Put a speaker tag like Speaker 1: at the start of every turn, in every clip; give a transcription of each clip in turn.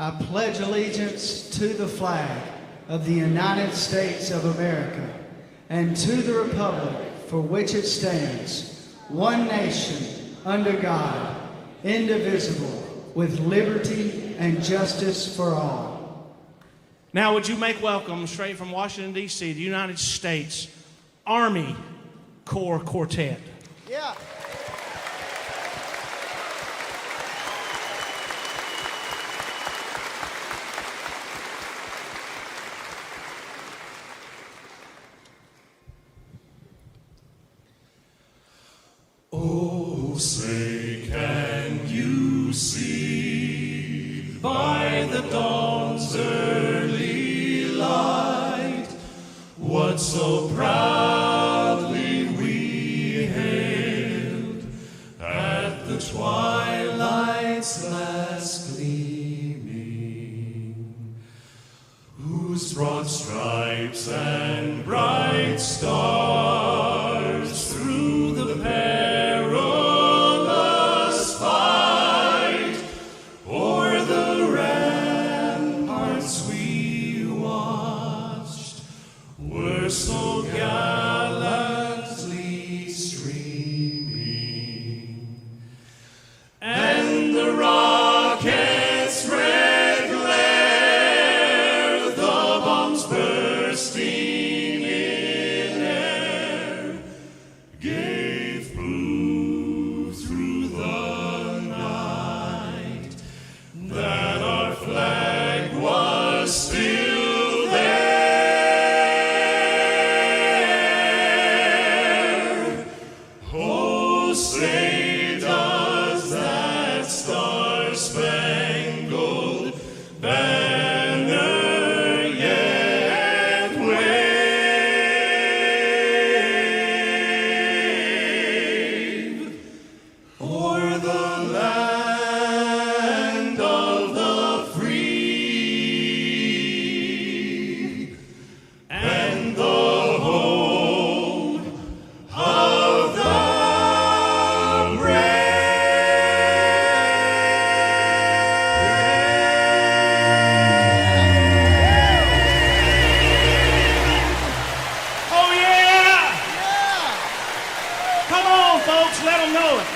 Speaker 1: I pledge allegiance to the flag of the United States of America and to the republic for which it stands, one nation, under God, indivisible, with liberty and justice for all.
Speaker 2: Now, would you make welcome, straight from Washington, D.C., the United States Army Corps Quartet.
Speaker 1: Yeah.
Speaker 3: Oh, say, can you see by the dawn's early light what so proudly we hailed at the twilight's last gleaming, whose broad stripes and bright stars through the perilous fight o'er the ramparts we watched were so gallantly streaming, and the rocket's red glare, the bombs bursting in air, gave proof through the night that our flag was still there. Oh, say does that star-spangled banner yet wave o'er the land of the free and the home of the
Speaker 2: Oh, yeah! Come on, folks, let them know it.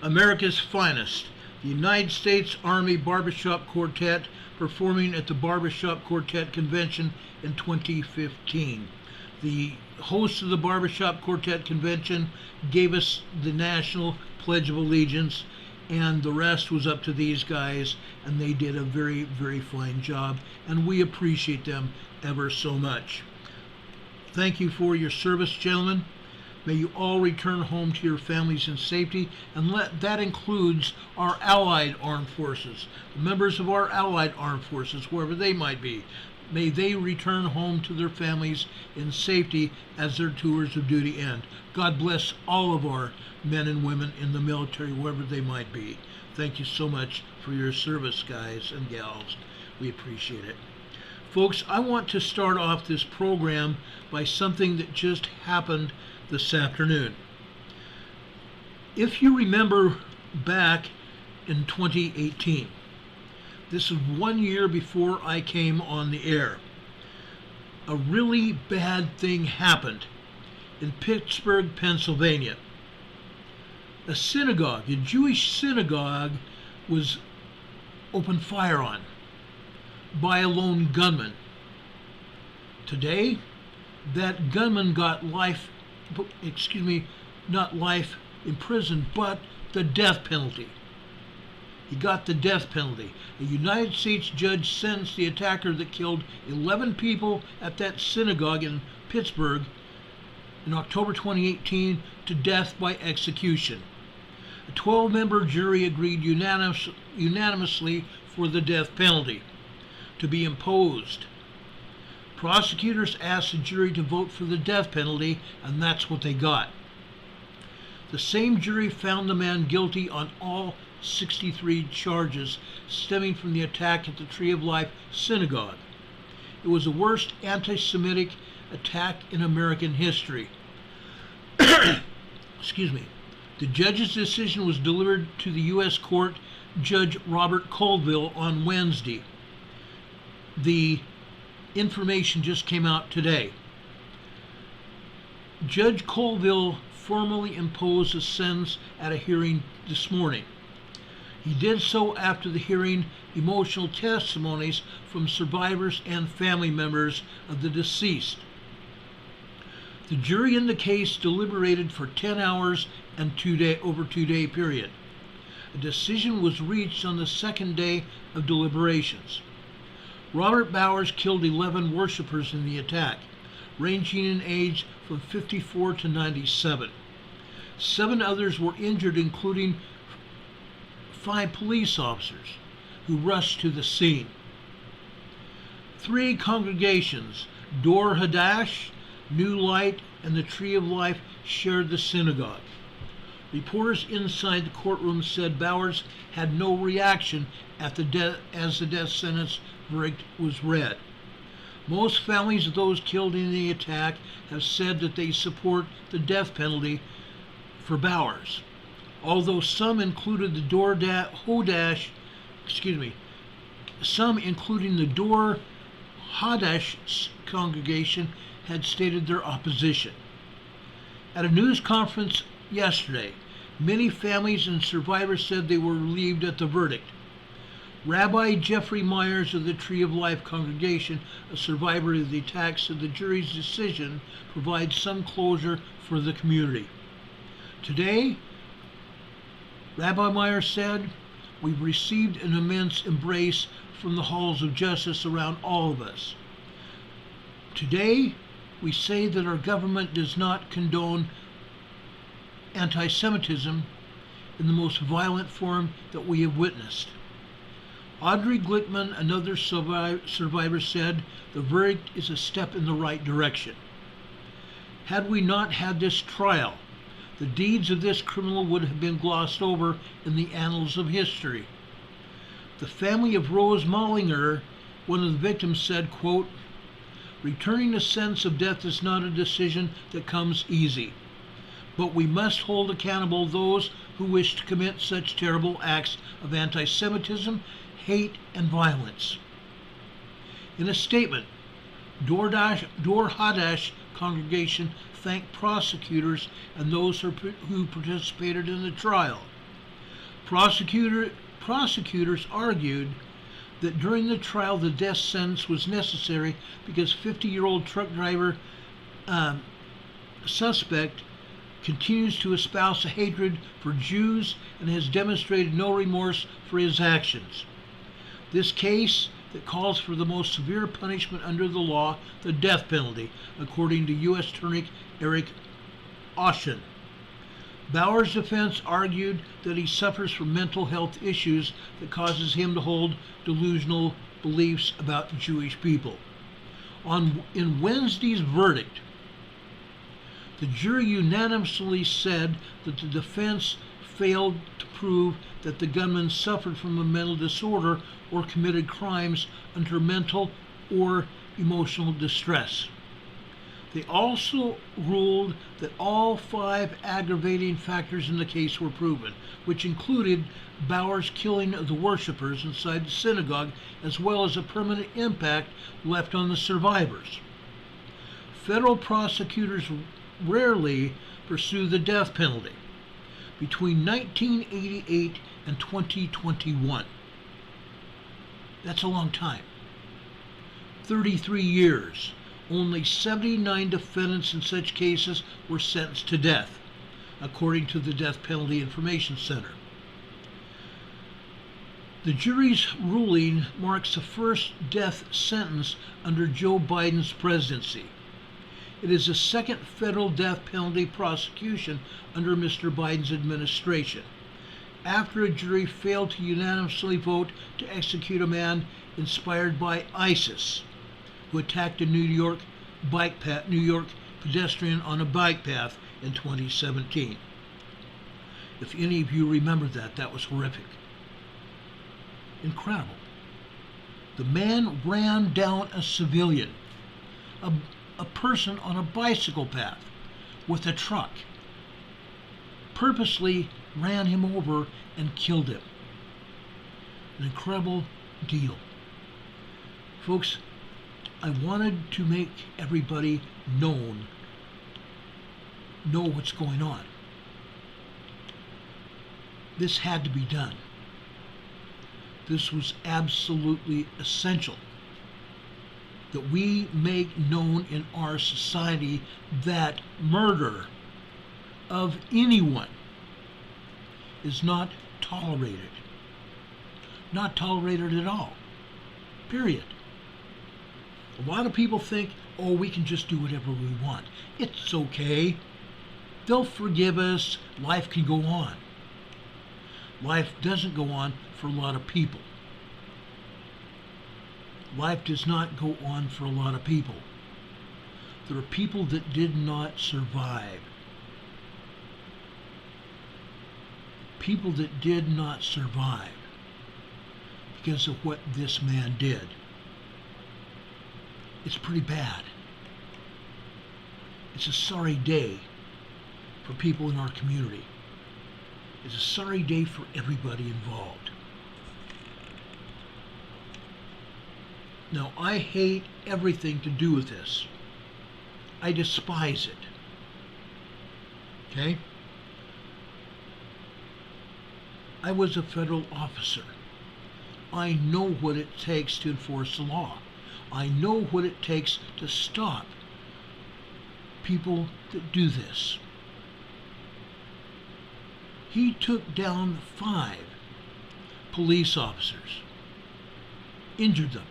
Speaker 4: America's finest, the United States Army Barbershop Quartet, performing at the Barbershop Quartet Convention in 2015. The host of the Barbershop Quartet Convention gave us the National Pledge of Allegiance, and the rest was up to these guys, and they did a very, very fine job, and we appreciate them ever so much. Thank you for your service, gentlemen. May you all return home to your families in safety, and that includes our allied armed forces, the members of our allied armed forces, wherever they might be. May they return home to their families in safety as their tours of duty end. God bless all of our men and women in the military, wherever they might be. Thank you so much for your service, guys and gals. We appreciate it. Folks, I want to start off this program by something that just happened this afternoon. If you remember back in 2018, this is 1 year before I came on the air, a really bad thing happened in Pittsburgh, Pennsylvania. A synagogue, a Jewish synagogue, was opened fire on by a lone gunman. Today, that gunman got not life in prison, but the death penalty. He got the death penalty. A United States judge sentenced the attacker that killed 11 people at that synagogue in Pittsburgh in October 2018 to death by execution. A 12-member jury agreed unanimously for the death penalty to be imposed. Prosecutors asked the jury to vote for the death penalty, and that's what they got. The same jury found the man guilty on all 63 charges stemming from the attack at the Tree of Life Synagogue. It was the worst anti-Semitic attack in American history. Excuse me. The judge's decision was delivered to the U.S. court Judge Robert Colville on Wednesday. The information just came out today. Judge Colville formally imposed a sentence at a hearing this morning. He did so after the hearing emotional testimonies from survivors and family members of the deceased. The jury in the case deliberated for 10 hours and over 2-day period. A decision was reached on the second day of deliberations. Robert Bowers killed 11 worshipers in the attack, ranging in age from 54 to 97. 7 others were injured, including 5 police officers who rushed to the scene. 3 congregations, Dor Hadash, New Light, and the Tree of Life, shared the synagogue. Reporters inside the courtroom said Bowers had no reaction as the death sentence verdict was read. Most families of those killed in the attack have said that they support the death penalty for Bowers. Although some including the Dor Hadash congregation had stated their opposition. At a news conference yesterday, many families and survivors said they were relieved at the verdict. Rabbi Jeffrey Myers of the Tree of Life congregation, a survivor of the attack, said the jury's decision provides some closure for the community. Today, Rabbi Myers said, "We've received an immense embrace from the halls of justice around all of us. Today, we say that our government does not condone anti-Semitism in the most violent form that we have witnessed." Audrey Glickman, another survivor, said the verdict is a step in the right direction. Had we not had this trial, the deeds of this criminal would have been glossed over in the annals of history. The family of Rose Mollinger, one of the victims, said, quote, "Returning a sentence of death is not a decision that comes easy, but we must hold accountable those who wish to commit such terrible acts of anti-Semitism, hate, and violence." In a statement, Dor Hadash congregation thanked prosecutors and those who participated in the trial. Prosecutors argued that during the trial the death sentence was necessary because 50-year-old truck driver suspect continues to espouse a hatred for Jews and has demonstrated no remorse for his actions. This case that calls for the most severe punishment under the law, the death penalty, according to U.S. Attorney Eric Oshin. Bowers' defense argued that he suffers from mental health issues that causes him to hold delusional beliefs about Jewish people. In Wednesday's verdict, the jury unanimously said that the defense failed to prove that the gunman suffered from a mental disorder or committed crimes under mental or emotional distress. They also ruled that all 5 aggravating factors in the case were proven, which included Bowers' killing of the worshipers inside the synagogue, as well as a permanent impact left on the survivors. Federal prosecutors rarely pursue the death penalty. Between 1988 and 2021, that's a long time, 33 years, only 79 defendants in such cases were sentenced to death, according to the Death Penalty Information Center. The jury's ruling marks the first death sentence under Joe Biden's presidency. It is the second federal death penalty prosecution under Mr. Biden's administration, after a jury failed to unanimously vote to execute a man inspired by ISIS, who attacked a New York pedestrian on a bike path in 2017. If any of you remember that, that was horrific. Incredible. The man ran down a civilian, a person on a bicycle path with a truck, purposely ran him over and killed him. An incredible deal. Folks, I wanted to make everybody know what's going on. This had to be done. This was absolutely essential that we make known in our society that murder of anyone is not tolerated. Not tolerated at all. Period. A lot of people think, oh, we can just do whatever we want. It's okay. They'll forgive us. Life can go on. Life doesn't go on for a lot of people. Life does not go on for a lot of people. There are people that did not survive. People that did not survive because of what this man did. It's pretty bad. It's a sorry day for people in our community. It's a sorry day for everybody involved. Now, I hate everything to do with this. I despise it. Okay? I was a federal officer. I know what it takes to enforce the law. I know what it takes to stop people that do this. He took down 5 police officers, injured them.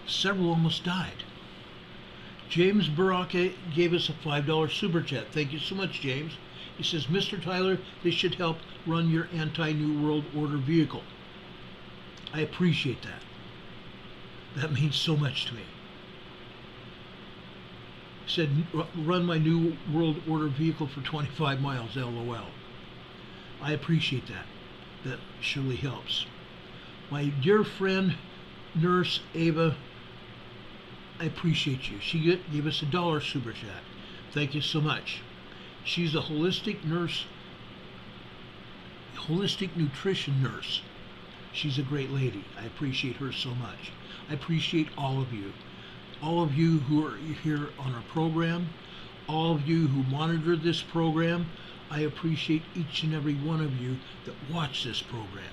Speaker 4: Several almost died. James Baraka gave us a $5 super chat. Thank you so much, James. He says, Mr. Tyler, this should help run your anti-New World Order vehicle. I appreciate that. That means so much to me. He said, run my New World Order vehicle for 25 miles, LOL. I appreciate that. That surely helps. My dear friend, Nurse Aveyah, I appreciate you. She gave us a $1 super chat. Thank you so much. She's a holistic nurse, holistic nutrition nurse. She's a great lady. I appreciate her so much. I appreciate all of you who are here on our program, all of you who monitor this program. I appreciate each and every one of you that watch this program,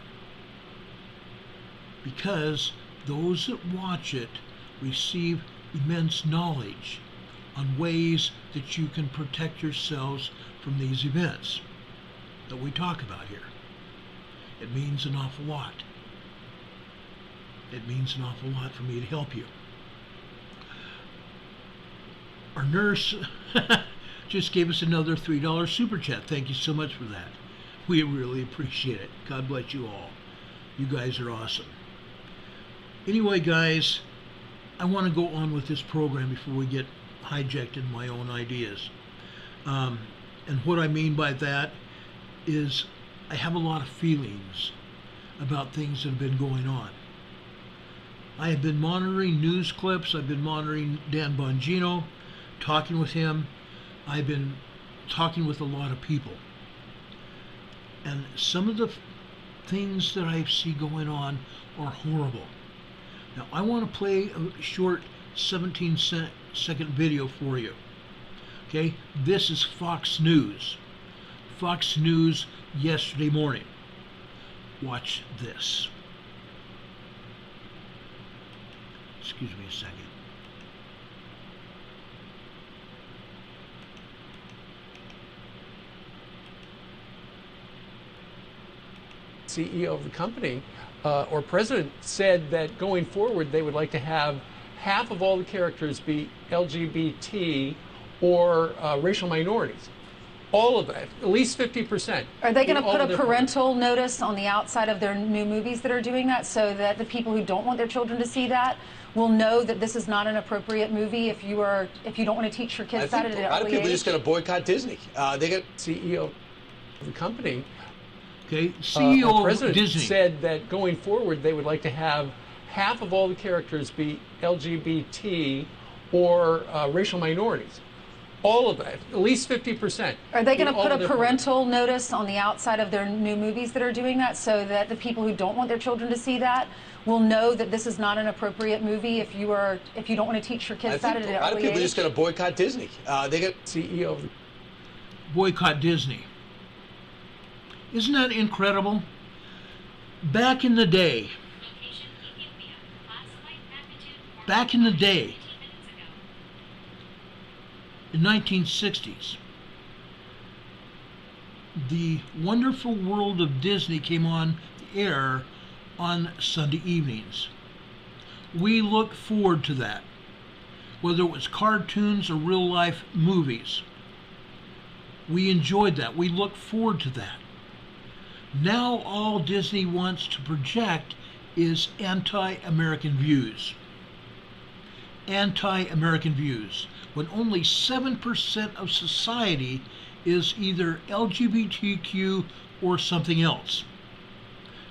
Speaker 4: because those that watch it receive immense knowledge on ways that you can protect yourselves from these events that we talk about here. It means an awful lot. It means an awful lot for me to help you. Our nurse just gave us another $3 super chat. Thank you so much for that. We really appreciate it. God bless you all. You guys are awesome. Anyway, guys, I want to go on with this program before we get hijacked in my own ideas. And what I mean by that is I have a lot of feelings about things that have been going on. I have been monitoring news clips. I've been monitoring Dan Bongino, talking with him. I've been talking with a lot of people. And some of the things that I see going on are horrible. Now, I want to play a short 17-second video for you. Okay, this is Fox News. Fox News yesterday morning. Watch this. Excuse me a second.
Speaker 5: CEO of the company or president said that going forward they would like to have half of all the characters be LGBT or racial minorities. All of that, at least 50%.
Speaker 6: Are they going to put a parental notice on the outside of their new movies that are doing that, so that the people who don't want their children to see that will know that this is not an appropriate movie if you don't want to teach your kids that at an early age?
Speaker 7: A lot of people are just going to boycott Disney. They got
Speaker 5: CEO of the company.
Speaker 4: Okay, CEO
Speaker 5: president
Speaker 4: of Disney
Speaker 5: said that going forward they would like to have half of all the characters be LGBT or racial minorities. All of it, at least 50%.
Speaker 6: Are they going
Speaker 5: in
Speaker 6: to
Speaker 5: all
Speaker 6: put
Speaker 5: of
Speaker 6: a
Speaker 5: their
Speaker 6: parental notice on the outside of their new movies that are doing that, so that the people who don't want their children to see that will know that this is not an appropriate movie if you don't want to teach your
Speaker 7: I
Speaker 6: kids that
Speaker 7: think
Speaker 6: at an
Speaker 7: a lot of
Speaker 6: early
Speaker 7: people are
Speaker 6: age?
Speaker 7: just going to boycott Disney. They get
Speaker 5: CEO of the
Speaker 4: Boycott Disney. Isn't that incredible? Back in the day, in 1960s, the Wonderful World of Disney came on the air on Sunday evenings. We looked forward to that, whether it was cartoons or real life movies. We enjoyed that. We looked forward to that. Now all Disney wants to project is anti-American views. Anti-American views, when only 7% of society is either LGBTQ or something else.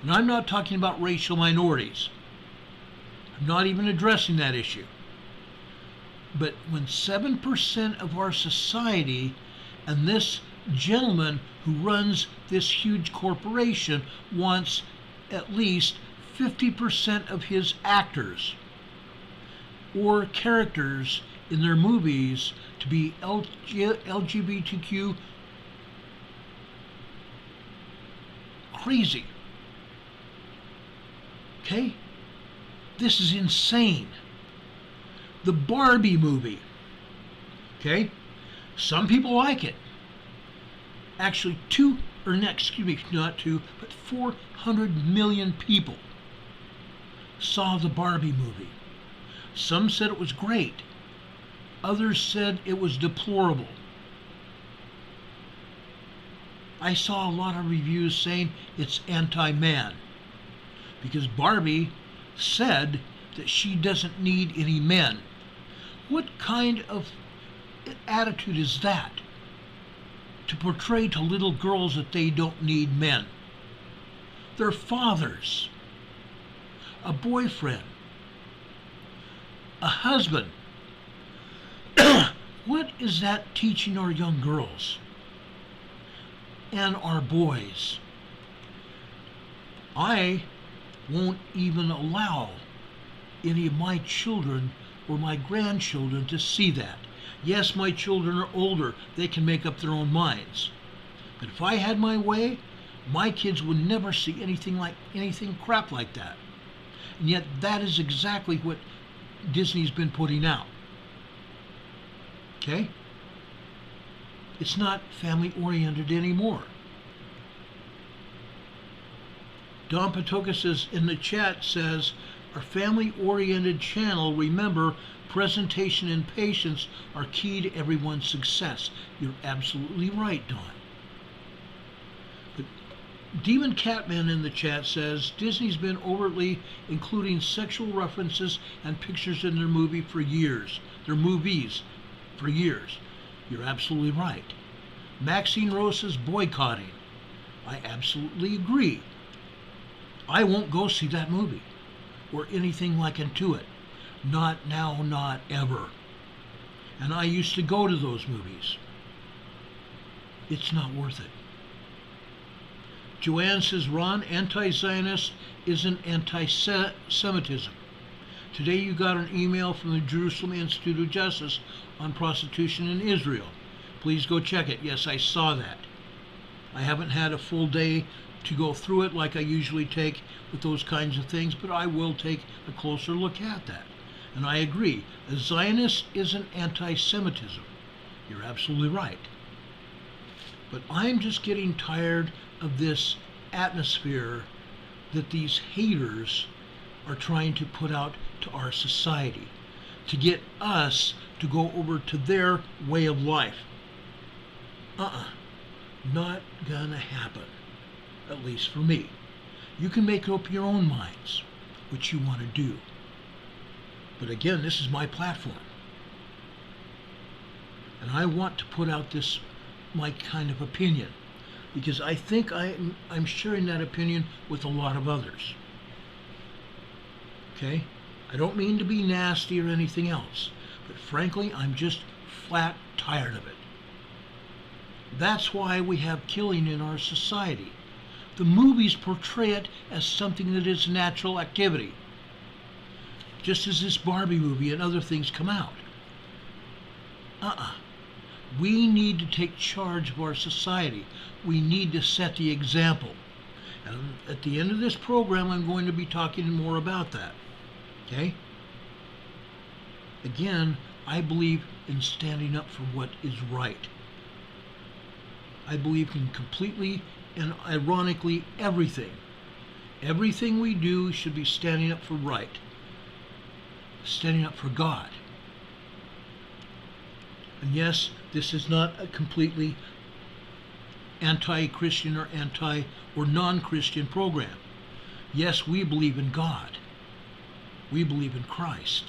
Speaker 4: And I'm not talking about racial minorities. I'm not even addressing that issue. But when 7% of our society, and this gentleman who runs this huge corporation wants at least 50% of his actors or characters in their movies to be LGBTQ crazy. Okay? This is insane. The Barbie movie. Okay? Some people like it. Actually, 400 million people saw the Barbie movie. Some said it was great. Others said it was deplorable. I saw a lot of reviews saying it's anti-man, because Barbie said that she doesn't need any men. What kind of attitude is that? To portray to little girls that they don't need men. Their fathers, a boyfriend, a husband. What is that teaching our young girls and our boys? I won't even allow any of my children or my grandchildren to see that. Yes, my children are older. They can make up their own minds. But if I had my way, my kids would never see anything crap like that. And yet that is exactly what Disney's been putting out. Okay? It's not family oriented anymore. Don Patoka says in the chat, says, our family oriented channel, remember, presentation and patience are key to everyone's success. You're absolutely right, Don. But Demon Catman in the chat says, Disney's been overtly including sexual references and pictures in their movies for years. You're absolutely right. Maxine Rose is boycotting. I absolutely agree. I won't go see that movie or anything like into it. Not now, not ever. And I used to go to those movies. It's not worth it. Joanne says, Ron, anti-Zionist isn't anti-Semitism. Today you got an email from the Jerusalem Institute of Justice on prostitution in Israel. Please go check it. Yes, I saw that. I haven't had a full day to go through it like I usually take with those kinds of things, but I will take a closer look at that. And I agree, a Zionist isn't anti-Semitism. You're absolutely right. But I'm just getting tired of this atmosphere that these haters are trying to put out to our society, to get us to go over to their way of life. Not gonna happen, at least for me. You can make up your own minds what you want to do. But again, this is my platform. And I want to put out this, my kind of opinion, because I think I'm sharing that opinion with a lot of others. Okay? I don't mean to be nasty or anything else, but frankly, I'm just flat tired of it. That's why we have killing in our society. The movies portray it as something that is natural activity. Just as this Barbie movie and other things come out. We need to take charge of our society. We need to set the example. And at the end of this program, I'm going to be talking more about that. Okay? Again, I believe in standing up for what is right. I believe in completely and ironically everything. Everything we do should be standing up for right. Standing up for God. And yes, this is not a completely anti-Christian or non-Christian program. Yes, we believe in God. We believe in Christ.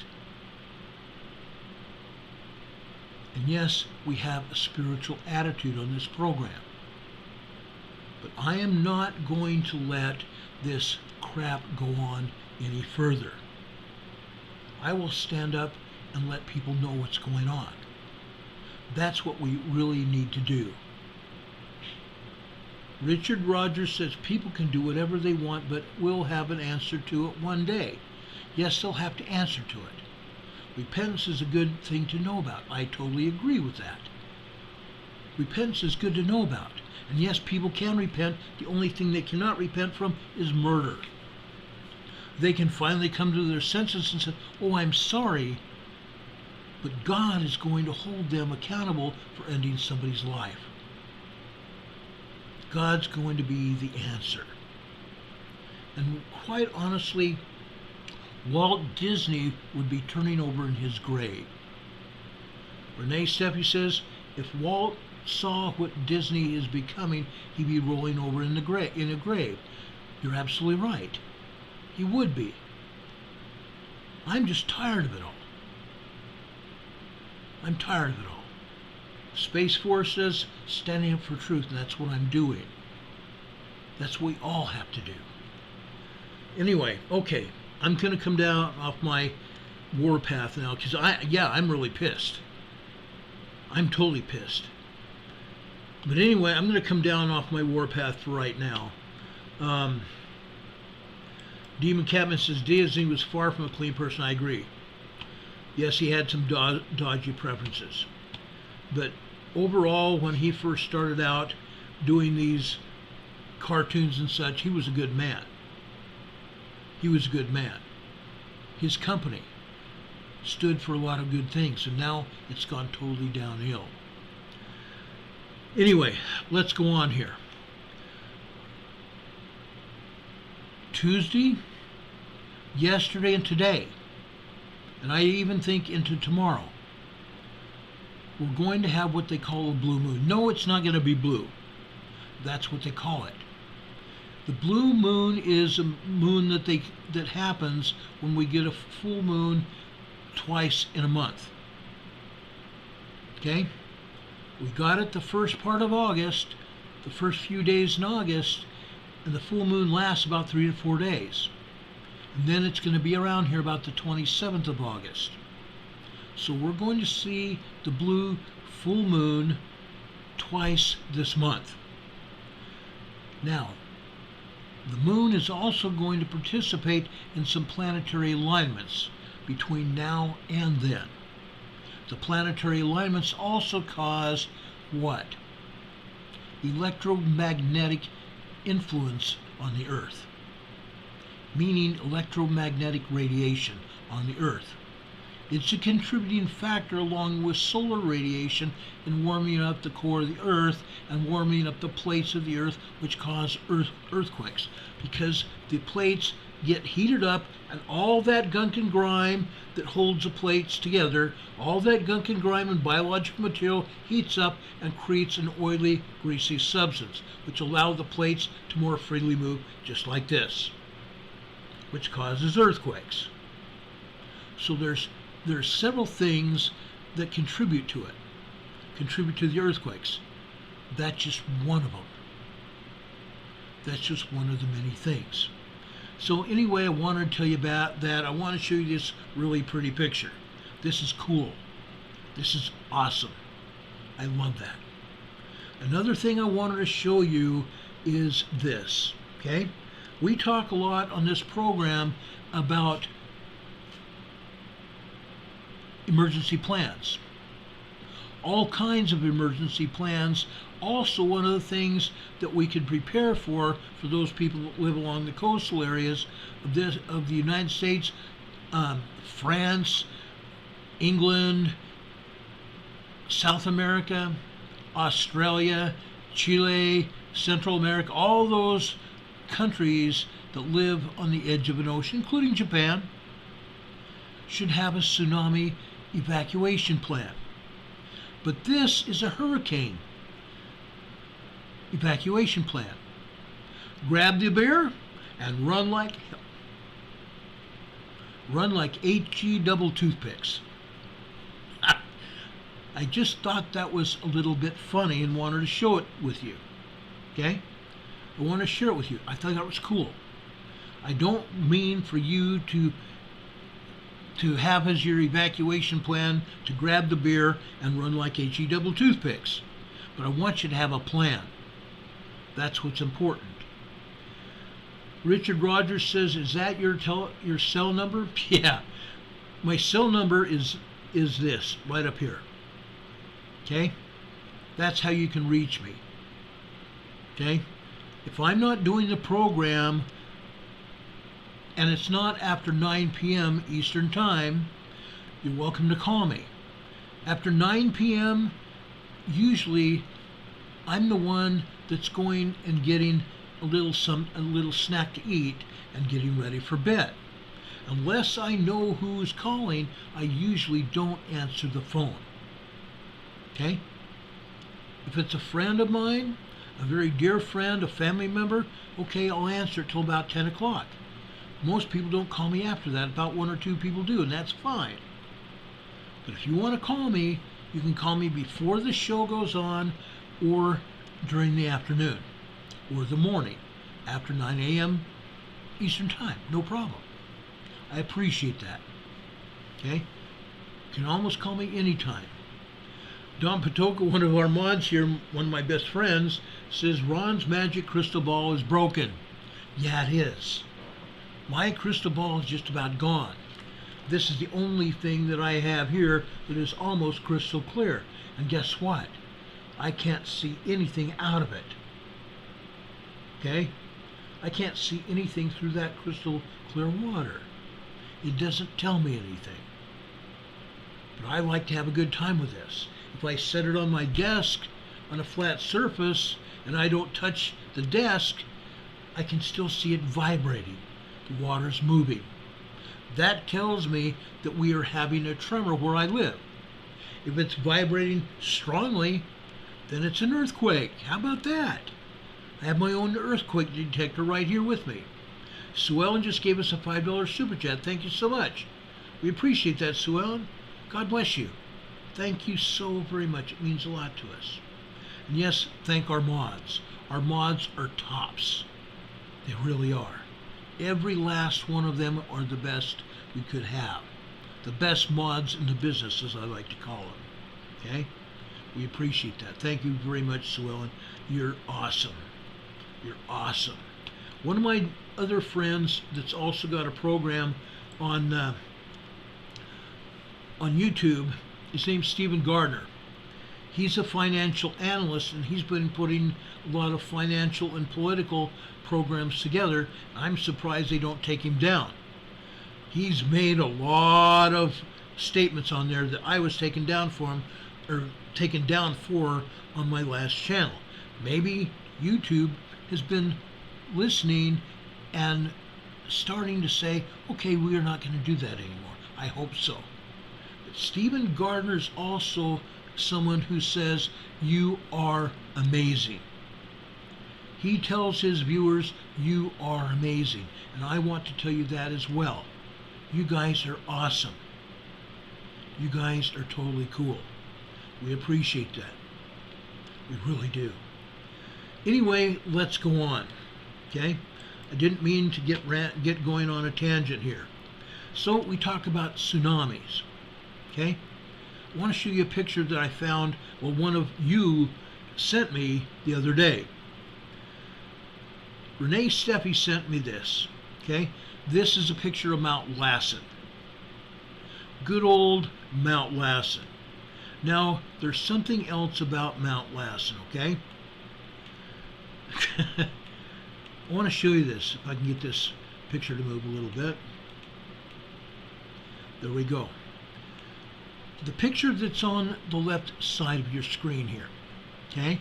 Speaker 4: And yes, we have a spiritual attitude on this program. But I am not going to let this crap go on any further. I will stand up and let people know what's going on. That's what we really need to do. Richard Rogers says people can do whatever they want, but we'll have an answer to it one day. Yes, they'll have to answer to it. Repentance is a good thing to know about. I totally agree with that. Repentance is good to know about. And yes, people can repent. The only thing they cannot repent from is murder. They can finally come to their senses and say, oh, I'm sorry, but God is going to hold them accountable for ending somebody's life. God's going to be the answer. And quite honestly, Walt Disney would be turning over in his grave. Renee Steffi says, if Walt saw what Disney is becoming, he'd be rolling over in a grave. You're absolutely right. He would be. I'm just tired of it all. I'm tired of it all. Space Force says, standing up for truth, and that's what I'm doing. That's what we all have to do. Anyway, okay, I'm going to come down off my warpath now, because I'm really pissed. I'm totally pissed. But anyway, I'm going to come down off my warpath for right now. Demon Catman says, Disney was far from a clean person. I agree. Yes, he had some dodgy preferences. But overall, when he first started out doing these cartoons and such, he was a good man. He was a good man. His company stood for a lot of good things, and now it's gone totally downhill. Anyway, let's go on here. Tuesday, yesterday, and today, and I even think into tomorrow, we're going to have what they call a blue moon. No, it's not going to be blue. That's what they call it. The blue moon is a moon that happens when we get a full moon twice in a month. Okay? We got it the first part of August, the first few days in August, and the full moon lasts about 3 to 4 days. And then it's going to be around here about the 27th of August. So we're going to see the blue full moon twice this month. Now, the moon is also going to participate in some planetary alignments between now and then. The planetary alignments also cause what? Electromagnetic influence on the Earth, meaning electromagnetic radiation on the Earth. It's a contributing factor along with solar radiation in warming up the core of the Earth and warming up the plates of the Earth, which cause earthquakes, because the plates get heated up and all that gunk and grime that holds the plates together, all that gunk and grime and biological material heats up and creates an oily, greasy substance, which allows the plates to more freely move, just like this, which causes earthquakes. So there's several things that contribute to it, contribute to the earthquakes. That's just one of them. That's just one of the many things. So anyway, I wanted to tell you about that. I want to show you this really pretty picture. This is cool. This is Awesome. I love that. Another thing I wanted to show you is this, okay? We talk a lot on this program about emergency plans. All kinds of emergency plans. Also, one of the things that we can prepare for those people that live along the coastal areas of the United States, France, England, South America, Australia, Chile, Central America, all those countries that live on the edge of an ocean, including Japan, should have a tsunami evacuation plan. But this is a hurricane evacuation plan. Grab the beer and run like hell. Run like HG double toothpicks. I just thought that was a little bit funny and wanted to show it with you. Okay? I want to share it with you. I thought that was cool. I don't mean for you to have as your evacuation plan to grab the beer and run like HE double toothpicks. But I want you to have a plan. That's what's important. Richard Rogers says, is that your cell number? Yeah. My cell number is this, right up here. Okay? That's how you can reach me. Okay? If I'm not doing the program and it's not after 9 p.m. Eastern Time, you're welcome to call me. After 9 p.m., usually I'm the one that's going and getting a little snack to eat and getting ready for bed. Unless I know who's calling, I usually don't answer the phone. Okay? If it's a friend of mine, a very dear friend, a family member, okay, I'll answer it till about 10 o'clock. Most people don't call me after that. About 1 or 2 people do, and that's fine. But if you want to call me, you can call me before the show goes on or during the afternoon or the morning after 9 a.m. Eastern Time. No problem. I appreciate that. Okay? You can almost call me anytime. Don Patoka, one of our mods here, one of my best friends, says Ron's magic crystal ball is broken. Yeah, it is. My crystal ball is just about gone. This is the only thing that I have here that is almost crystal clear. And guess what? I can't see anything out of it. Okay? I can't see anything through that crystal clear water. It doesn't tell me anything. But I like to have a good time with this. If I set it on my desk on a flat surface and I don't touch the desk, I can still see it vibrating. The water's moving. That tells me that we are having a tremor where I live. If it's vibrating strongly, then it's an earthquake. How about that? I have my own earthquake detector right here with me. Sue Ellen just gave us a $5 super chat. Thank you so much. We appreciate that, Sue Ellen. God bless you. Thank you so very much. It means a lot to us. And yes, thank our mods. Our mods are tops. They really are. Every last one of them are the best we could have. The best mods in the business, as I like to call them. Okay? We appreciate that. Thank you very much, Sue Ellen. You're awesome. You're awesome. One of my other friends that's also got a program on YouTube, his name's Stephen Gardner. He's a financial analyst, and he's been putting a lot of financial and political programs together. I'm surprised they don't take him down. He's made a lot of statements on there that I was taken down for him, or taken down for on my last channel. Maybe YouTube has been listening and starting to say, okay, we are not going to do that anymore. I hope so. But Stephen Gardner's also someone who says, you are amazing. He tells his viewers, you are amazing. And I want to tell you that as well. You guys are awesome. You guys are totally cool. We appreciate that. We really do. Anyway, let's go on. Okay? I didn't mean to get going on a tangent here. So we talk about tsunamis. Okay? I want to show you a picture that I found, well, one of you sent me the other day. Renee Steffi sent me this, okay? This is a picture of Mount Lassen. Good old Mount Lassen. Now, there's something else about Mount Lassen, okay? I want to show you this, if I can get this picture to move a little bit. There we go. The picture that's on the left side of your screen here, okay?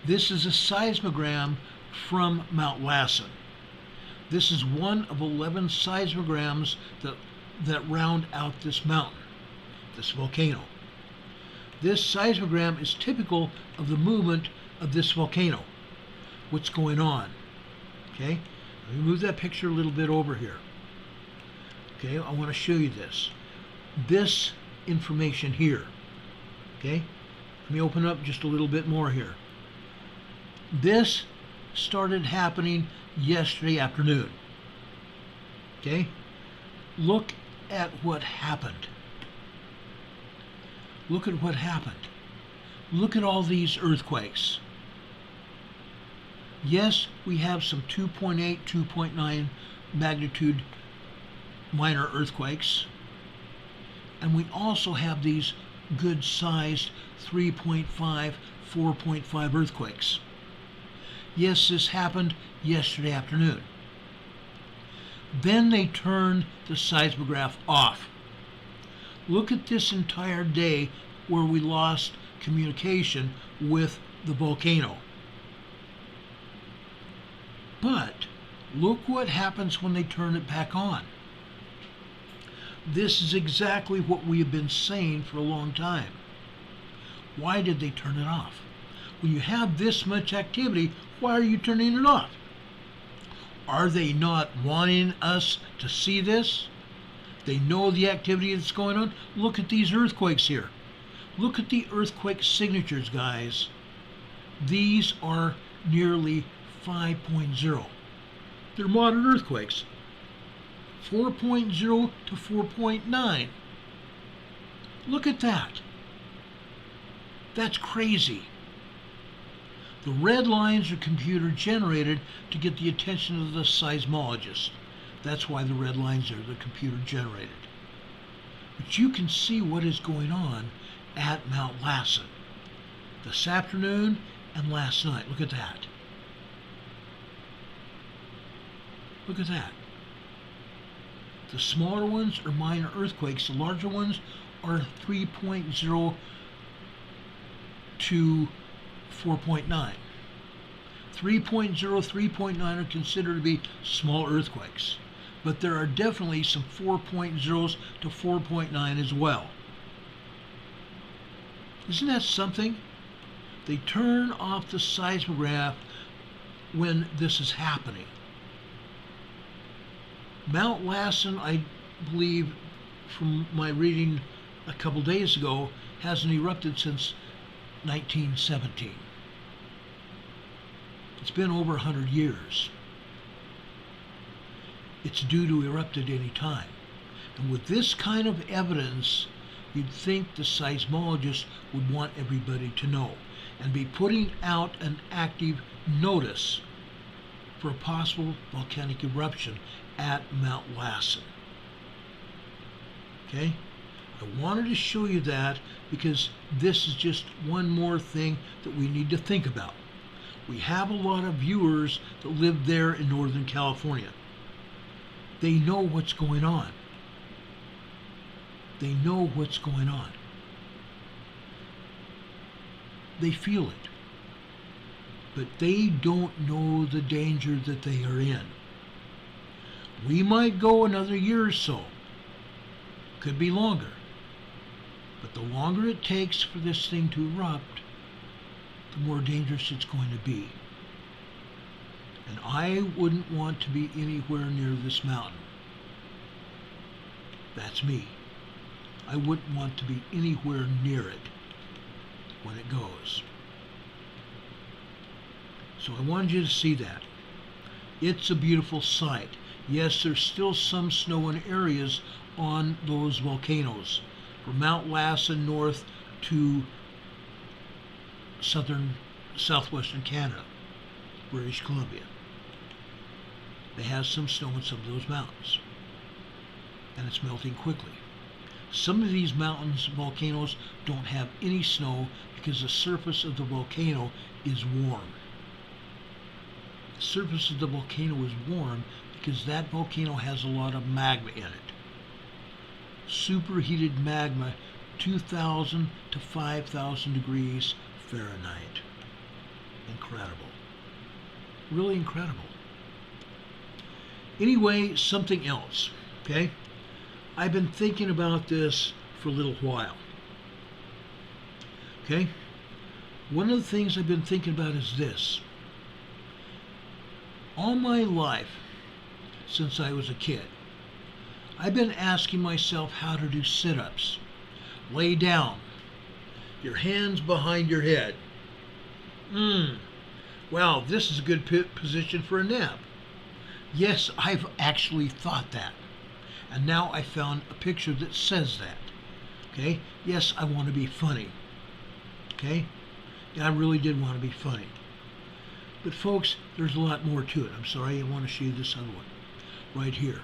Speaker 4: This is a seismogram from Mount Lassen. This is one of 11 seismograms that round out this mountain, this volcano. This seismogram is typical of the movement of this volcano, what's going on. Okay, let me move that picture a little bit over here. Okay, I want to show you this. This information here. Okay, let me open up just a little bit more here. This started happening yesterday afternoon. Okay, look at what happened. Look at what happened. Look at all these earthquakes. Yes, we have some 2.8, 2.9 magnitude minor earthquakes. And we also have these good-sized 3.5, 4.5 earthquakes. Yes, this happened yesterday afternoon. Then they turned the seismograph off. Look at this entire day where we lost communication with the volcano. But look what happens when they turn it back on. This is exactly what we have been saying for a long time. Why did they turn it off? When you have this much activity, why are you turning it off? Are they not wanting us to see this? They know the activity that's going on. Look at these earthquakes here. Look at the earthquake signatures, guys. These are nearly 5.0. They're modern earthquakes. 4.0 to 4.9. Look at that. That's crazy. The red lines are computer generated to get the attention of the seismologist. That's why the red lines are computer generated. But you can see what is going on at Mount Lassen this afternoon and last night. Look at that. Look at that. The smaller ones are minor earthquakes. The larger ones are 3.0 to 4.9. 3.0, 3.9 are considered to be small earthquakes. But there are definitely some 4.0s to 4.9 as well. Isn't that something? They turn off the seismograph when this is happening. Mount Lassen, I believe, from my reading a couple days ago, hasn't erupted since 1917. It's been over 100 years. It's due to erupt at any time. And with this kind of evidence, you'd think the seismologist would want everybody to know and be putting out an active notice for a possible volcanic eruption at Mount Lassen. Okay? I wanted to show you that because this is just one more thing that we need to think about. We have a lot of viewers that live there in Northern California. They know what's going on. They know what's going on. They feel it. But they don't know the danger that they are in. We might go another year or so. Could be longer. But the longer it takes for this thing to erupt, the more dangerous it's going to be. And I wouldn't want to be anywhere near this mountain. That's me. I wouldn't want to be anywhere near it when it goes. So I wanted you to see that. It's a beautiful sight. Yes, there's still some snow in areas on those volcanoes, from Mount Lassen north to southwestern Canada, British Columbia. They have some snow in some of those mountains, and it's melting quickly. Some of these mountains, volcanoes, don't have any snow because the surface of the volcano is warm. The surface of the volcano is warm because that volcano has a lot of magma in it. Superheated magma, 2,000 to 5,000 degrees Fahrenheit. Incredible. Really incredible. Anyway, something else, okay? I've been thinking about this for a little while, okay? One of the things I've been thinking about is this. All my life, since I was a kid, I've been asking myself how to do sit-ups. Lay down, your hands behind your head. Well, this is a good position for a nap. Yes, I've actually thought that. And now I found a picture that says that. Okay? Yes, I want to be funny. Okay? Yeah, I really did want to be funny. But folks, there's a lot more to it. I'm sorry, I want to show you this other one. Right here.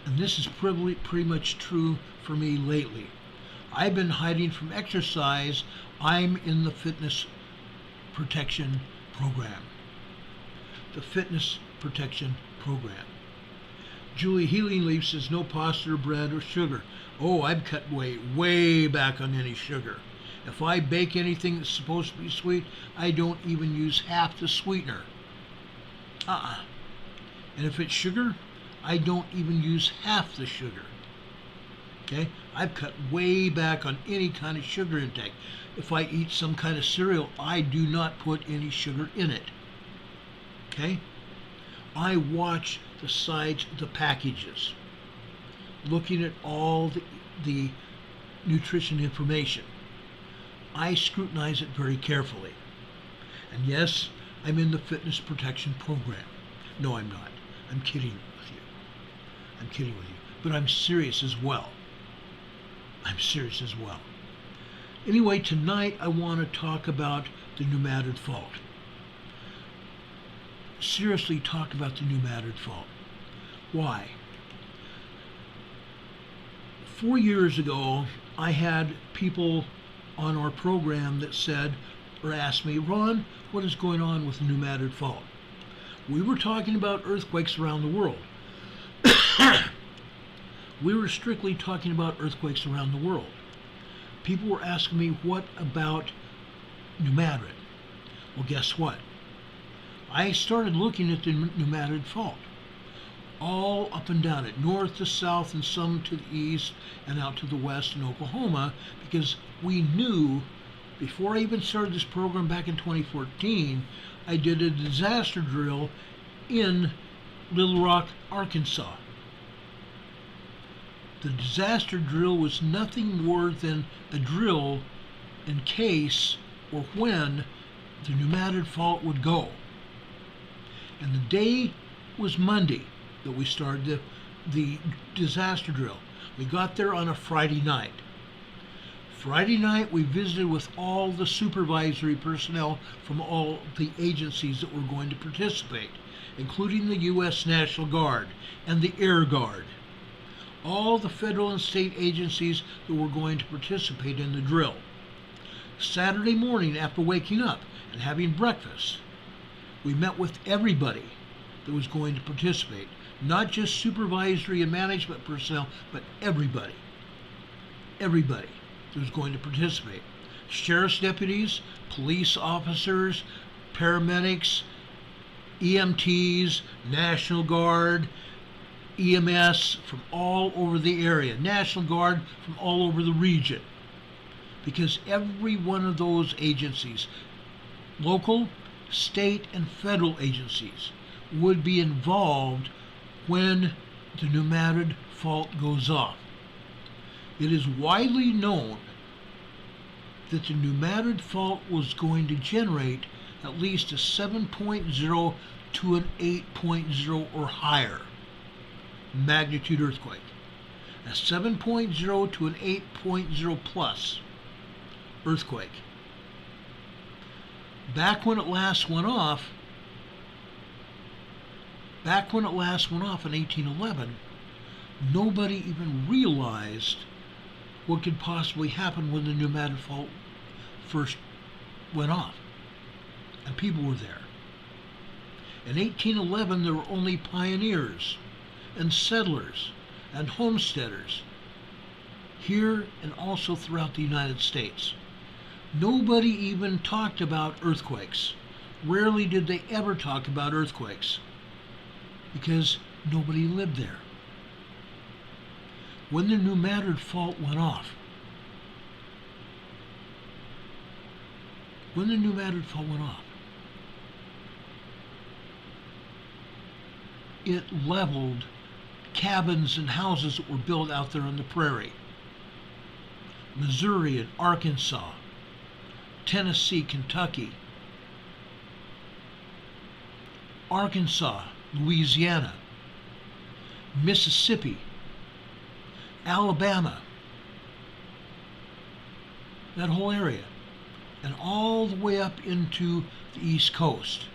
Speaker 4: And this is pretty much true for me lately. I've been hiding from exercise. I'm in the fitness protection program. The fitness protection program. Julie Healingleaf says no pasta or bread or sugar. Oh, I've cut way back on any sugar. If I bake anything that's supposed to be sweet, I don't even use half the sweetener. And if it's sugar, I don't even use half the sugar. Okay? I've cut way back on any kind of sugar intake. If I eat some kind of cereal, I do not put any sugar in it. Okay? I watch the sides of the packages, looking at all the nutrition information. I scrutinize it very carefully. And yes, I'm in the fitness protection program. No, I'm not. I'm kidding with you. I'm kidding with you. But I'm serious as well. I'm serious as well. Anyway, tonight I want to talk about the pneumatic fault. Seriously talk about the pneumatic fault. Why? 4 years ago, I had people on our program that said or asked me, Ron, what is going on with the pneumatic fault? We were talking about earthquakes around the world. We were strictly talking about earthquakes around the world. People were asking me, what about pneumatic? Well, guess what? I started looking at the pneumatic fault, all up and down it, north to south and some to the east and out to the west in Oklahoma, because we knew, before I even started this program back in 2014, I did a disaster drill in Little Rock, Arkansas. The disaster drill was nothing more than a drill in case or when the pneumatic fault would go. And the day was Monday that we started the disaster drill. We got there on a Friday night. Friday night we visited with all the supervisory personnel from all the agencies that were going to participate, including the U.S. National Guard and the Air Guard. All the federal and state agencies that were going to participate in the drill. Saturday morning after waking up and having breakfast, we met with everybody that was going to participate, not just supervisory and management personnel, but everybody that was going to participate. Sheriff's deputies, police officers, paramedics, EMTs, National Guard, EMS from all over the area, National Guard from all over the region. Because every one of those agencies, local, state, and federal agencies, would be involved when the pneumatic fault goes off. It is widely known that the pneumatic fault was going to generate at least a 7.0 to an 8.0 or higher magnitude earthquake. a 7.0 to an 8.0 plus earthquake. Back when it last went off in 1811, nobody even realized what could possibly happen when the pneumatic fault first went off. And people were there. In 1811, there were only pioneers and settlers and homesteaders here and also throughout the United States. Nobody even talked about earthquakes. Rarely did they ever talk about earthquakes because nobody lived there. When the pneumatic fault went off, it leveled cabins and houses that were built out there on the prairie. Missouri and Arkansas, Tennessee, Kentucky, Arkansas, Louisiana, Mississippi, Alabama, that whole area, and all the way up into the East Coast.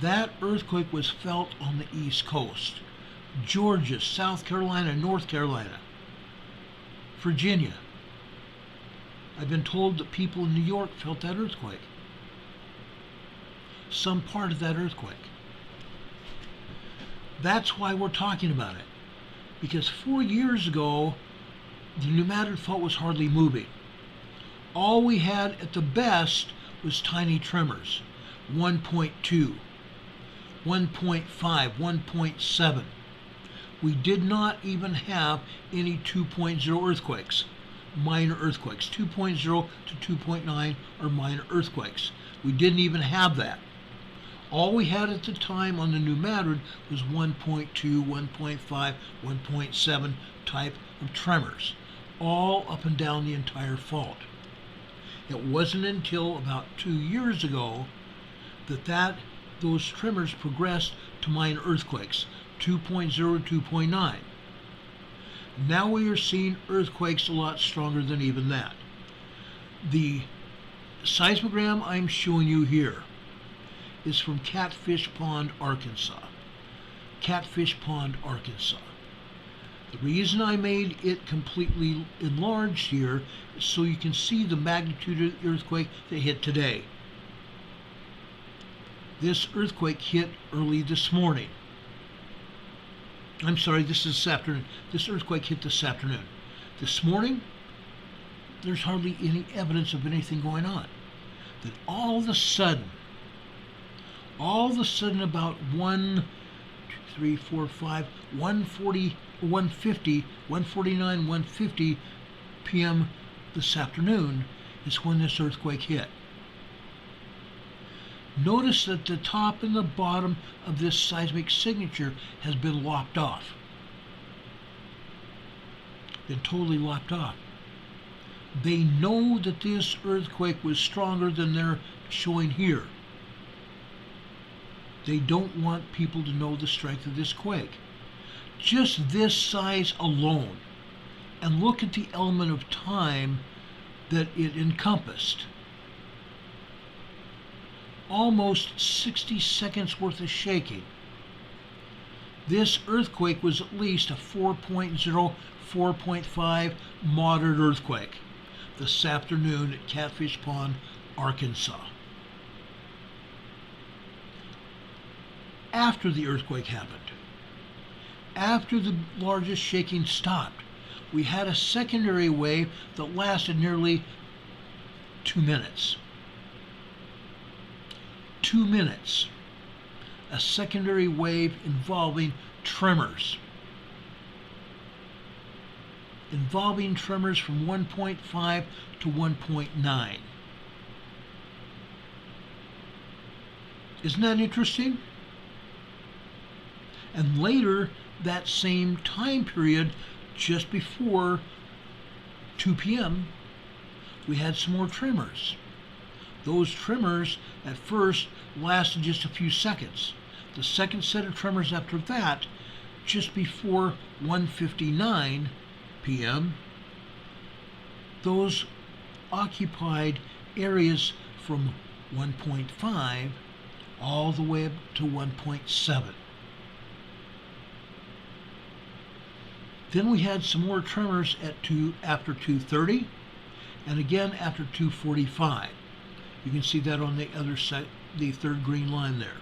Speaker 4: That earthquake was felt on the East Coast. Georgia, South Carolina, North Carolina, Virginia. I've been told that people in New York felt that earthquake. Some part of that earthquake. That's why we're talking about it. Because 4 years ago, the pneumatic fault was hardly moving. All we had at the best was tiny tremors. 1.2, 1.5, 1.7. We did not even have any 2.0 earthquakes, minor earthquakes. 2.0 to 2.9 are minor earthquakes. We didn't even have that. All we had at the time on the pneumatic was 1.2, 1.5, 1.7 type of tremors, all up and down the entire fault. It wasn't until about 2 years ago that those tremors progressed to minor earthquakes, 2.0, 2.9. Now we are seeing earthquakes a lot stronger than even that. The seismogram I'm showing you here is from Catfish Pond, Arkansas. Catfish Pond, Arkansas. The reason I made it completely enlarged here is so you can see the magnitude of the earthquake that hit today. This earthquake hit early this morning. I'm sorry, this is this afternoon. This earthquake hit this afternoon. This morning, there's hardly any evidence of anything going on. Then all of a sudden about 1, 2, 3, 4, 5, 1:40, 1:50, 1:49, 1:50 p.m. this afternoon is when this earthquake hit. Notice that the top and the bottom of this seismic signature has been lopped off. Been totally lopped off. They know that this earthquake was stronger than they're showing here. They don't want people to know the strength of this quake. Just this size alone. And look at the element of time that it encompassed. Almost 60 seconds worth of shaking. This earthquake was at least a 4.0, 4.5 moderate earthquake this afternoon at Catfish Pond, Arkansas. After the earthquake happened, after the largest shaking stopped, we had a secondary wave that lasted nearly 2 minutes. 2 minutes. A secondary wave involving tremors. Involving tremors from 1.5 to 1.9. Isn't that interesting? And later, that same time period, just before 2 p.m., we had some more tremors. Those tremors at first lasted just a few seconds. The second set of tremors after that just before 1:59 p.m., those occupied areas from 1.5 all the way up to 1.7. Then we had some more tremors after 2:30, and again after 2:45. You can see that on the other side, the third green line there.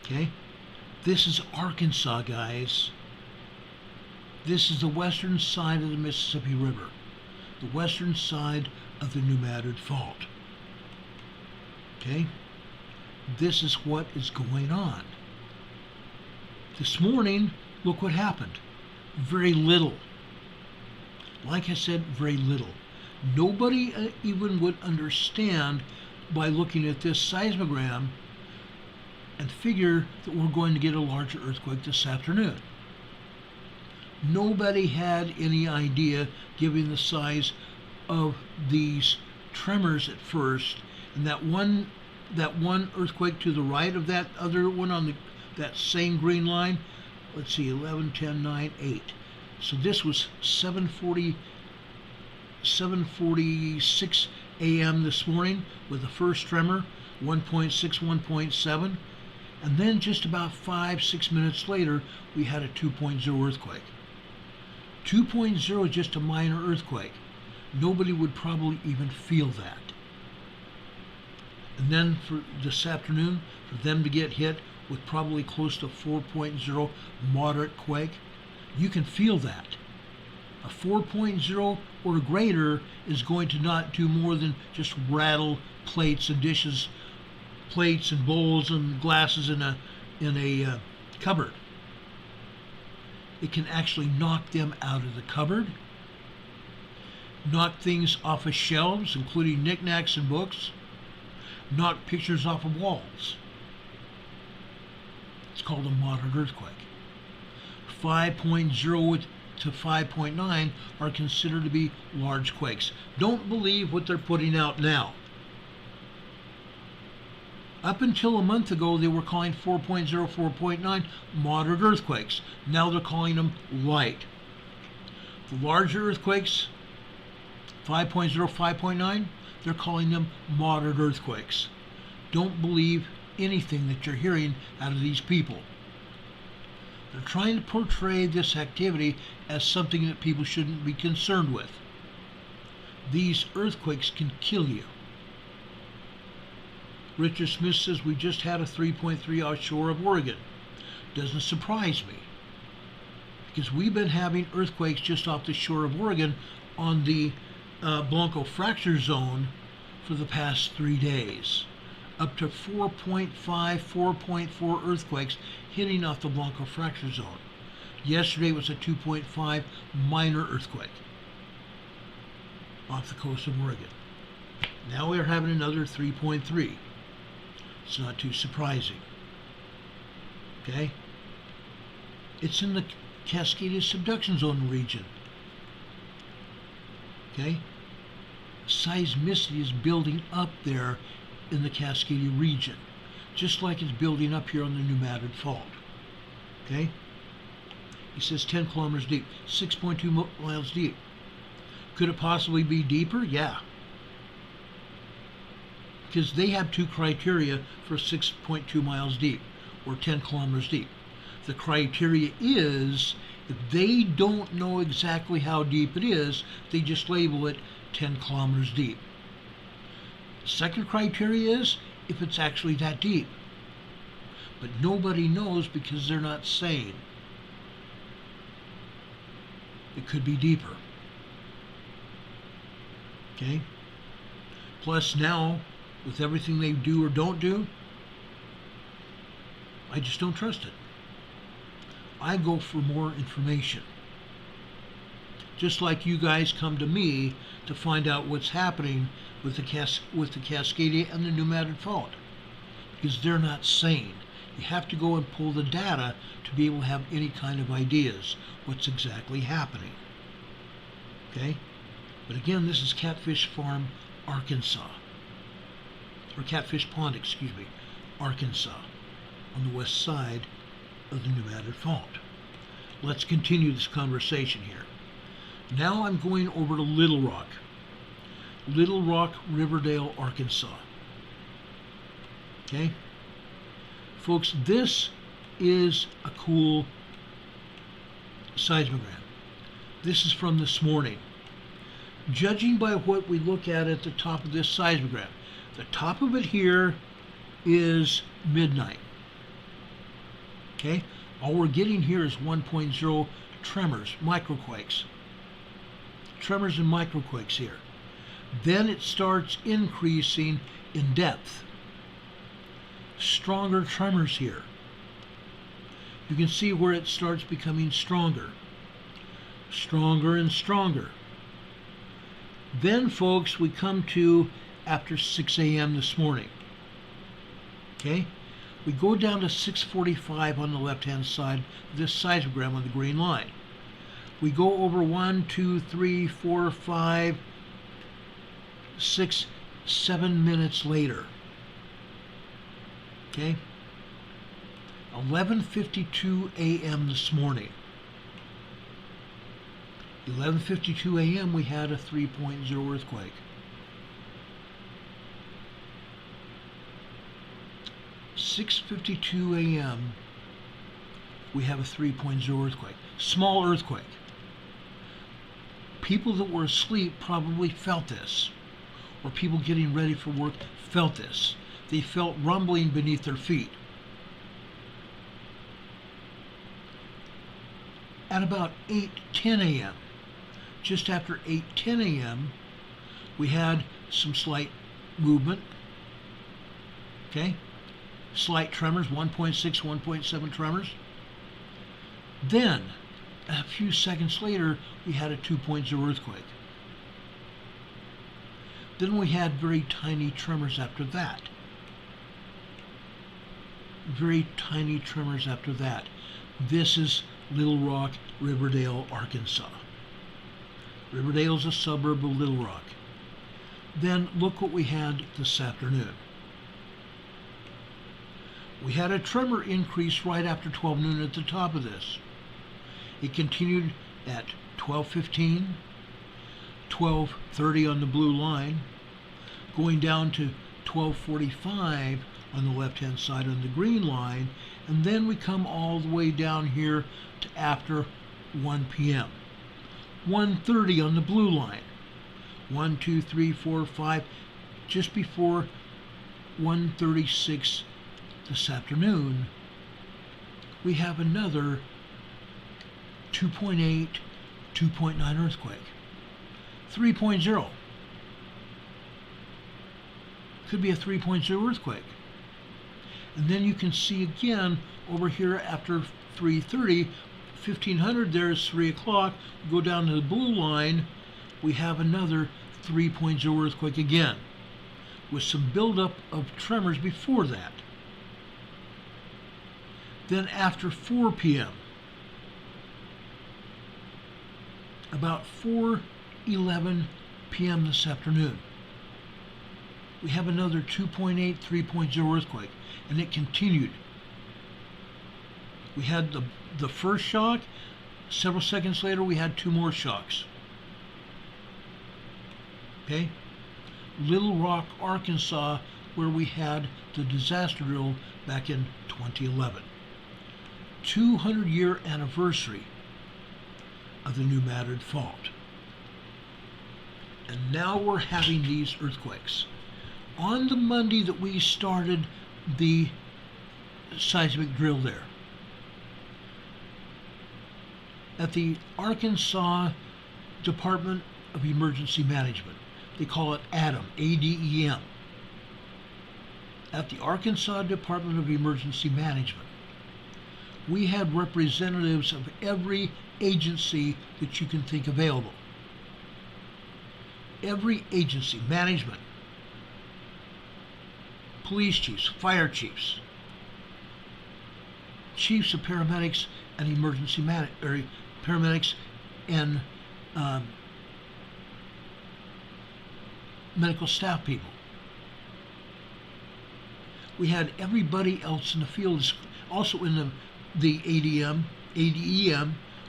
Speaker 4: Okay, this is Arkansas, guys. This is the western side of the Mississippi River, the western side of the New Madrid Fault. Okay, this is what is going on. This morning, look what happened. Very little. Like I said, very little. Nobody even would understand by looking at this seismogram and figure that we're going to get a larger earthquake this afternoon. Nobody had any idea, given the size of these tremors at first, and that one earthquake to the right of that other one on that same green line. Let's see, 11, 10, 9, 8. So this was 7:46 a.m. this morning with the first tremor, 1.6, 1.7. And then just about 5-6 minutes later, we had a 2.0 earthquake. 2.0 is just a minor earthquake. Nobody would probably even feel that. And then for this afternoon, for them to get hit with probably close to 4.0 moderate quake, you can feel that. A 4.0 or greater is going to not do more than just rattle plates and dishes, plates and bowls and glasses in a cupboard. It can actually knock them out of the cupboard, knock things off of shelves, including knickknacks and books, knock pictures off of walls. It's called a moderate earthquake. 5.0 to 5.9 are considered to be large quakes. Don't believe what they're putting out now. Up until a month ago, they were calling 4.0, 4.9 moderate earthquakes. Now they're calling them light. The larger earthquakes, 5.0, 5.9, they're calling them moderate earthquakes. Don't believe anything that you're hearing out of these people. They're trying to portray this activity as something that people shouldn't be concerned with. These earthquakes can kill you. Richard Smith says we just had a 3.3 offshore of Oregon. Doesn't surprise me, because we've been having earthquakes just off the shore of Oregon on the Blanco fracture zone for the past 3 days. Up to 4.5, 4.4 earthquakes hitting off the Blanco fracture zone. Yesterday was a 2.5 minor earthquake off the coast of Oregon. Now we're having another 3.3. It's not too surprising. Okay? It's in the Cascadia subduction zone region. Okay? Seismicity is building up there in the Cascadia region, just like it's building up here on the New Madrid Fault. Okay? He says 10 kilometers deep, 6.2 miles deep. Could it possibly be deeper? Yeah. Because they have two criteria for 6.2 miles deep, or 10 kilometers deep. The criteria is, if they don't know exactly how deep it is, they just label it 10 kilometers deep. Second criteria is if it's actually that deep. But nobody knows because they're not saying. It could be deeper. Okay? Plus now, with everything they do or don't do, I just don't trust it. I go for more information. Just like you guys come to me to find out what's happening with the Cascadia and the New Madrid Fault, because they're not saying. You have to go and pull the data to be able to have any kind of ideas what's exactly happening. Okay? But again, this is Catfish Farm, Arkansas. Or Catfish Pond, excuse me, Arkansas, on the west side of the New Madrid Fault. let's continue this conversation here. Now I'm going over to Little Rock, Riverdale, Arkansas. Okay? Folks, this is a cool seismogram. This is from this morning. Judging by what we look at the top of this seismogram, the top of it here is midnight. Okay? All we're getting here is 1.0 tremors, microquakes. Tremors and microquakes here. Then it starts increasing in depth. Stronger tremors here. You can see where it starts becoming stronger. Stronger and stronger. Then, folks, we come to after 6 a.m. this morning. Okay? We go down to 6:45 on the left-hand side of this seismogram on the green line. We go over 1, 2, 3, 4, 5, 6, 7 minutes later. Okay? 11:52 a.m. this morning. 11:52 a.m. we had a 3.0 earthquake. 6:52 a.m. we have a 3.0 earthquake. Small earthquake. People that were asleep probably felt this, or people getting ready for work felt this. They felt rumbling beneath their feet. At about 8:10 a.m., just after 8:10 a.m., we had some slight movement. Okay? Slight tremors, 1.6, 1.7 tremors. Then, a few seconds later, we had a 2.0 earthquake. Then we had very tiny tremors after that. Very tiny tremors after that. This is Little Rock, Riverdale, Arkansas. Riverdale is a suburb of Little Rock. Then look what we had this afternoon. We had a tremor increase right after 12 noon at the top of this. It continued at 12:15, 12:30 on the blue line, going down to 12:45 on the left-hand side on the green line, and then we come all the way down here to after 1 p.m. 1:30 on the blue line. 1, 2, 3, 4, 5, just before 1:36 this afternoon, we have another 2.8, 2.9 earthquake. 3.0. Could be a 3.0 earthquake. And then you can see again over here after 3:30, 1500 there is 3 o'clock. Go down to the blue line, we have another 3.0 earthquake again, with some buildup of tremors before that. Then after 4 p.m., about 4:11 p.m. this afternoon, we have another 2.8, 3.0 earthquake, and it continued. We had the first shock. Several seconds later, we had 2 more shocks. Okay? Little Rock, Arkansas, where we had the disaster drill back in 2011. 200-year anniversary of the New Madrid fault. And now we're having these earthquakes. On the Monday that we started the seismic drill there, at the Arkansas Department of Emergency Management, they call it ADEM, A-D-E-M. At the Arkansas Department of Emergency Management, we had representatives of every agency that you can think available. Every agency, management, police chiefs, fire chiefs, chiefs of paramedics and emergency paramedics and medical staff people. We had everybody else in the field, also in the ADEM,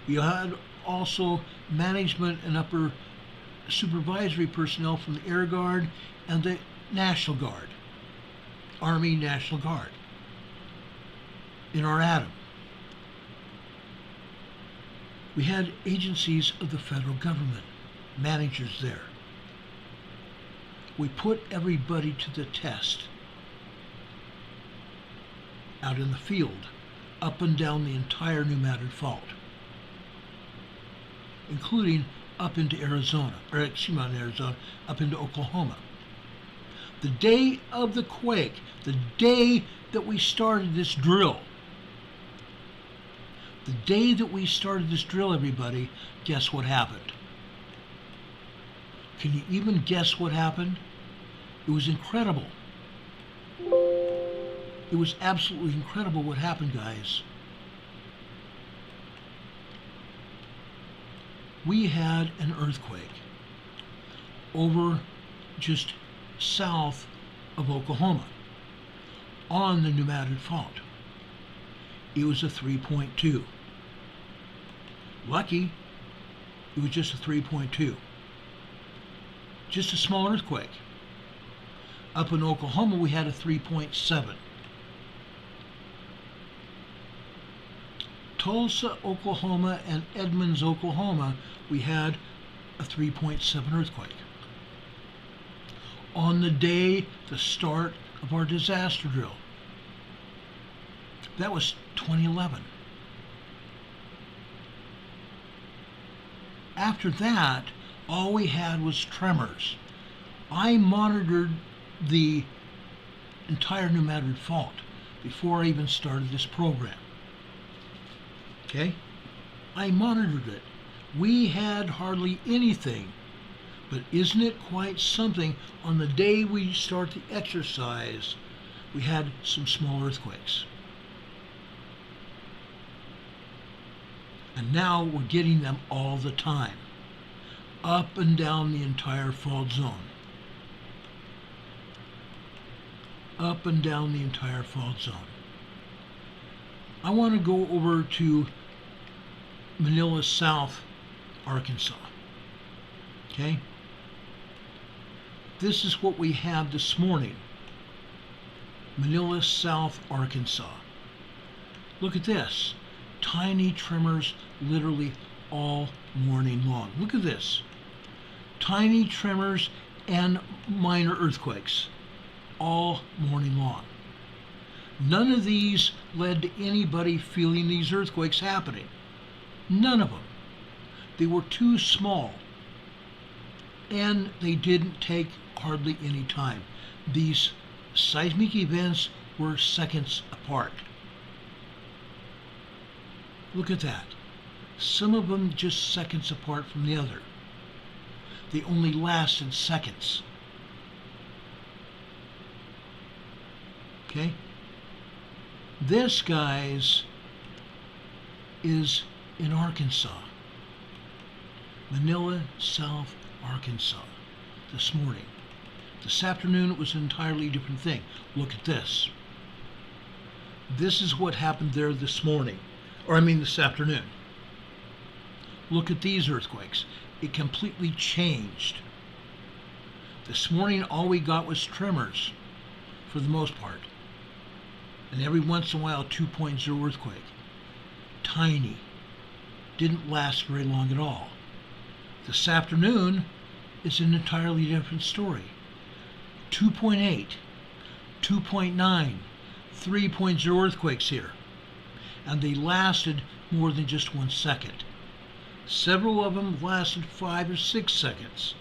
Speaker 4: We had also management and upper supervisory personnel from the Air Guard and the National Guard, Army National Guard, in our atom. We had agencies of the federal government, managers there. We put everybody to the test out in the field, up and down the entire New Madrid Fault, including up into Arizona, or excuse me, not Arizona, up into Oklahoma. The day of the quake, the day that we started this drill, everybody, guess what happened? Can you even guess what happened? It was incredible. It was absolutely incredible what happened, guys. We had an earthquake over just south of Oklahoma on the New Madrid Fault. It was a 3.2. Lucky, it was just a 3.2. Just a small earthquake. Up in Oklahoma, we had a 3.7. Tulsa, Oklahoma, and Edmonds, Oklahoma, we had a 3.7 earthquake. On the day, the start of our disaster drill. That was 2011. After that, all we had was tremors. I monitored the entire New Madrid Fault before I even started this program. Okay? I monitored it. We had hardly anything, but isn't it quite something? On the day we start the exercise, we had some small earthquakes. And now we're getting them all the time, up and down the entire fault zone. Up and down the entire fault zone. I want to go over to Manila South, Arkansas. Okay? This is what we have this morning. Manila South, Arkansas. Look at this. Tiny tremors literally all morning long. Look at this. Tiny tremors and minor earthquakes all morning long. None of these led to anybody feeling these earthquakes happening. None of them. They were too small, and they didn't take hardly any time. These seismic events were seconds apart. Look at that. Some of them just seconds apart from the other. They only lasted seconds. Okay? This, guys, is in Arkansas. Manila, South Arkansas, this morning. This afternoon, it was an entirely different thing. Look at this. This is what happened there this morning. This afternoon. Look at these earthquakes. It completely changed. This morning, all we got was tremors, for the most part. And every once in a while, a 2.0 earthquake. Tiny. Didn't last very long at all. This afternoon, it's an entirely different story. 2.8, 2.9, 3.0 earthquakes here. And they lasted more than just 1 second. Several of them lasted 5 or 6 seconds.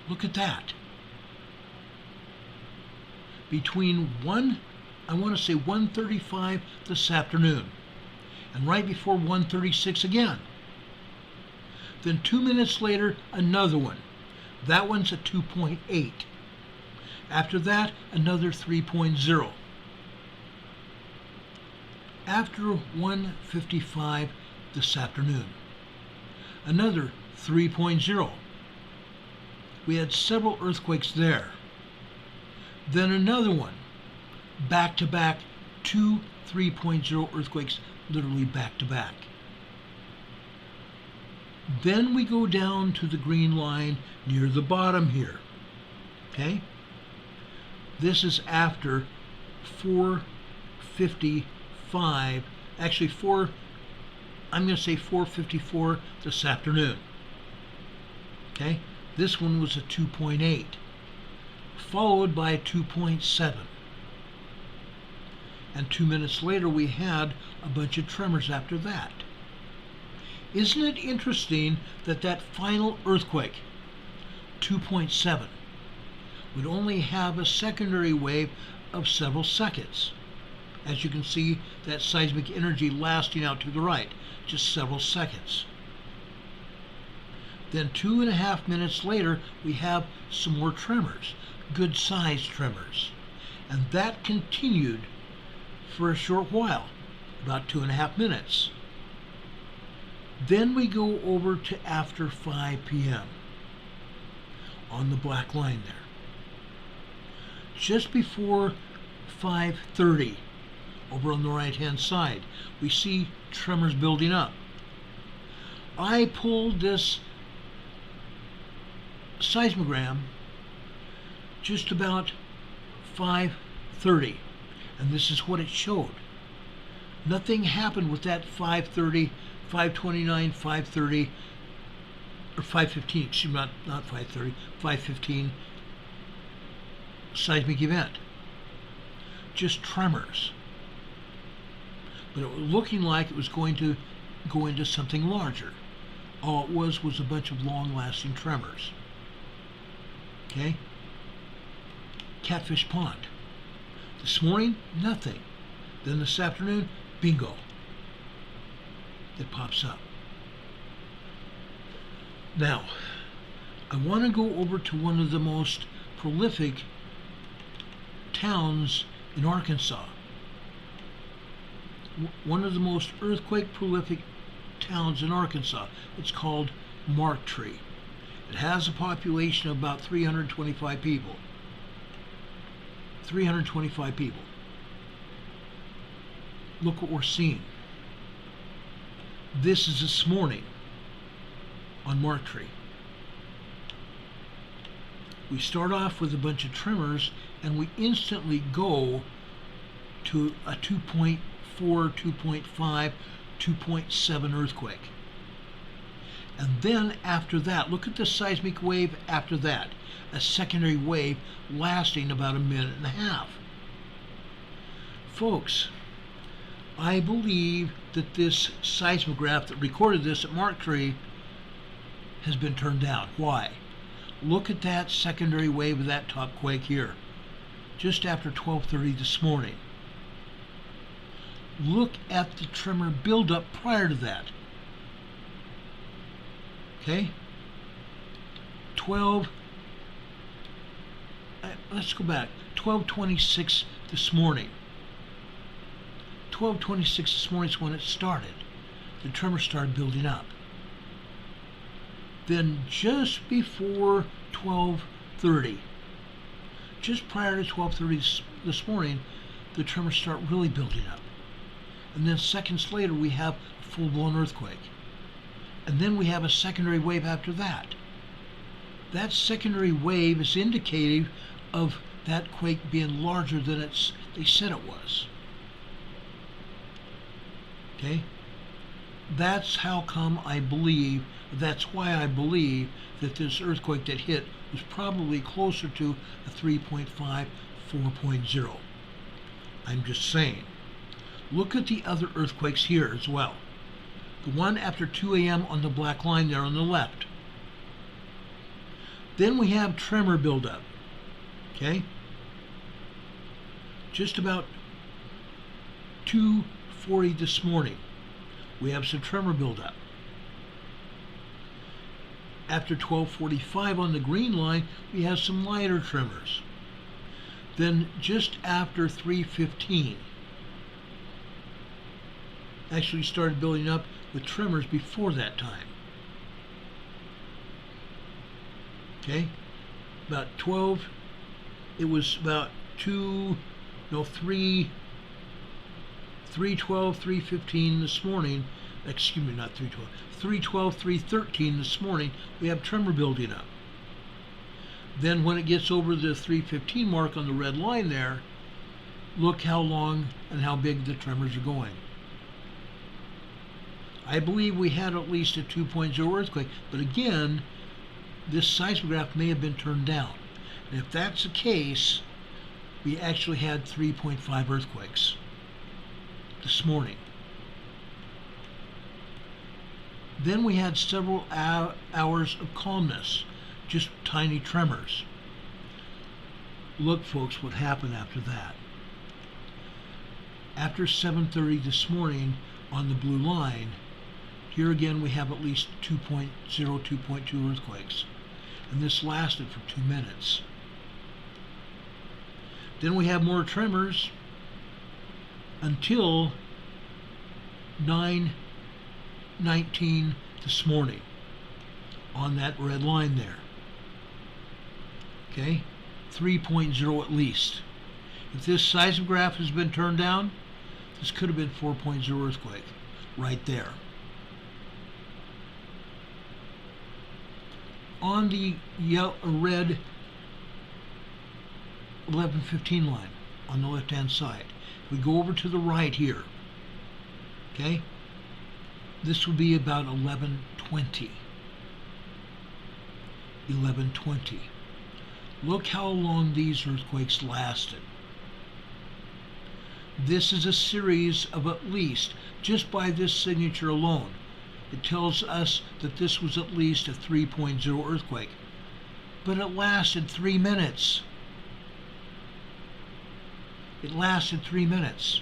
Speaker 4: Look at that. Between 1:35 this afternoon, and right before 1:36 again. Then 2 minutes later, another one. That one's a 2.8. After that, another 3.0. After 1:55 this afternoon, another 3.0. We had several earthquakes there. Then another one, back to back, 2 3.0 earthquakes, literally back to back. Then we go down to the green line near the bottom here. Okay? This is after 4:55, actually I'm going to say 4:54 this afternoon. Okay? This one was a 2.8, followed by a 2.7. And 2 minutes later we had a bunch of tremors after that. Isn't it interesting that that final earthquake, 2.7, would only have a secondary wave of several seconds? As you can see, that seismic energy lasting out to the right, just several seconds. Then 2.5 minutes later, we have some more tremors, good-sized tremors. And that continued for a short while, about 2.5 minutes. Then we go over to after 5 p.m. on the black line there. Just before 5:30, over on the right-hand side, we see tremors building up. I pulled this seismogram just about 5:30, and this is what it showed. Nothing happened with that 5:30, 5:29, 5:30, or 5:15, excuse me, not 5:30, 5:15 seismic event. Just tremors. But it was looking like it was going to go into something larger. All it was a bunch of long-lasting tremors. Okay? Catfish Pond. This morning, nothing. Then this afternoon, bingo. It pops up. Now, I want to go over to one of the most prolific towns in Arkansas. One of the most earthquake prolific towns in Arkansas. It's called Marktree. It has a population of about 325 people. 325 people. Look what we're seeing. This is this morning on Marktree. We start off with a bunch of tremors and we instantly go to a 2.4, 2.5, 2.7 earthquake. And then after that, look at the seismic wave after that, a secondary wave lasting about 1.5 minutes. Folks, I believe that this seismograph that recorded this at Marktree has been turned down. Why? Look at that secondary wave of that top quake here, just after 12:30 this morning. Look at the tremor buildup prior to that. Okay? Let's go back. 12:26 this morning. 12:26 this morning is when it started. The tremor started building up. Then just before 12:30, just prior to 12:30 this morning, the tremors start really building up. And then seconds later, we have a full-blown earthquake. And then we have a secondary wave after that. That secondary wave is indicative of that quake being larger than they said it was. Okay? That's how come I believe, that's why I believe that this earthquake that hit was probably closer to a 3.5, 4.0. I'm just saying. Look at the other earthquakes here as well. The one after 2 a.m. on the black line there on the left. Then we have tremor buildup. Okay? Just about 2:40 this morning, we have some tremor buildup. After 12:45 on the green line, we have some lighter tremors. Then just after 3:15, actually started building up with tremors before that time. Okay? About 12, it was about 3:12, 3:15 this morning excuse me, not 312, 312, 313 this morning, we have tremor building up. Then when it gets over the 315 mark on the red line there, look how long and how big the tremors are going. I believe we had at least a 2.0 earthquake, but again, this seismograph may have been turned down. And if that's the case, we actually had 3.5 earthquakes this morning. Then we had several hours of calmness, just tiny tremors. Look, folks, what happened after that. After 7:30 this morning on the blue line, here again we have at least 2.0, 2.2 earthquakes. And this lasted for 2 minutes. Then we have more tremors until 9:19 this morning on that red line there. Okay? 3.0 at least. If this seismograph has been turned down, this could have been 4.0 earthquake right there. On the red 1115 line on the left hand side, we go over to the right here. Okay? This would be about 1120. 1120. Look how long these earthquakes lasted. This is a series of at least, just by this signature alone, it tells us that this was at least a 3.0 earthquake. But it lasted 3 minutes. It lasted 3 minutes.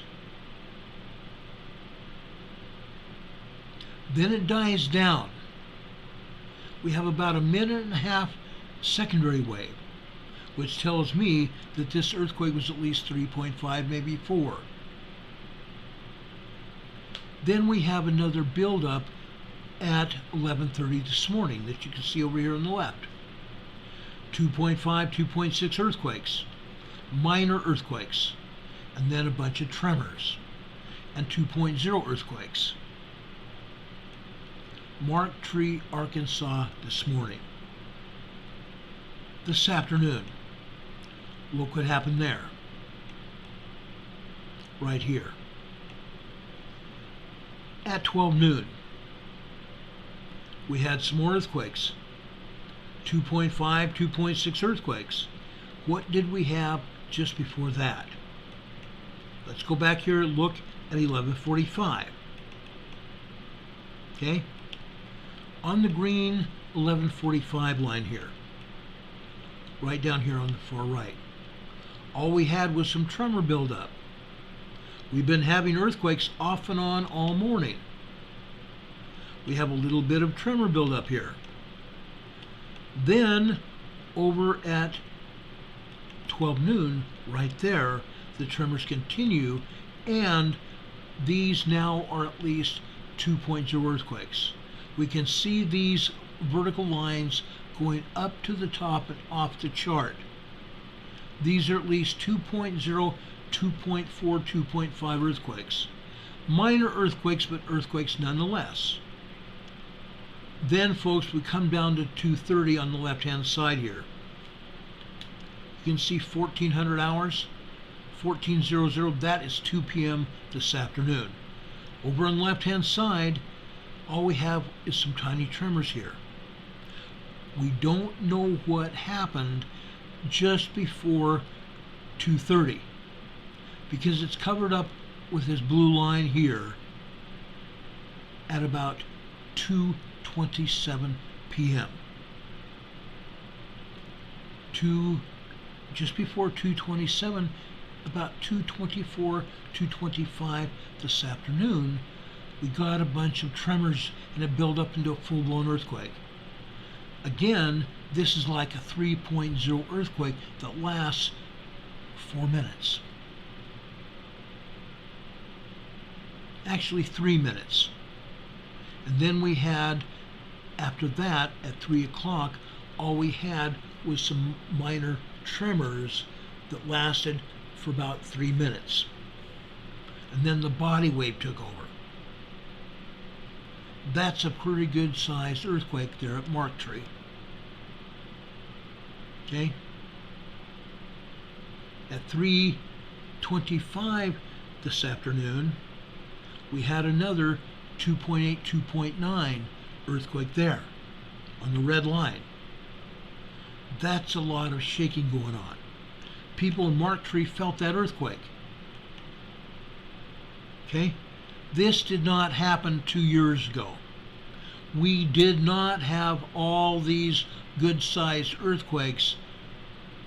Speaker 4: Then it dies down. We have about a minute and a half secondary wave, which tells me that this earthquake was at least 3.5, maybe 4. Then we have another buildup at 11:30 this morning that you can see over here on the left. 2.5, 2.6 earthquakes, minor earthquakes, and then a bunch of tremors, and 2.0 earthquakes. Mark Tree, Arkansas this morning. This afternoon, look what happened there. Right here. At 12 noon, we had some more earthquakes. 2.5, 2.6 earthquakes. What did we have just before that? Let's go back here and look at 11:45. Okay? On the green 11:45 line here, right down here on the far right, all we had was some tremor buildup. We've been having earthquakes off and on all morning. We have a little bit of tremor buildup here. Then over at 12 noon, right there, the tremors continue, and these now are at least 2.0 earthquakes. We can see these vertical lines going up to the top and off the chart. These are at least 2.0, 2.4, 2.5 earthquakes. Minor earthquakes, but earthquakes nonetheless. Then, folks, we come down to 2:30 on the left-hand side here. You can see 1400 hours, 1400, that is 2 p.m. this afternoon. Over on the left-hand side, all we have is some tiny tremors here. We don't know what happened just before 2:30 because it's covered up with this blue line here at about 2:27 p.m. Just before 2:27, about 2:24, 2:25 this afternoon, we got a bunch of tremors and it built up into a full-blown earthquake. Again, this is like a 3.0 earthquake that lasts 4 minutes. Actually 3 minutes. And then we had, after that, at 3 o'clock, all we had was some minor tremors that lasted for about 3 minutes. And then the body wave took over. That's a pretty good sized earthquake there at Marktree. Okay? At 3:25 this afternoon, we had another 2.8, 2.9 earthquake there on the red line. That's a lot of shaking going on. People in Marktree felt that earthquake. Okay? This did not happen 2 years ago. We did not have all these good-sized earthquakes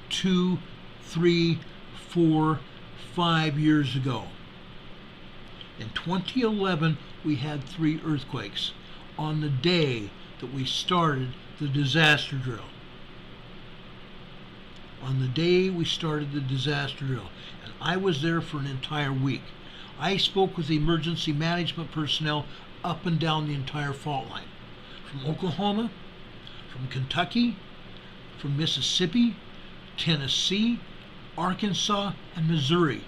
Speaker 4: 2, 3, 4, 5 years ago. In 2011, we had 3 earthquakes on the day that we started the disaster drill. On the day we started the disaster drill. And I was there for an entire week. I spoke with the emergency management personnel up and down the entire fault line. From Oklahoma, from Kentucky, from Mississippi, Tennessee, Arkansas, and Missouri.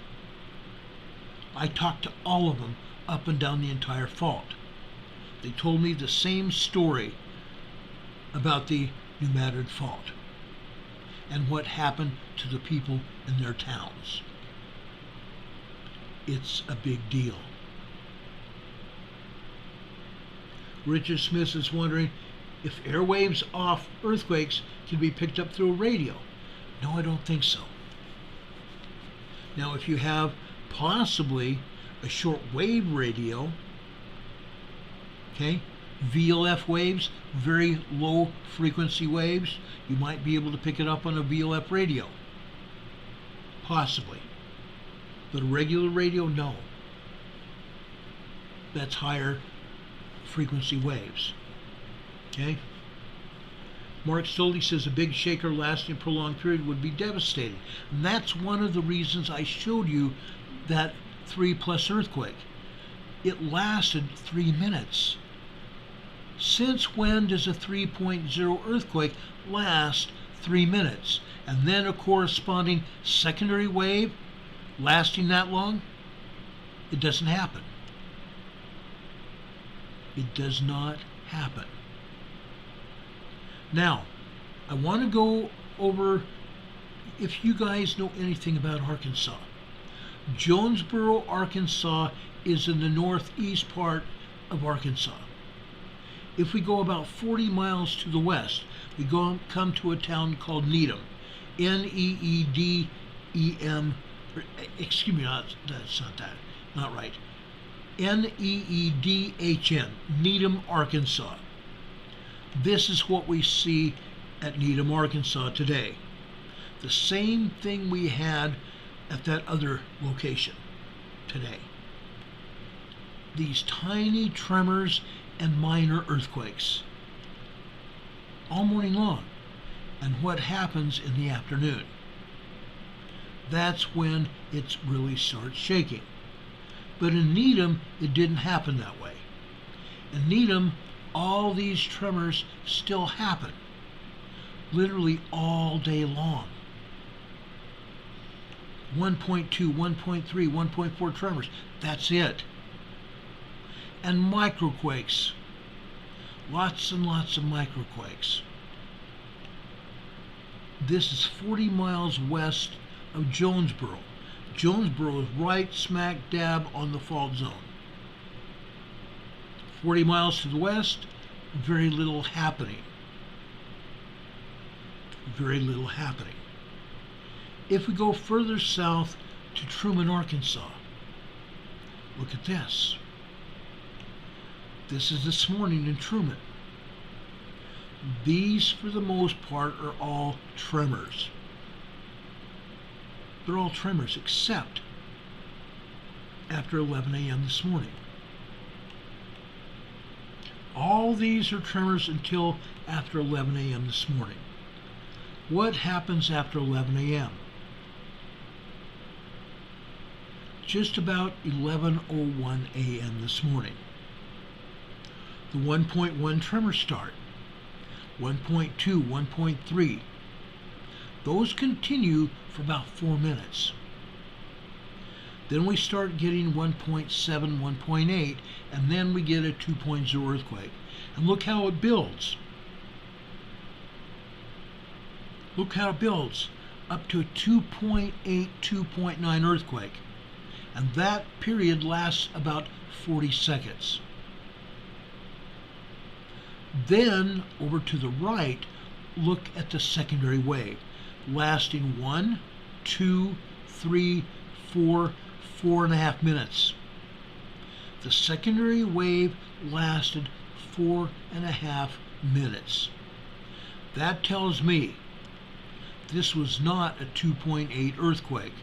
Speaker 4: I talked to all of them up and down the entire fault. They told me the same story about the New Madrid fault and what happened to the people in their towns. It's a big deal. Richard Smith is wondering if airwaves off earthquakes can be picked up through a radio. No, I don't think so. Now, if you have possibly a short wave radio, okay, VLF waves, very low frequency waves, you might be able to pick it up on a VLF radio. Possibly. But a regular radio, no. That's higher frequency waves. Okay? Mark Stoley says a big shaker lasting a prolonged period would be devastating. And that's one of the reasons I showed you that 3+ earthquake. It lasted 3 minutes. Since when does a 3.0 earthquake last 3 minutes? And then a corresponding secondary wave lasting that long? It doesn't happen. It does not happen. Now, I want to go over, if you guys know anything about Arkansas. Jonesboro, Arkansas is in the northeast part of Arkansas. If we go about 40 miles to the west, we come to a town called Needham. N-E-E-D-E-M, excuse me, that's not that, not right. N-E-E-D-H-N, Needham, Arkansas. This is what we see at Needham, Arkansas today. The same thing we had at that other location today. These tiny tremors and minor earthquakes all morning long. And what happens in the afternoon? That's when it really starts shaking. But in Needham, it didn't happen that way. In Needham, all these tremors still happen, literally all day long. 1.2, 1.3, 1.4 tremors, that's it. And microquakes, lots and lots of microquakes. This is 40 miles west of Jonesboro. Jonesboro is right smack dab on the fault zone. 40 miles to the west, very little happening. Very little happening. If we go further south to Truman, Arkansas, look at this. This is this morning in Truman. These, for the most part, are all tremors. They're all tremors, except after 11 a.m. this morning. All these are tremors until after 11 a.m. this morning. What happens after 11 a.m.? Just about 11:01 a.m. this morning. The 1.1 tremors start. 1.2, 1.3. Those continue for about 4 minutes. Then we start getting 1.7, 1.8, and then we get a 2.0 earthquake. And look how it builds. Look how it builds up to a 2.8, 2.9 earthquake. And that period lasts about 40 seconds. Then, over to the right, look at the secondary wave, lasting 1, 2, 3, 4, 4.5 minutes. The secondary wave lasted 4.5 minutes. That tells me this was not a 2.8 earthquake.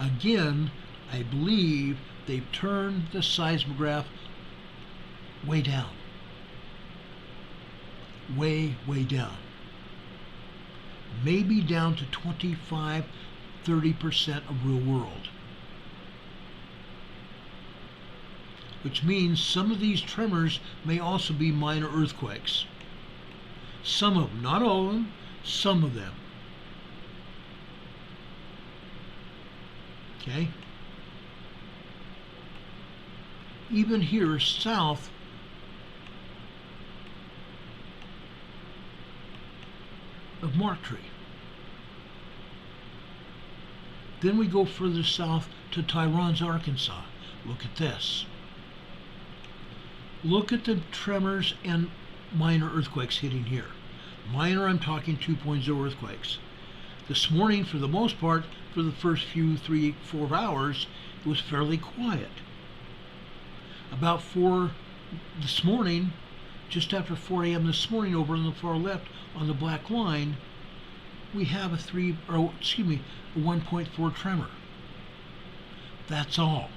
Speaker 4: Again, I believe they've turned the seismograph way down. Way down. Maybe down to 25, 30% of real world. Which means some of these tremors may also be minor earthquakes. Some of them, not all of them, some of them. Okay? Even here south of Marktree. Then we go further south to Tyrons, Arkansas. Look at this. Look at the tremors and minor earthquakes hitting here. Minor, I'm talking 2.0 earthquakes. This morning, for the most part, for the first few 3-4 hours, it was fairly quiet. About 4 this morning, just after 4 a.m. this morning, over on the far left on the black line, we have a 1.4 tremor. That's all.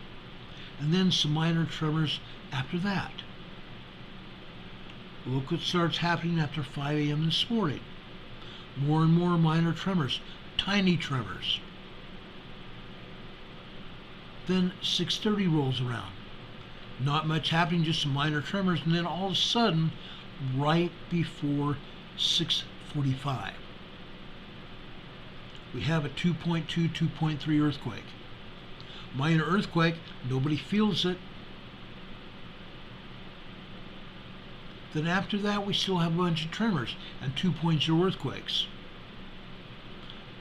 Speaker 4: And then some minor tremors after that. Look what starts happening after 5 a.m. this morning. More and more minor tremors, tiny tremors. Then 6:30 rolls around. Not much happening, just some minor tremors, and then all of a sudden, right before 6:45, we have a 2.2, 2.3 earthquake. Minor earthquake, nobody feels it. Then after that, we still have a bunch of tremors and 2.0 earthquakes.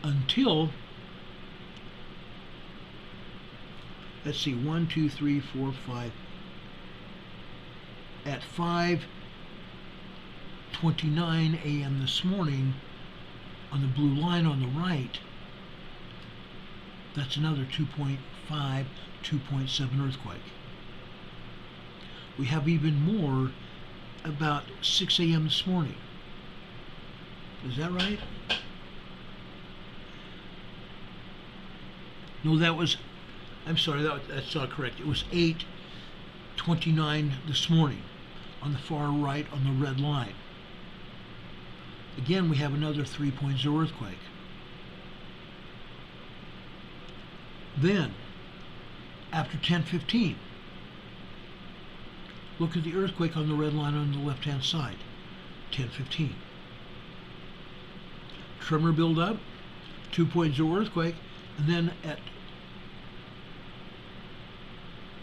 Speaker 4: Until, let's see, 1, 2, 3, 4, 5. At 5:29 a.m. this morning, on the blue line on the right, that's another 2.5, 2.7 earthquake. We have even more about 6 a.m. this morning. Is that right? No, that was, I'm sorry, that's not correct. It was 8:29 this morning on the far right on the red line. Again, we have another 3.0 earthquake. Then, after 10:15, look at the earthquake on the red line on the left-hand side. 10:15. Tremor build up, 2.0 earthquake, and then at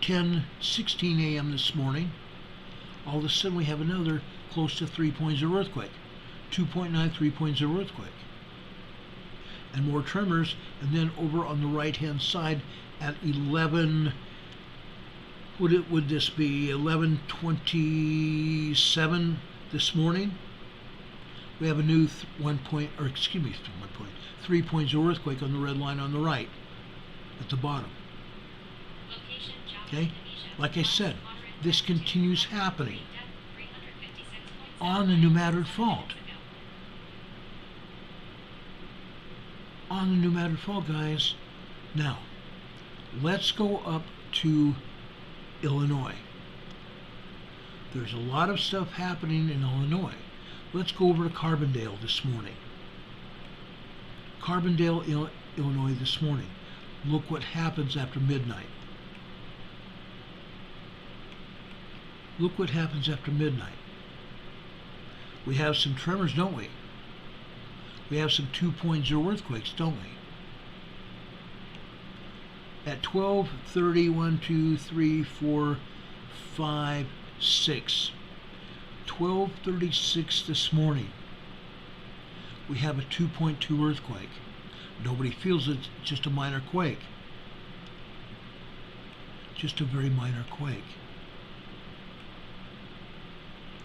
Speaker 4: 10:16 a.m. this morning, all of a sudden we have another close to 3.0 earthquake. 2.9, 3.0 earthquake. And more tremors, and then over on the right-hand side at 11, would this be 11:27 this morning? We have a new 3.0 earthquake on the red line on the right, at the bottom. Okay, like I said, this continues happening on the New Madrid Fault. On the New Madrid Fault, guys. Now, let's go up to Illinois. There's a lot of stuff happening in Illinois. Let's go over to Carbondale this morning. Carbondale, Illinois this morning. Look what happens after midnight. Look what happens after midnight. We have some tremors, don't we? We have some 2.0 earthquakes, don't we? at 12:30, 1, 2, 3, 4, 5, 6. 12:36 this morning, we have a 2.2 earthquake. Nobody feels it, it's just a minor quake. Just a very minor quake.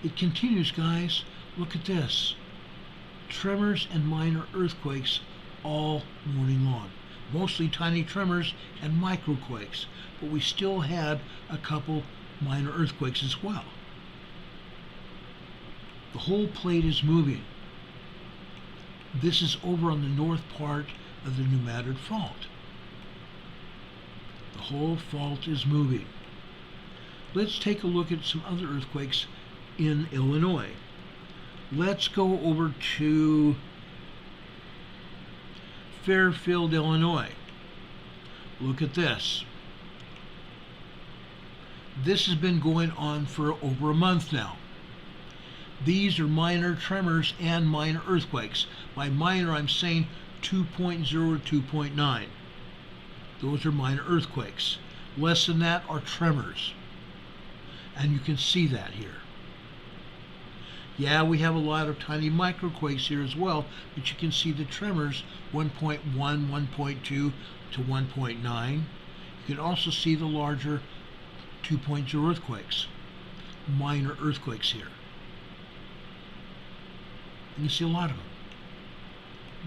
Speaker 4: It continues, guys. Look at this. Tremors and minor earthquakes all morning long. Mostly tiny tremors and microquakes, but we still had a couple minor earthquakes as well. The whole plate is moving. This is over on the north part of the New Madrid Fault. The whole fault is moving. Let's take a look at some other earthquakes in Illinois. Let's go over to Fairfield, Illinois. Look at this. This has been going on for over a month now. These are minor tremors and minor earthquakes. By minor, I'm saying 2.0 to 2.9. Those are minor earthquakes. Less than that are tremors. And you can see that here. Yeah, we have a lot of tiny microquakes here as well, but you can see the tremors 1.1, 1.2 to 1.9. You can also see the larger 2.0 earthquakes, minor earthquakes here. And you see a lot of them.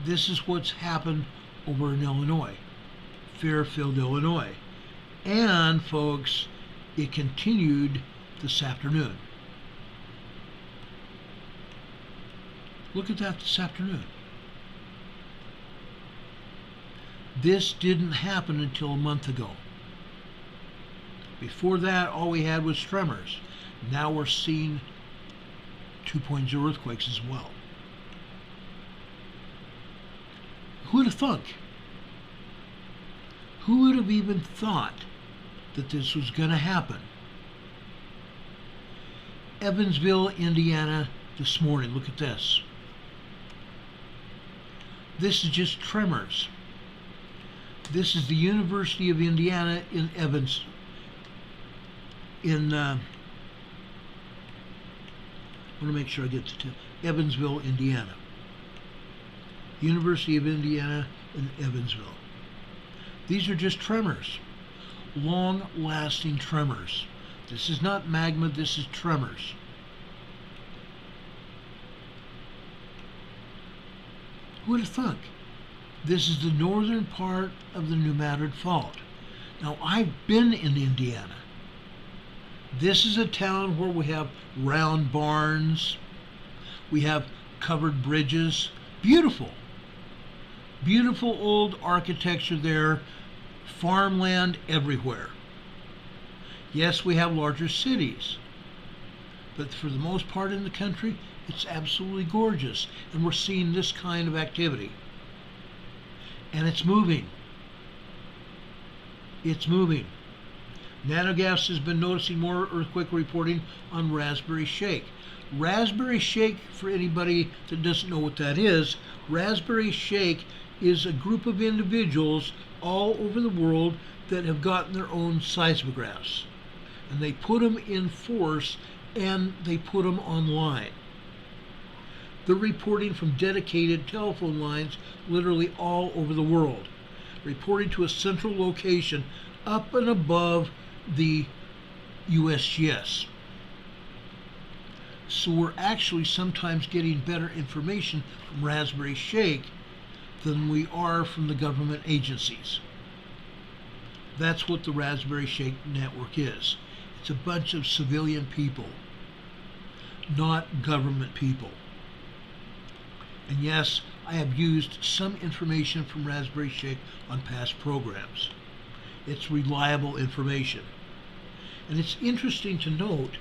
Speaker 4: This is what's happened over in Illinois, Fairfield, Illinois. And folks, it continued this afternoon. Look at that this afternoon. This didn't happen until a month ago. Before that, all we had was tremors. Now we're seeing 2.0 earthquakes as well. Who would have thunk? Who would have even thought that this was going to happen? Evansville, Indiana, this morning. Look at this. This is just tremors. This is the University of Indiana in Evans. I want to make sure I get to Evansville, Indiana. University of Indiana in Evansville. These are just tremors. Long-lasting tremors. This is not magma, this is tremors. Who would have thunk? This is the northern part of the New Madrid Fault. Now, I've been in Indiana. This is a town where we have round barns. We have covered bridges. Beautiful. Beautiful old architecture there. Farmland everywhere. Yes, we have larger cities. But for the most part in the country, it's absolutely gorgeous. And we're seeing this kind of activity. And it's moving. It's moving. Nanogas has been noticing more earthquake reporting on Raspberry Shake. Raspberry Shake, for anybody that doesn't know what that is, Raspberry Shake is a group of individuals all over the world that have gotten their own seismographs. And they put them in force and they put them online. They're reporting from dedicated telephone lines literally all over the world, reporting to a central location up and above the USGS. So we're actually sometimes getting better information from Raspberry Shake than we are from the government agencies. That's what the Raspberry Shake network is. It's a bunch of civilian people, not government people. And yes, I have used some information from Raspberry Shake on past programs. It's reliable information. And it's interesting to note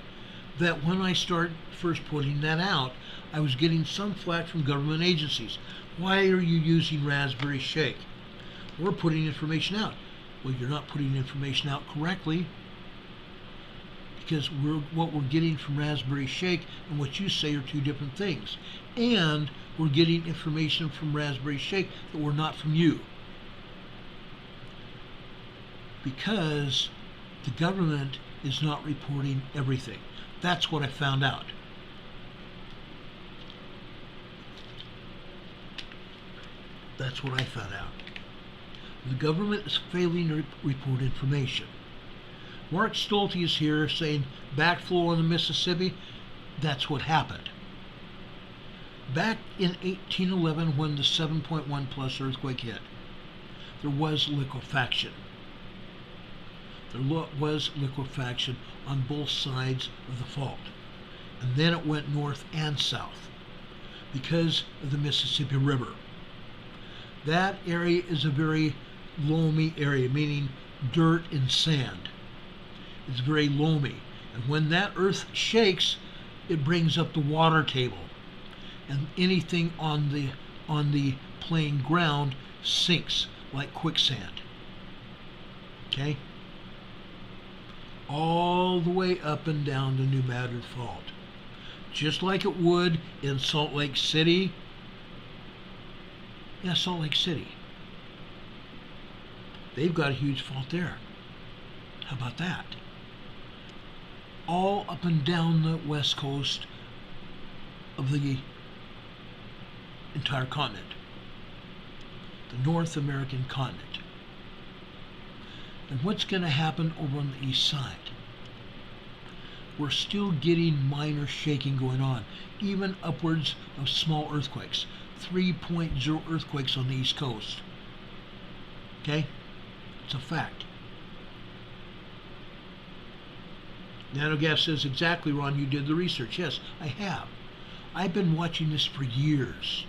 Speaker 4: that when I started first putting that out, I was getting some flack from government agencies. Why are you using Raspberry Shake? We're putting information out. Well, you're not putting information out correctly, because what we're getting from Raspberry Shake and what you say are two different things. And we're getting information from Raspberry Shake that were not from you. because the government is not reporting everything. That's what I found out. That's what I found out. The government is failing to report information. Mark Stolte is here saying backflow on the Mississippi. That's what happened. Back in 1811, when the 7.1 plus earthquake hit, there was liquefaction. There was liquefaction on both sides of the fault. And then it went north and south because of the Mississippi River. That area is a very loamy area, meaning dirt and sand. It's very loamy. And when that earth shakes, it brings up the water table. And anything on the plain ground sinks like quicksand. Okay? All the way up and down the New Madrid Fault. Just like it would in Salt Lake City. Yeah, Salt Lake City. They've got a huge fault there. How about that? All up and down the west coast of the entire continent. The North American continent. And what's going to happen over on the east side? We're still getting minor shaking going on, even upwards of small earthquakes. 3.0 earthquakes on the east coast. Okay? It's a fact. NanoGaf says, exactly, Ron, you did the research. Yes, I have. I've been watching this for years.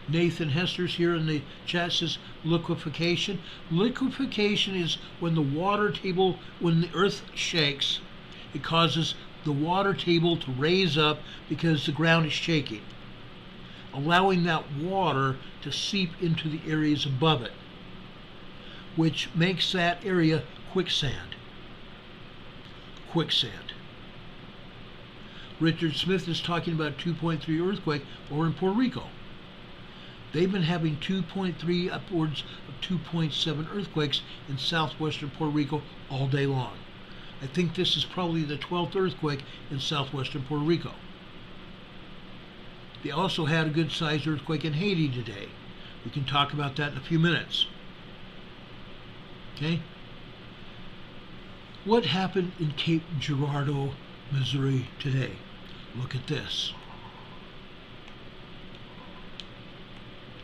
Speaker 4: Nathan Hester's here in the chat says, liquefaction. Liquefaction is when the water table, when the earth shakes, it causes the water table to raise up because the ground is shaking, allowing that water to seep into the areas above it, which makes that area quicksand. Quicksand. Richard Smith is talking about 2.3 earthquake over in Puerto Rico. They've been having 2.3 upwards of 2.7 earthquakes in southwestern Puerto Rico all day long. I think this is probably the 12th earthquake in southwestern Puerto Rico. They also had a good-sized earthquake in Haiti today. We can talk about that in a few minutes. Okay? What happened in Cape Girardeau, Missouri today? Look at this.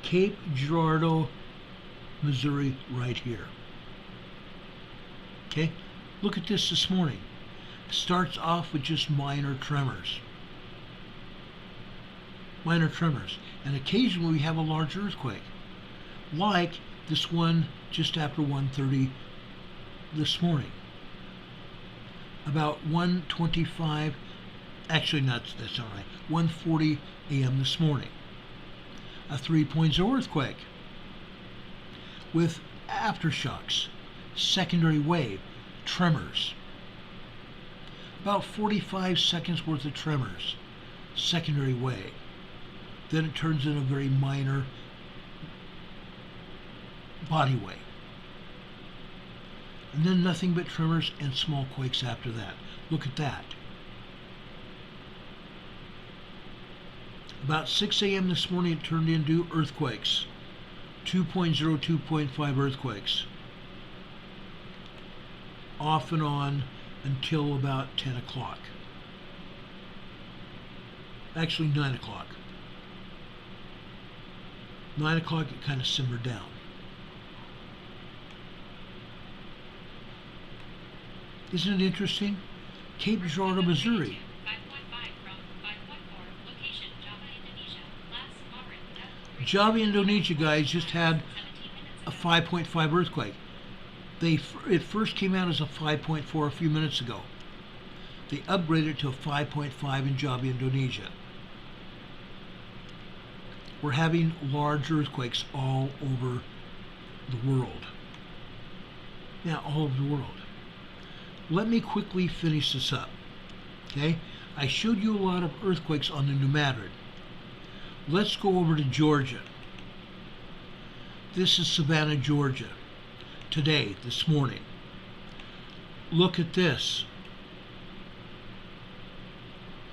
Speaker 4: Cape Girardeau, Missouri, right here. Okay? Look at this morning. It starts off with just minor tremors. Minor tremors. And occasionally we have a large earthquake. Like this one just after 1:30 this morning. About 1:25, actually that's all right, 1:40 a.m. this morning. A 3.0 earthquake with aftershocks, secondary wave, tremors. About 45 seconds worth of tremors, secondary wave. Then it turns into a very minor body wave. And then nothing but tremors and small quakes after that. Look at that. About 6 a.m. this morning it turned into earthquakes. 2.0, 2.5 earthquakes. Off and on until about 10 o'clock. Actually 9 o'clock. 9 o'clock it kind of simmered down. Isn't it interesting? Cape Girardeau, Missouri.
Speaker 8: 5.5 from 5.4, location Java, Indonesia. Last
Speaker 4: Java, Indonesia, guys, just had a 5.5 earthquake. It first came out as a 5.4 a few minutes ago. They upgraded it to a 5.5 in Java, Indonesia. We're having large earthquakes all over the world. Yeah, all over the world. Let me quickly finish this up. Okay? I showed you a lot of earthquakes on the New Madrid. Let's go over to Georgia. This is Savannah, Georgia. today, this morning. Look at this.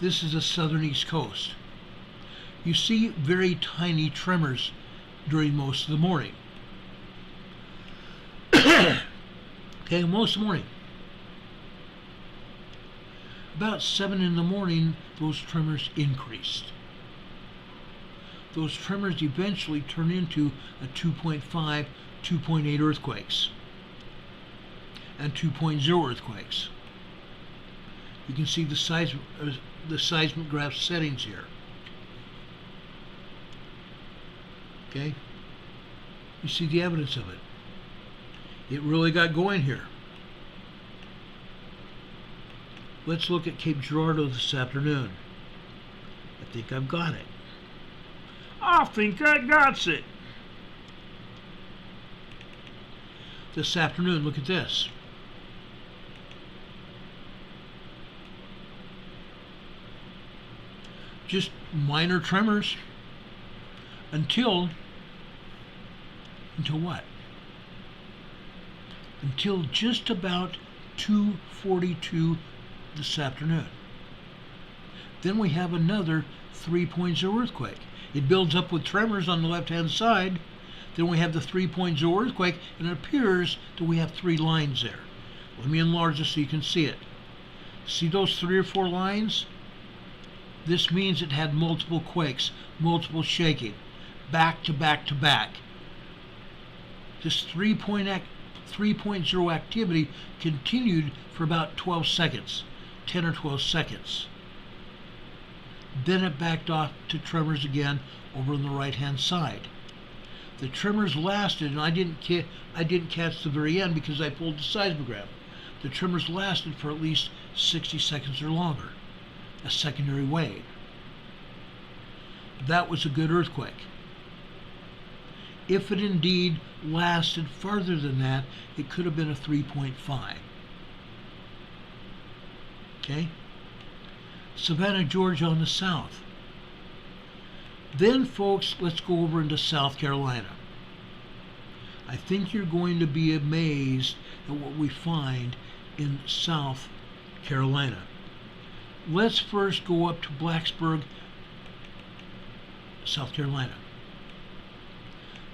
Speaker 4: This is the southern East Coast. You see very tiny tremors during most of the morning. Okay, most of the morning. About 7 in the morning, those tremors increased. Those tremors eventually turn into a 2.5, 2.8 earthquakes and 2.0 earthquakes. You can see the seismic graph settings here. Okay? You see the evidence of it. It really got going here. Let's look at Cape Girardeau this afternoon. I think I've got it. I think I got it. This afternoon, look at this. Just minor tremors until what? Until just about 2:42 this afternoon. Then we have another 3.0 earthquake. It builds up with tremors on the left-hand side. Then we have the 3.0 earthquake, and it appears that we have 3 lines there. Let me enlarge this so you can see it. See those 3 or 4 lines? This means it had multiple quakes, multiple shaking, back to back to back. This 3.0 activity continued for about 12 seconds, 10 or 12 seconds. Then it backed off to tremors again over on the right-hand side. The tremors lasted, and I didn't catch the very end because I pulled the seismograph. The tremors lasted for at least 60 seconds or longer, a secondary wave. That was a good earthquake. If it indeed lasted further than that, it could have been a 3.5. Okay? Savannah, Georgia on the south. Then, folks, let's go over into South Carolina. I think you're going to be amazed at what we find in South Carolina. Let's first go up to Blacksburg, South Carolina.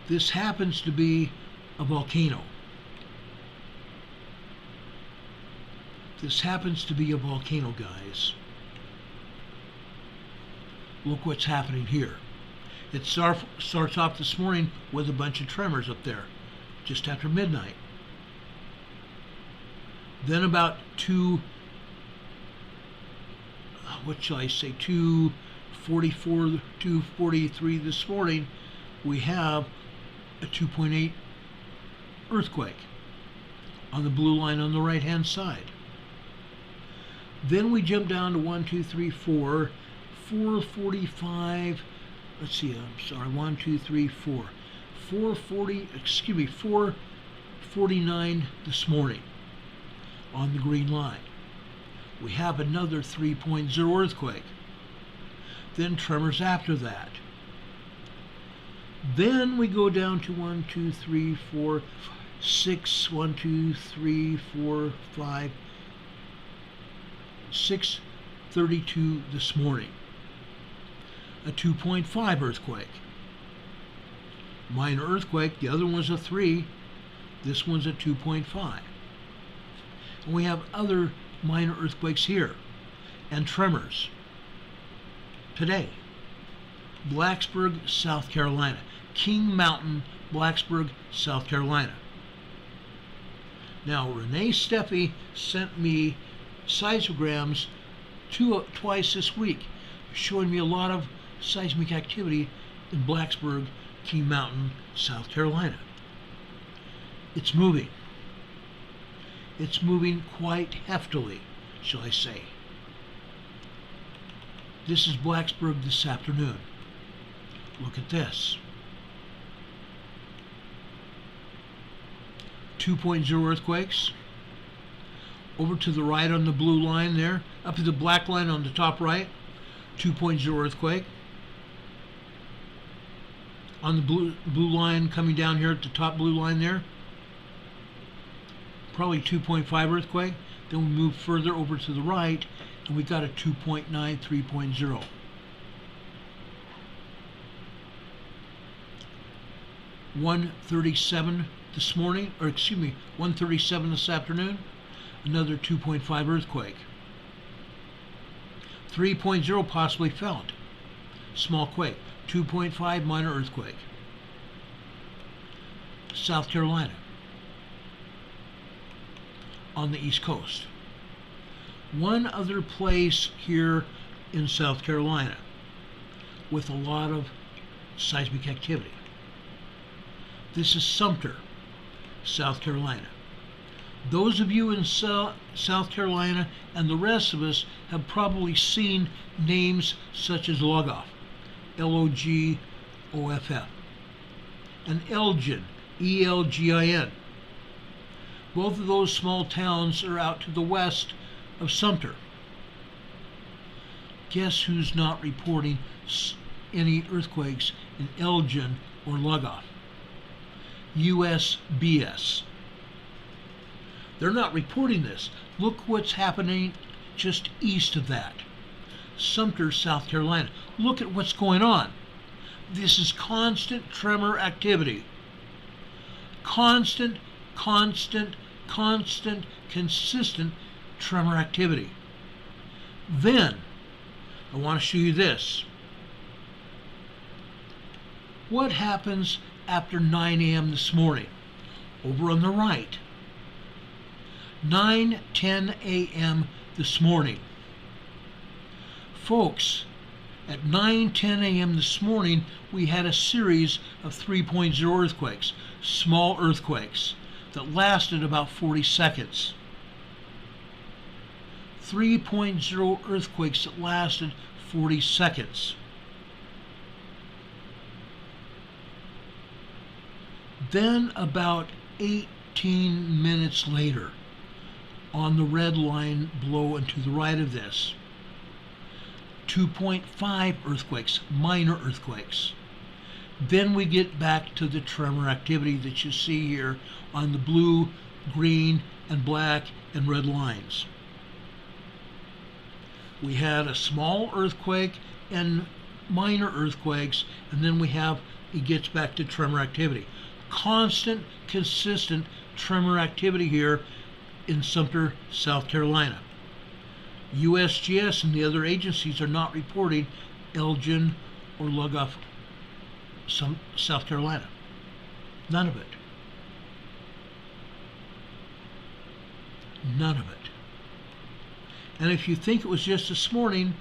Speaker 4: This happens to be a volcano. This happens to be a volcano, guys. Look what's happening here. It starts off this morning with a bunch of tremors up there, just after midnight. Then about 2:44, 2:43 this morning, we have a 2.8 earthquake on the blue line on the right-hand side. Then we jump down to 1, 2, 3, 4, 4:45. Let's see. I'm sorry. 1, 2, 3, 4. 4:49 this morning on the green line. We have another 3.0 earthquake. Then tremors after that. Then we go down to 1, 2, 3, 4, 6, 1, 2, 3, 4, 5, 6:32 this morning. A 2.5 earthquake. Minor earthquake, the other one's a 3, this one's a 2.5. And we have other minor earthquakes here and tremors. Today, Blacksburg, South Carolina. King Mountain, Blacksburg, South Carolina. Now, Renee Steffi sent me seismograms twice this week, showing me a lot of seismic activity in Blacksburg, King Mountain, South Carolina. It's moving. It's moving quite heftily, shall I say. This is Blacksburg this afternoon. Look at this. 2.0 earthquakes. Over to the right on the blue line there, up to the black line on the top right, 2.0 earthquake. On the blue line coming down here at the top blue line there, probably 2.5 earthquake. Then we moved further over to the right, and we got a 2.9, 3.0. (1:37 this morning, or excuse me, 1:37 this afternoon, another 2.5 earthquake. 3.0 possibly felt, small quake. 2.5 minor earthquake. South Carolina, on the East Coast. One other place here in South Carolina with a lot of seismic activity. This is Sumter, South Carolina. Those of you in South Carolina and the rest of us have probably seen names such as Logoff, L-O-G-O-F-F, and Elgin, E-L-G-I-N. Both of those small towns are out to the west of Sumter. Guess who's not reporting any earthquakes in Elgin or Logoff? USGS. They're not reporting this. Look what's happening just east of that. Sumter, South Carolina. Look at what's going on. This is constant tremor activity. Constant, consistent tremor activity. Then, I want to show you this. What happens after 9 a.m. this morning? Over on the right. 9:10 a.m. this morning. Folks, at 9:10 a.m. this morning, we had a series of 3.0 earthquakes, small earthquakes, that lasted about 40 seconds. 3.0 earthquakes that lasted 40 seconds. Then about 18 minutes later, on the red line below and to the right of this, 2.5 earthquakes, minor earthquakes. Then we get back to the tremor activity that you see here on the blue, green, and black and red lines. We had a small earthquake and minor earthquakes, and then it gets back to tremor activity. Constant, consistent tremor activity here in Sumter, South Carolina. USGS and the other agencies are not reporting Elgin or Logoff, South Carolina. None of it. None of it. And if you think it was just this morning,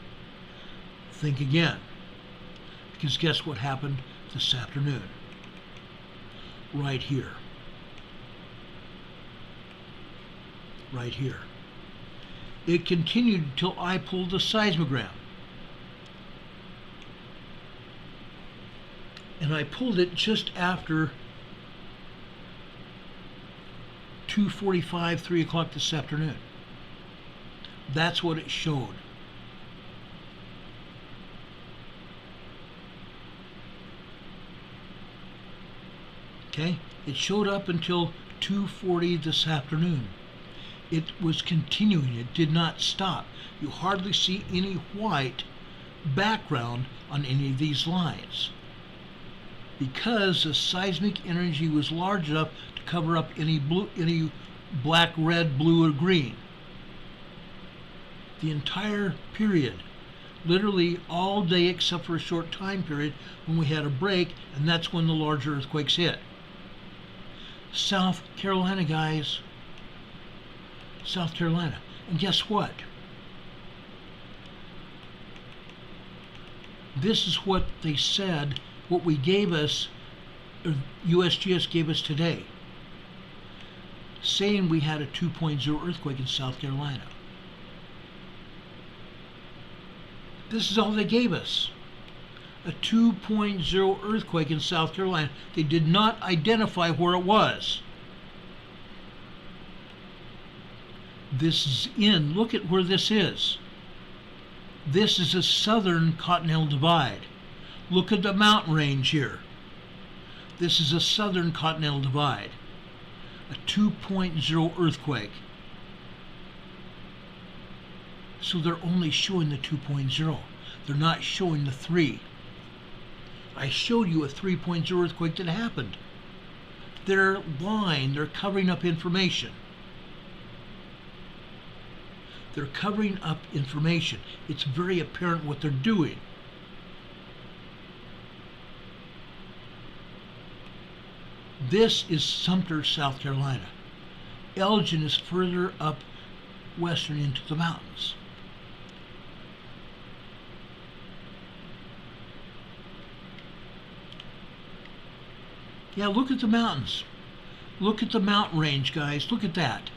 Speaker 4: think again. Because guess what happened this afternoon? Right here. Right here. It continued until I pulled the seismogram. And I pulled it just after 2:45, 3 o'clock this afternoon. That's what it showed. Okay? It showed up until 2:40 this afternoon. It was continuing. It did not stop. You hardly see any white background on any of these lines, because the seismic energy was large enough to cover up any black, red, blue, or green. The entire period, literally all day except for a short time period when we had a break, and that's when the larger earthquakes hit. South Carolina, guys. South Carolina. And guess what? This is what they said, what we gave us, or USGS gave us today, saying we had a 2.0 earthquake in South Carolina. This is all they gave us. A 2.0 earthquake in South Carolina. They did not identify where it was. This is look at where this is. This is a southern continental divide. Look at the mountain range here. This is a southern continental divide. a 2.0 earthquake. So they're only showing the 2.0. They're not showing the 3. I showed you a 3.0 earthquake that happened. They're lying. They're covering up information. They're covering up information. It's very apparent what they're doing. This is Sumter, South Carolina. Elgin is further up western into the mountains. Yeah, look at the mountains. Look at the mountain range, guys. Look at that.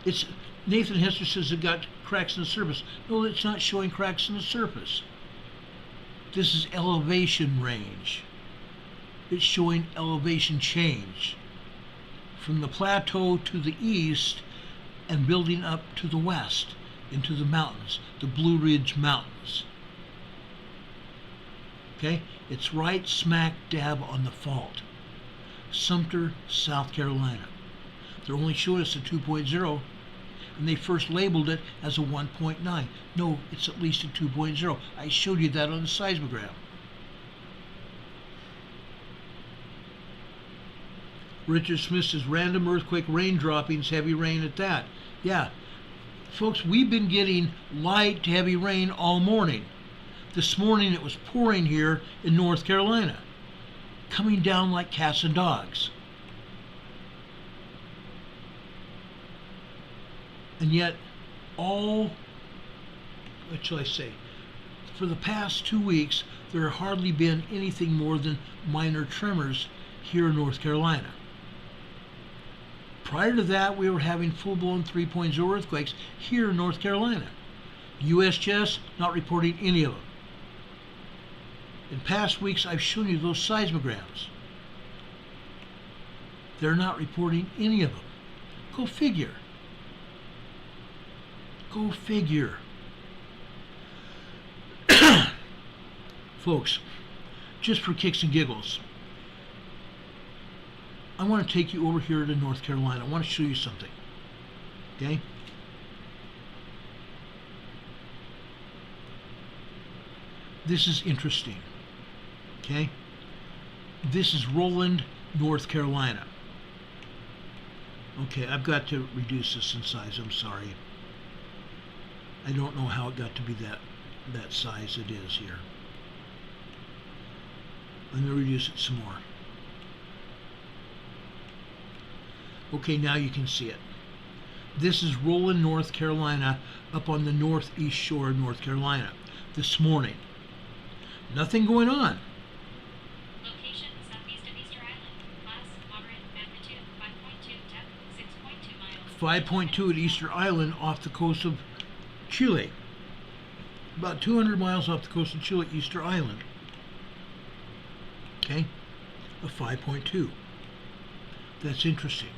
Speaker 4: It's Nathan Hester says it got cracks in the surface. No, it's not showing cracks in the surface. This is elevation range. It's showing elevation change from the plateau to the east and building up to the west into the mountains, the Blue Ridge Mountains. Okay? It's right smack dab on the fault. Sumter, South Carolina. They're only showing us a 2.0, and they first labeled it as a 1.9. No, it's at least a 2.0. I showed you that on the seismogram. Richard Smith says random earthquake rain droppings, heavy rain at that. Yeah, folks, we've been getting light to heavy rain all morning. This morning it was pouring here in North Carolina, coming down like cats and dogs. And yet, what shall I say? For the past 2 weeks, there have hardly been anything more than minor tremors here in North Carolina. Prior to that, we were having full-blown 3.0 earthquakes here in North Carolina. USGS not reporting any of them. In past weeks, I've shown you those seismograms. They're not reporting any of them. Go figure. Go figure. Folks, just for kicks and giggles, I want to take you over here to North Carolina. I want to show you something. Okay? This is interesting. Okay? This is Roland, North Carolina. Okay, I've got to reduce this in size. I'm sorry. I don't know how it got to be that size it is here. I'm going to reduce it some more. Okay, now you can see it. This is Roland, North Carolina, up on the northeast shore of North Carolina this morning. Nothing going on.
Speaker 8: Location, southeast of Easter Island. Class, moderate magnitude, 5.2, depth, 6.2 miles.
Speaker 4: 5.2 at Easter Island off the coast of Chile. About 200 miles off the coast of Chile, Easter Island. Okay? A 5.2. That's interesting.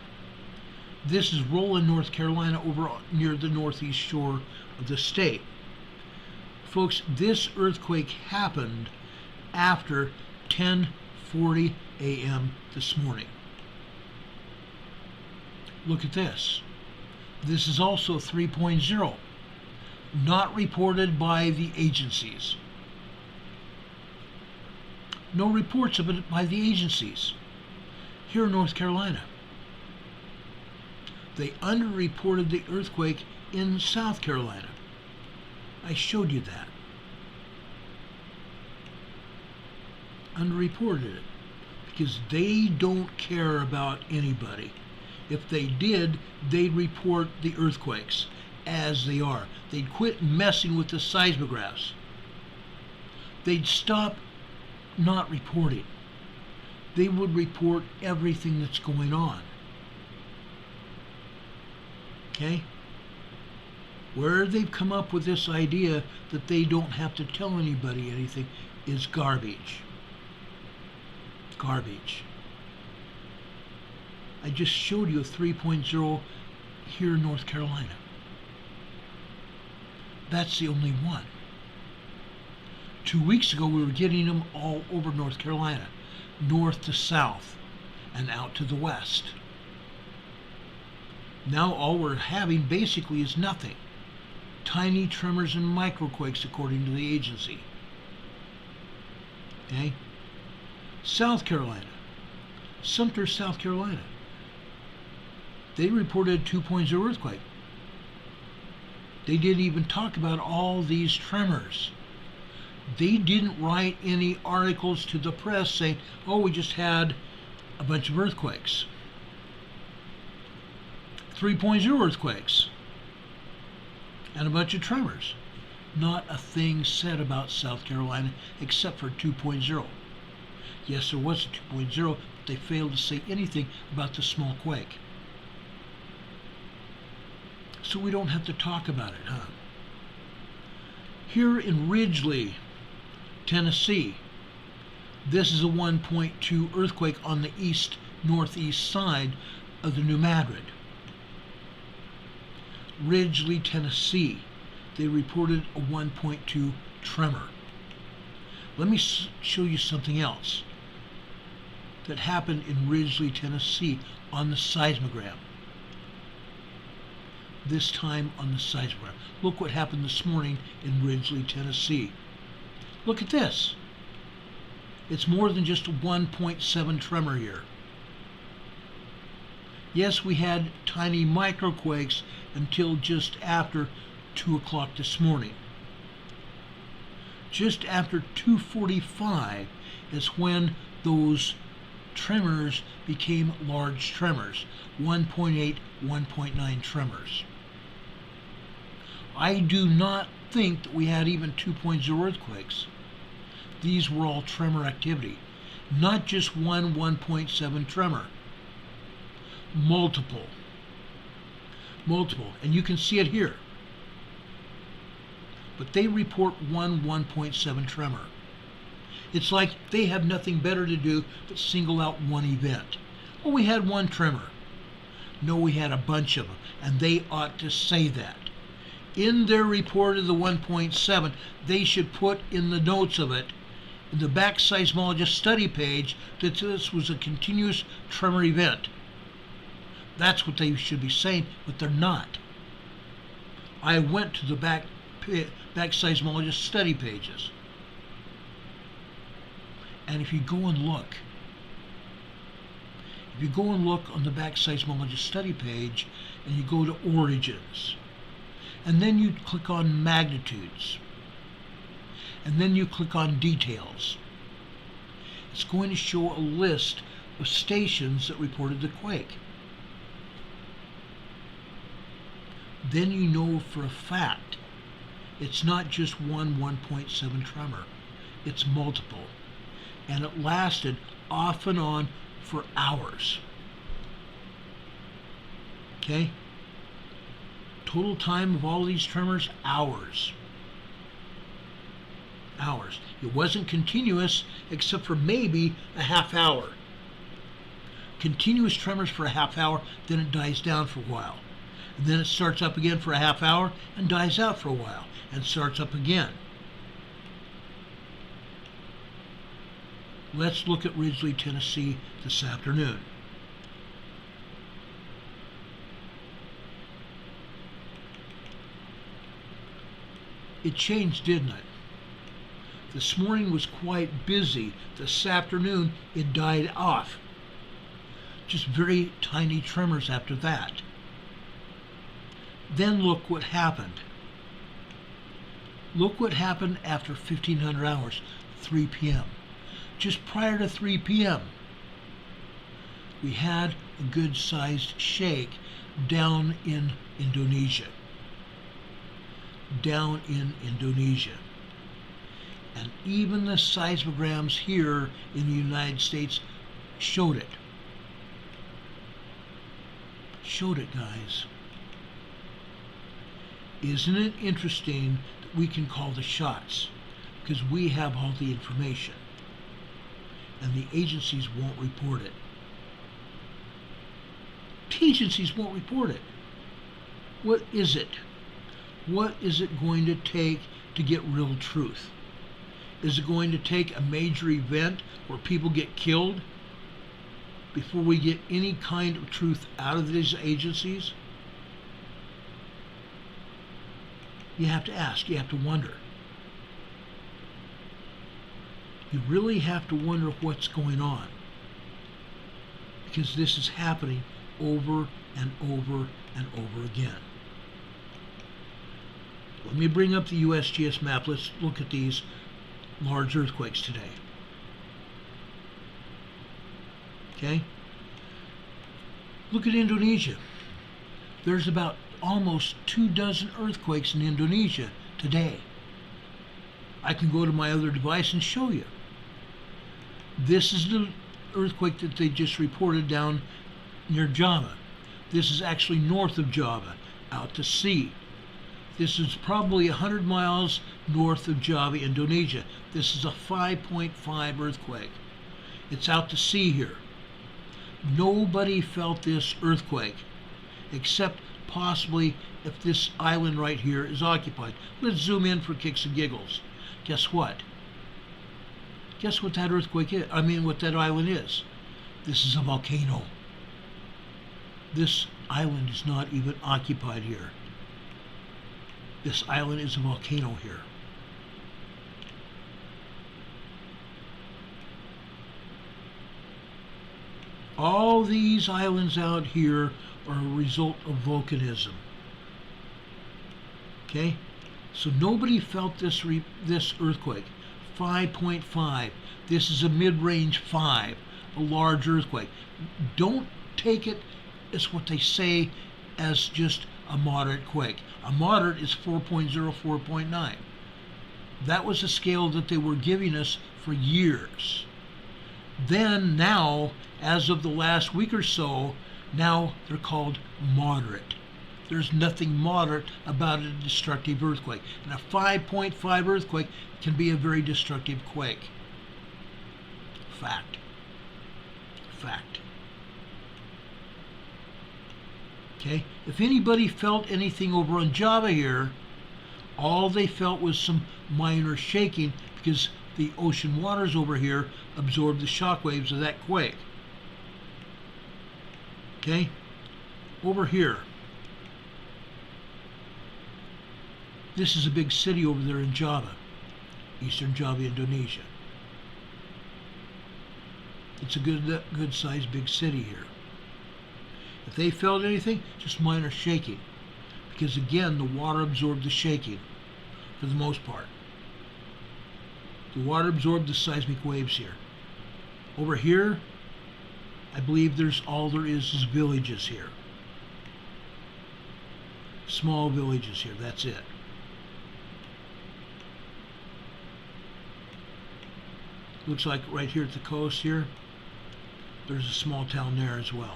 Speaker 4: This is Roland, North Carolina, over near the northeast shore of the state. Folks, this earthquake happened after 10:40 a.m. this morning. Look at this. This is also 3.0, not reported by the agencies. No reports of it by the agencies here in North Carolina. They underreported the earthquake in South Carolina. I showed you that. Underreported it because they don't care about anybody. If they did, they'd report the earthquakes as they are. They'd quit messing with the seismographs. They'd stop not reporting. They would report everything that's going on. Okay? Where they've come up with this idea that they don't have to tell anybody anything is garbage. Garbage. I just showed you a 3.0 here in North Carolina. That's the only one. 2 weeks ago, we were getting them all over North Carolina, north to south and out to the west. Now all we're having basically is nothing. Tiny tremors and microquakes according to the agency. Okay? South Carolina. Sumter, South Carolina. They reported a 2.0 earthquake. They didn't even talk about all these tremors. They didn't write any articles to the press saying, oh, we just had a bunch of earthquakes. 3.0 earthquakes. And a bunch of tremors. Not a thing said about South Carolina except for 2.0. Yes, there was a 2.0, but they failed to say anything about the small quake. So we don't have to talk about it, huh? Here in Ridgely, Tennessee, this is a 1.2 earthquake on the east-northeast side of the New Madrid. Ridgely, Tennessee, they reported a 1.2 tremor. Let me show you something else that happened in Ridgely, Tennessee on the seismogram. This time on the seismogram. Look what happened this morning in Ridgely, Tennessee. Look at this. It's more than just a 1.7 tremor here. Yes, we had tiny microquakes until just after 2 o'clock this morning. Just after 2:45 is when those tremors became large tremors. 1.8, 1.9 tremors. I do not think that we had even 2.0 earthquakes. These were all tremor activity. Not just one 1.7 tremor. Multiple. And you can see it here. But they report one 1.7 tremor. It's like they have nothing better to do but single out one event. Well, we had one tremor. No, we had a bunch of them, and they ought to say that. In their report of the 1.7, they should put in the notes of it, in the back seismologist study page, that this was a continuous tremor event. That's what they should be saying, but they're not. I went to the back seismologist study pages. And if you go and look on the back seismologist study page, and you go to origins, and then you click on magnitudes, and then you click on details, it's going to show a list of stations that reported the quake. Then you know for a fact it's not just one 1.7 tremor, it's multiple. And it lasted off and on for hours. Okay? Total time of all these tremors, hours. Hours. It wasn't continuous except for maybe a half hour. Continuous tremors for a half hour, then it dies down for a while. And then it starts up again for a half hour and dies out for a while and starts up again. Let's look at Ridgely, Tennessee this afternoon. It changed, didn't it? This morning was quite busy. This afternoon, it died off. Just very tiny tremors after that. Then look what happened. Look what happened after 1500 hours, 3 p.m. Just prior to 3 p.m., we had a good-sized shake down in Indonesia. Down in Indonesia. And even the seismograms here in the United States showed it. Showed it, guys. Isn't it interesting that we can call the shots? Because we have all the information. And the agencies won't report it. The agencies won't report it. What is it? What is it going to take to get real truth? Is it going to take a major event where people get killed before we get any kind of truth out of these agencies? You have to ask, you have to wonder. You really have to wonder what's going on, because this is happening over and over and over again. Let me bring up the USGS map. Let's look at these large earthquakes today. Okay? Look at Indonesia. There's about almost 24 earthquakes in Indonesia today. I can go to my other device and show you. This is the earthquake that they just reported down near Java. This is actually north of Java, out to sea. This is probably 100 miles north of Java, Indonesia. This is a 5.5 earthquake. It's out to sea here. Nobody felt this earthquake, except possibly if this island right here is occupied. Let's zoom in for kicks and giggles. Guess what? Guess what that earthquake is? I mean, what that island is. This is a volcano. This island is not even occupied here. This island is a volcano here. All these islands out here are a result of volcanism. Okay? So nobody felt this earthquake. 5.5. This is a mid-range 5, a large earthquake. Don't take it as what they say as just a moderate quake. A moderate is 4.0, 4.9. That was a scale that they were giving us for years. Then now, as of the last week or so, now they're called moderate. There's nothing moderate about a destructive earthquake. And a 5.5 earthquake can be a very destructive quake. Fact. Fact. Okay? If anybody felt anything over on Java here, all they felt was some minor shaking because the ocean waters over here absorbed the shock waves of that quake. Okay? Over here. This is a big city over there in Java, Eastern Java, Indonesia. It's a good sized big city here. If they felt anything, just minor shaking. Because again, the water absorbed the shaking for the most part. The water absorbed the seismic waves here. Over here, I believe all there is villages here. Small villages here, that's it. Looks like right here at the coast here, there's a small town there as well.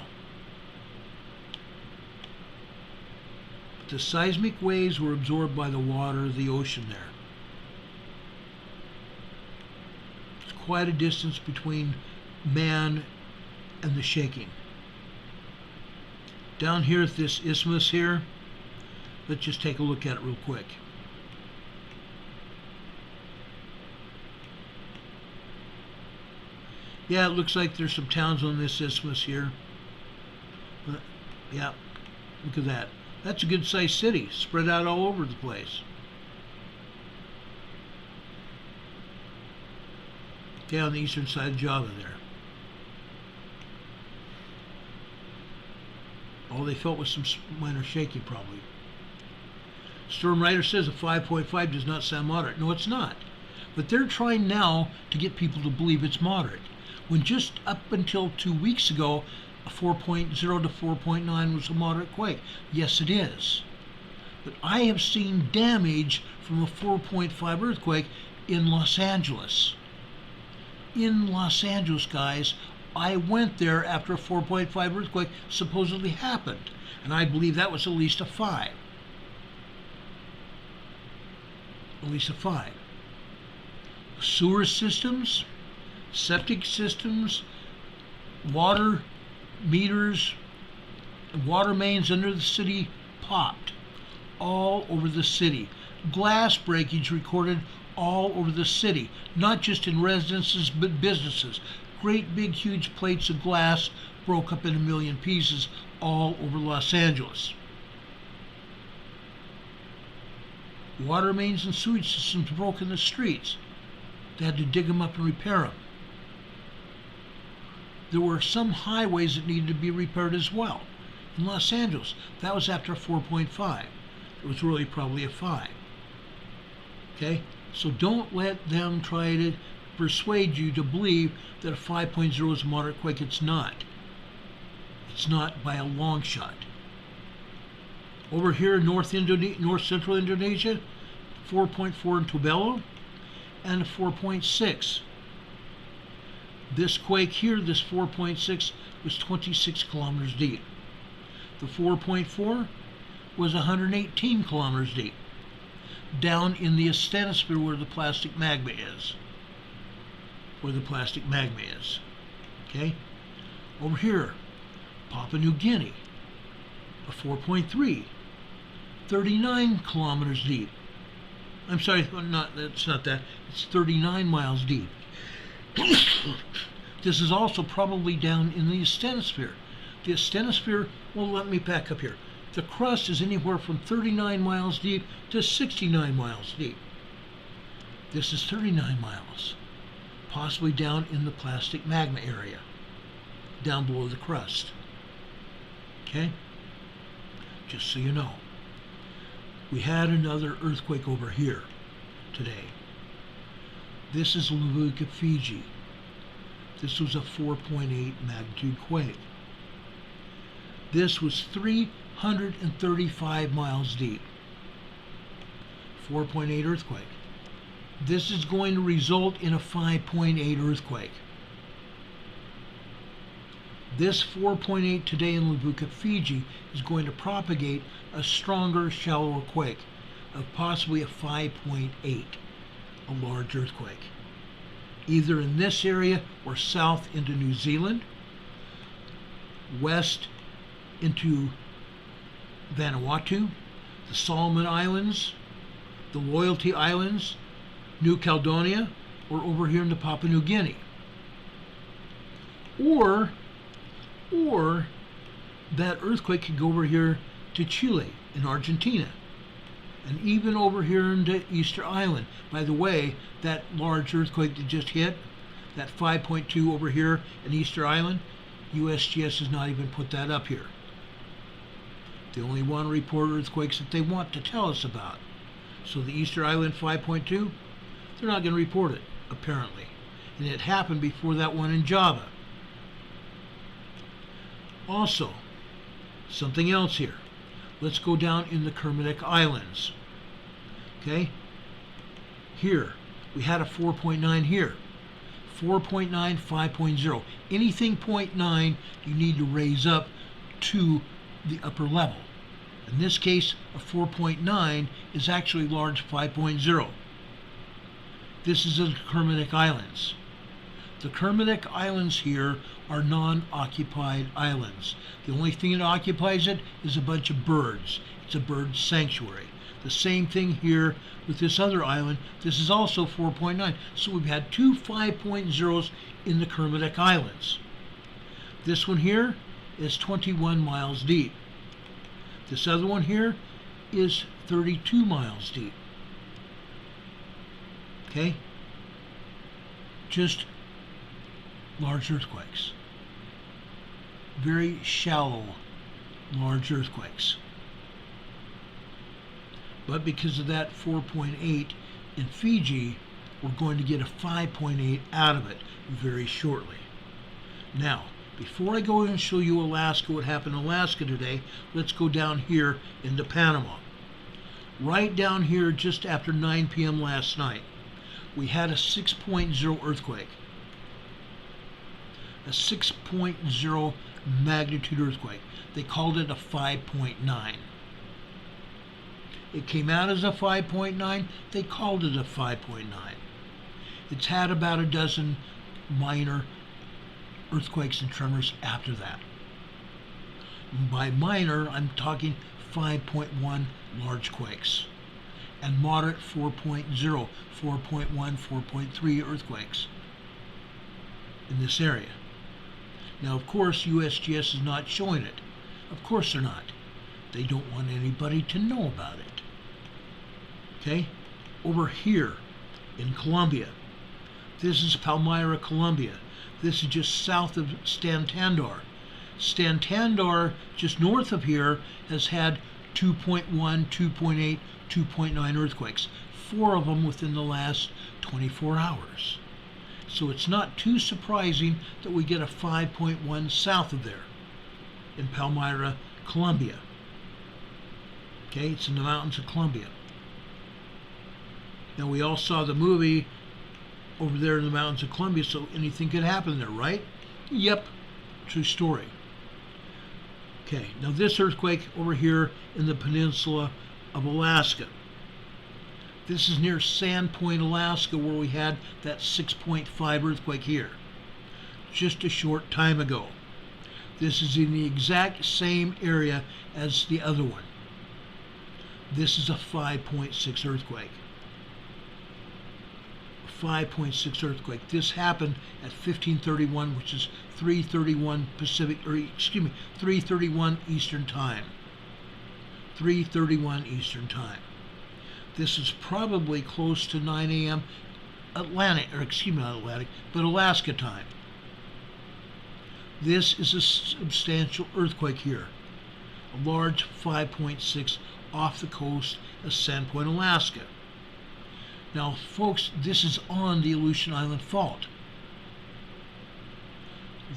Speaker 4: But the seismic waves were absorbed by the water of the ocean there. It's quite a distance between man and the shaking. Down here at this isthmus here, let's just take a look at it real quick. Yeah, it looks like there's some towns on this isthmus here. Yeah, look at that. That's a good sized city, spread out all over the place. Yeah, on the eastern side of Java there. All they felt was some minor shaking probably. Storm Rider says a 5.5 does not sound moderate. No, it's not. But they're trying now to get people to believe it's moderate. When just up until 2 weeks ago, a 4.0 to 4.9 was a moderate quake. Yes, it is. But I have seen damage from a 4.5 earthquake in Los Angeles. In Los Angeles, guys, I went there after a 4.5 earthquake supposedly happened. And I believe that was at least a 5. At least a 5. Sewer systems, septic systems, water meters, water mains under the city popped all over the city. Glass breakage recorded all over the city, not just in residences but businesses. Great big huge plates of glass broke up in a million pieces all over Los Angeles. Water mains and sewage systems broke in the streets. They had to dig them up and repair them. There were some highways that needed to be repaired as well. In Los Angeles, that was after 4.5. It was really probably a 5. Okay? So don't let them try to persuade you to believe that a 5.0 is a moderate quake. It's not. It's not by a long shot. Over here in north central Indonesia, 4.4 in Tobelo, and a 4.6. This quake here, this 4.6, was 26 kilometers deep. The 4.4 was 118 kilometers deep, down in the asthenosphere where the plastic magma is. Okay? Over here, Papua New Guinea, a 4.3, 39 kilometers deep. I'm sorry, it's not that. It's 39 miles deep. This is also probably down in the asthenosphere. The asthenosphere, well, let me back up here. The crust is anywhere from 39 miles deep to 69 miles deep. This is 39 miles, possibly down in the plastic magma area, down below the crust. Okay? Just so you know. We had another earthquake over here today. This is Levuka, Fiji. This was a 4.8 magnitude quake. This was 335 miles deep. 4.8 earthquake. This is going to result in a 5.8 earthquake. This 4.8 today in Levuka, Fiji is going to propagate a stronger, shallower quake of possibly a 5.8, a large earthquake. Either in this area or south into New Zealand, west into Vanuatu, the Solomon Islands, the Loyalty Islands, New Caledonia, or over here into Papua New Guinea. Or that earthquake could go over here to Chile in Argentina, and even over here into Easter Island. By the way, that large earthquake that just hit, that 5.2 over here in Easter Island, USGS has not even put that up here. They only want to report earthquakes that they want to tell us about. So the Easter Island 5.2, they're not going to report it, apparently. And it happened before that one in Java. Also, something else here. Let's go down in the Kermadec Islands. Okay? Here, we had a 4.9 here. 4.9, 5.0. Anything 0.9, you need to raise up to the upper level. In this case, a 4.9 is actually large 5.0. This is the Kermadec Islands. The Kermadec Islands here are non-occupied islands. The only thing that occupies it is a bunch of birds. It's a bird sanctuary. The same thing here with this other island. This is also 4.9. So we've had two 5.0s in the Kermadec Islands. This one here is 21 miles deep. This other one here is 32 miles deep. Okay? Just large earthquakes. Very shallow, large earthquakes. But because of that 4.8 in Fiji, we're going to get a 5.8 out of it very shortly. Now, before I go and show you Alaska, what happened in Alaska today, let's go down here into Panama. Right down here, just after 9 p.m. last night, we had a 6.0 earthquake. A 6.0 magnitude earthquake. They called it a 5.9. It came out as a 5.9. They called it a 5.9. It's had about a dozen minor earthquakes and tremors after that. By minor, I'm talking 5.1 large quakes and moderate 4.0, 4.1, 4.3 earthquakes in this area. Now, of course, USGS is not showing it. Of course they're not. They don't want anybody to know about it. Okay, over here in Colombia. This is Palmyra, Colombia. This is just south of Santander. Santander, just north of here, has had 2.1, 2.8, 2.9 earthquakes. 4 of them within the last 24 hours. So it's not too surprising that we get a 5.1 south of there in Palmyra, Colombia. Okay, it's in the mountains of Colombia. Now we all saw the movie over there in the mountains of Colombia, so anything could happen there, right? Yep, true story. Okay, now this earthquake over here in the peninsula of Alaska. This is near Sandpoint, Alaska, where we had that 6.5 earthquake here, just a short time ago. This is in the exact same area as the other one. This is a 5.6 earthquake. 5.6 earthquake. This happened at 15:31, which is 3:31 Pacific, or excuse me, 3:31 Eastern Time. 3:31 Eastern Time. This is probably close to 9 a.m. Atlantic, or excuse me, not Atlantic, but Alaska time. This is a substantial earthquake here. A large 5.6 off the coast of Sandpoint, Alaska. Now, folks, this is on the Aleutian Island Fault.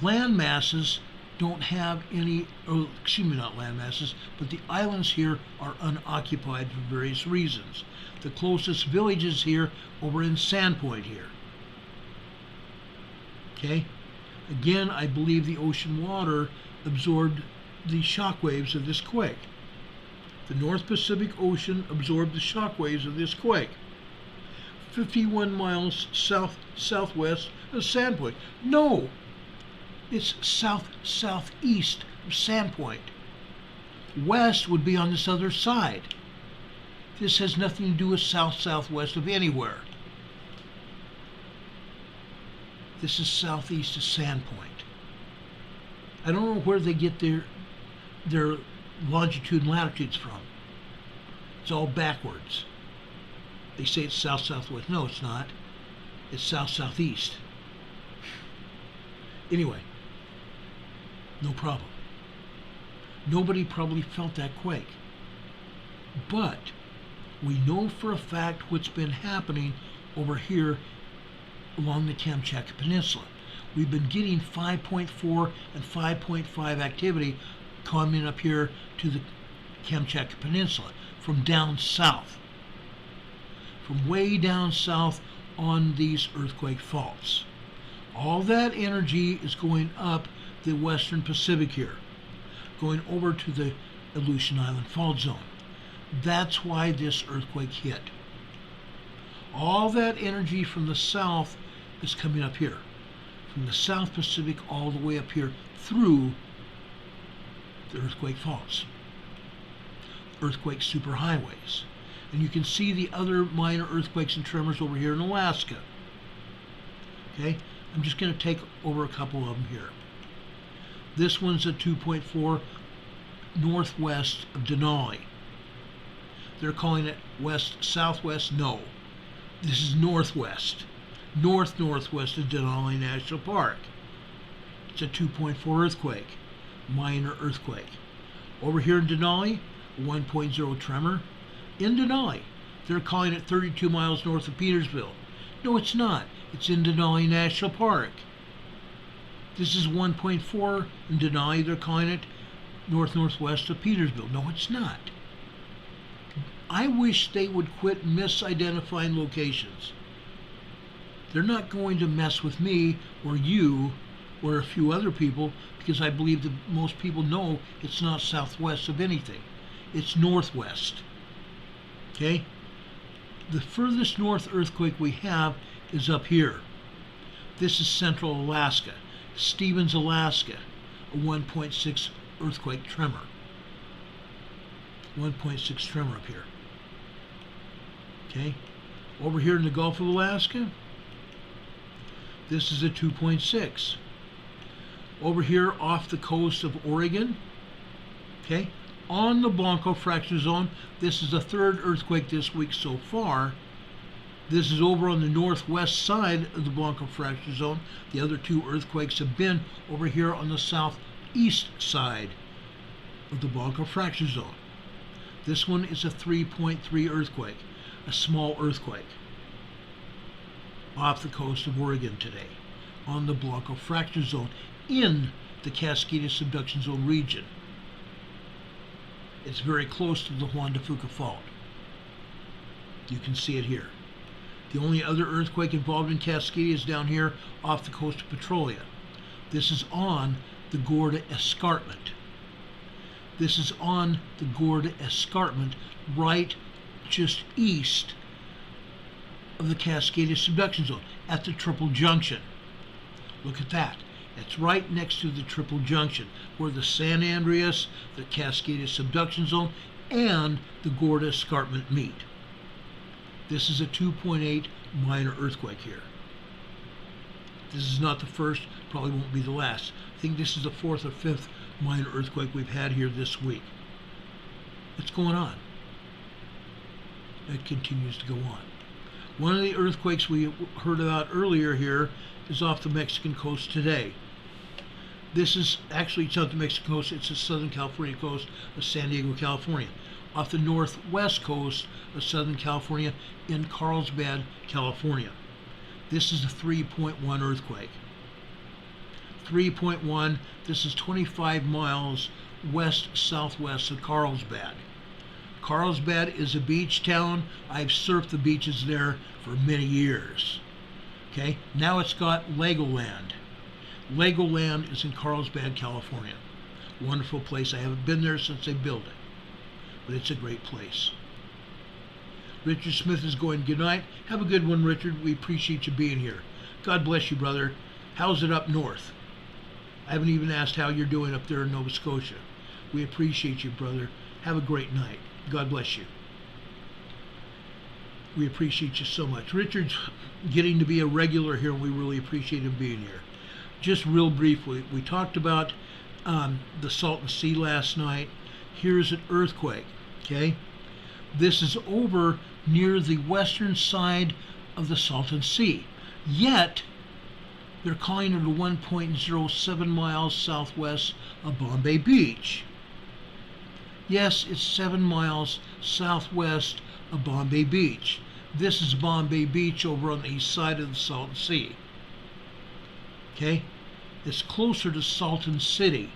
Speaker 4: Land masses don't have any, or excuse me, not land masses, but the islands here are unoccupied for various reasons. The closest village is here over in Sandpoint here. Okay? Again, I believe the ocean water absorbed the shock waves of this quake. The North Pacific Ocean absorbed the shock waves of this quake. 51 miles southwest of Sandpoint. No, it's southeast of Sandpoint. West would be on this other side. This has nothing to do with southwest of anywhere. This is southeast of Sandpoint. I don't know where they get their longitude and latitudes from. It's all backwards. They say it's southwest. No, it's not. It's southeast. Anyway, no problem. Nobody probably felt that quake. But we know for a fact what's been happening over here along the Kamchatka Peninsula. We've been getting 5.4 and 5.5 activity coming up here to the Kamchatka Peninsula from down south. From way down south on these earthquake faults. All that energy is going up the western Pacific here, going over to the Aleutian Island Fault Zone. That's why this earthquake hit. All that energy from the south is coming up here, from the South Pacific all the way up here through the earthquake faults, earthquake superhighways. And you can see the other minor earthquakes and tremors over here in Alaska. Okay, I'm just going to take over a couple of them here. This one's a 2.4 northwest of Denali. They're calling it west-southwest. No, this is northwest. Northwest of Denali National Park. It's a 2.4 earthquake, minor earthquake. Over here in Denali, 1.0 tremor. In Denali, they're calling it 32 miles north of Petersville. No, it's not. It's in Denali National Park. This is 1.4 in Denali. They're calling it northwest of Petersville. No, it's not. I wish they would quit misidentifying locations. They're not going to mess with me or you or a few other people because I believe that most people know it's not southwest of anything. It's northwest. Okay? The furthest north earthquake we have is up here. This is central Alaska. Stevens, Alaska, a 1.6 earthquake tremor. 1.6 tremor up here. Okay? Over here in the Gulf of Alaska, this is a 2.6. Over here off the coast of Oregon, okay, On the Blanco fracture zone, this is the third earthquake this week so far. This is over on the northwest side of the Blanco fracture zone. The other two earthquakes have been over here on the southeast side of the Blanco fracture zone. This one is a 3.3 earthquake, a small earthquake, off the coast of Oregon today, on the Blanco fracture zone in the Cascadia subduction zone region. It's very close to the Juan de Fuca fault. You can see it here. The only other earthquake involved in Cascadia is down here off the coast of Petrolia. This is on the Gorda Escarpment. This is on the Gorda Escarpment, right just east of the Cascadia subduction zone, at the triple junction. Look at that. It's right next to the triple junction, where the San Andreas, the Cascadia subduction zone, and the Gorda Escarpment meet. This is a 2.8 minor earthquake here. This is not the first, probably won't be the last. I think this is the fourth or fifth minor earthquake we've had here this week. It's going on. It continues to go on. One of the earthquakes we heard about earlier here is off the Mexican coast today. This is actually, it's not the Mexican coast, it's the Southern California coast of San Diego, California. Off the northwest coast of Southern California in Carlsbad, California. This is a 3.1 earthquake. 3.1, this is 25 miles west-southwest of Carlsbad. Carlsbad is a beach town. I've surfed the beaches there for many years. Okay, now it's got Legoland. Legoland is in Carlsbad, California. Wonderful place. I haven't been there since they built it, but it's a great place. Richard Smith is going, good night. Have a good one, Richard. We appreciate you being here. God bless you, brother. How's it up north? I haven't even asked how you're doing up there in Nova Scotia. We appreciate you, brother. Have a great night. God bless you. We appreciate you so much. Richard's getting to be a regular here, and we really appreciate him being here. Just real briefly, we talked about the Salton Sea last night. Here's an earthquake, okay? This is over near the western side of the Salton Sea. Yet, they're calling it a 1.07 miles southwest of Bombay Beach. Yes, it's 7 miles southwest of Bombay Beach. This is Bombay Beach over on the east side of the Salton Sea. Okay? It's closer to Salton City.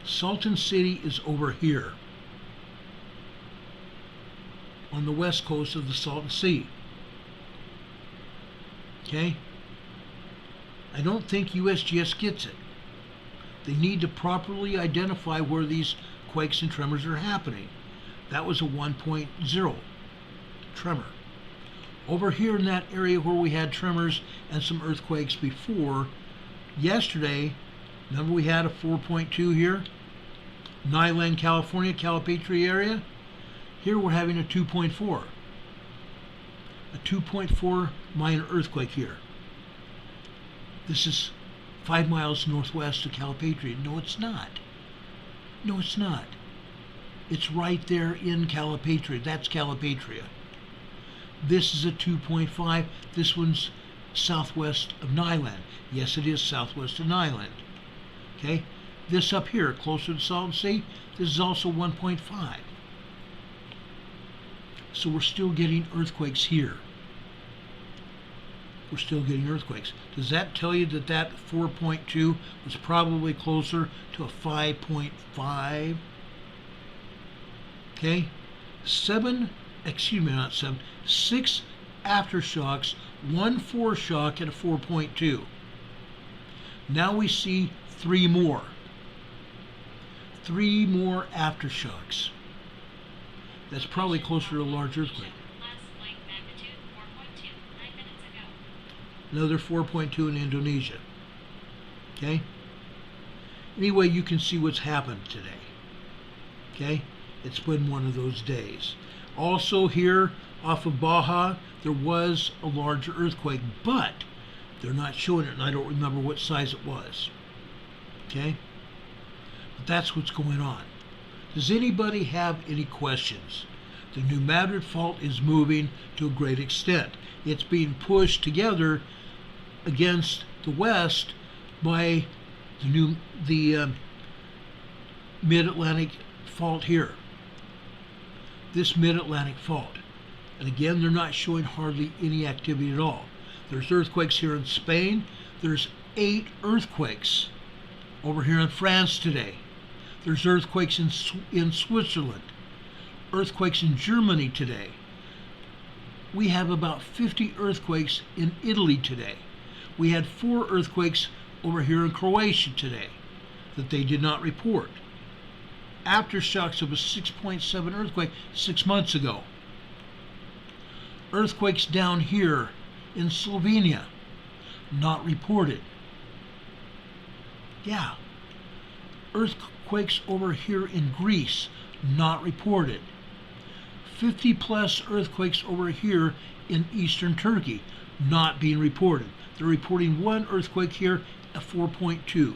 Speaker 4: Salton City is over here on the west coast of the Salton Sea. Okay? I don't think USGS gets it. They need to properly identify where these quakes and tremors are happening. That was a 1.0 tremor. Over here in that area where we had tremors and some earthquakes before, yesterday, remember we had a 4.2 here? Nyland, California, Calipatria area. Here we're having a 2.4. A 2.4 minor earthquake here. This is 5 miles northwest of Calipatria. No, it's not. No, it's not. It's right there in Calipatria. That's Calipatria. This is a 2.5. This one's southwest of Nyland. Yes, it is southwest of Nyland. Okay? This up here, closer to Salton Sea, this is also 1.5. So we're still getting earthquakes here. We're still getting earthquakes. Does that tell you that that 4.2 was probably closer to a 5.5? Okay? 6 aftershocks, 1 foreshock at a 4.2. Now we see 3 more. 3 more aftershocks. That's probably closer to a large earthquake. Another 4.2 in Indonesia. Okay? Anyway, you can see what's happened today. Okay? It's been one of those days. Also here off of Baja, there was a larger earthquake, but they're not showing it, and I don't remember what size it was. Okay? But that's what's going on. Does anybody have any questions? The New Madrid fault is moving to a great extent. It's being pushed together against the west by the Mid-Atlantic fault here. This Mid-Atlantic fault. And again, they're not showing hardly any activity at all. There's earthquakes here in Spain. There's 8 earthquakes over here in France today. There's earthquakes in Switzerland. Earthquakes in Germany today. We have about 50 earthquakes in Italy today. We had 4 earthquakes over here in Croatia today that they did not report. Aftershocks of a 6.7 earthquake 6 months ago. Earthquakes down here in Slovenia, not reported. Yeah. Earthquakes over here in Greece, not reported. 50 plus earthquakes over here in eastern Turkey, not being reported. They're reporting 1 earthquake here at 4.2.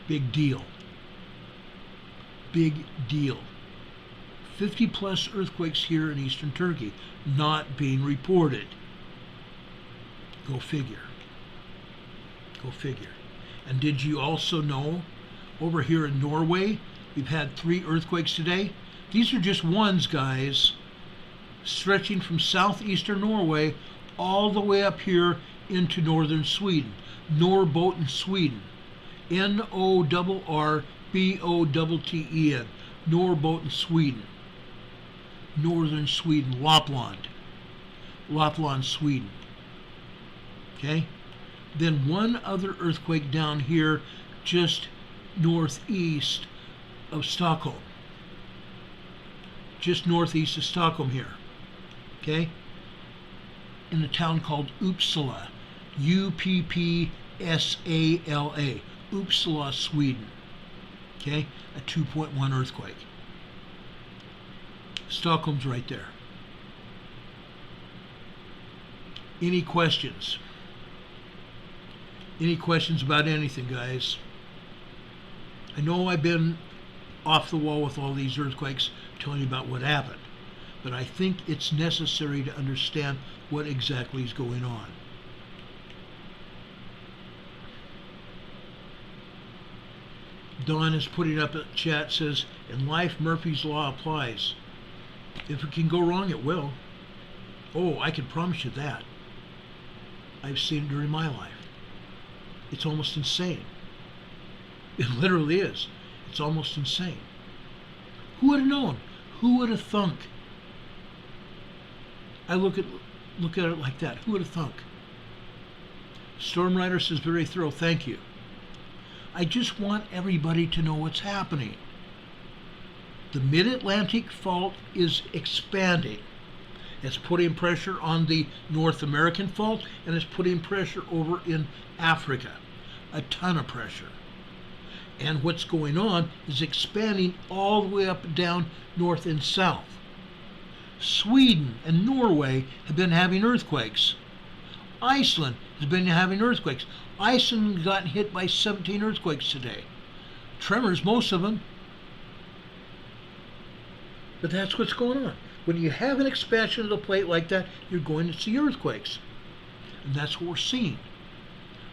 Speaker 4: Big deal. Big deal. 50 plus earthquakes here in eastern Turkey, not being reported. Go figure. Go figure. And did you also know, over here in Norway, we've had 3 earthquakes today? These are just ones, guys, stretching from southeastern Norway all the way up here into northern Sweden. Norrbotten, Sweden. Norrbotten, Norrbotten, Sweden. Northern Sweden, Lapland. Lapland, Sweden. Okay? Then one other earthquake down here just northeast of Stockholm. Just northeast of Stockholm here. Okay? In a town called Uppsala. Uppsala. Uppsala, Sweden. Okay? A 2.1 earthquake. Stockholm's right there. Any questions? Any questions about anything, guys? I know I've been off the wall with all these earthquakes, telling you about what happened, but I think it's necessary to understand what exactly is going on. Don is putting up a chat, says, in life, Murphy's Law applies. If it can go wrong, it will. Oh, I can promise you that. I've seen it during my life. It's almost insane. It literally is. It's almost insane. Who would have known? Who would have thunk? I look at it like that. Who would have thunk? Storm Rider says, very thorough, thank you. I just want everybody to know what's happening. The Mid-Atlantic fault is expanding. It's putting pressure on the North American fault, and it's putting pressure over in Africa. A ton of pressure. And what's going on is expanding all the way up and down north and south. Sweden and Norway have been having earthquakes. Iceland has been having earthquakes. Iceland got hit by 17 earthquakes today. Tremors, most of them. But that's what's going on. When you have an expansion of the plate like that, you're going to see earthquakes. And that's what we're seeing.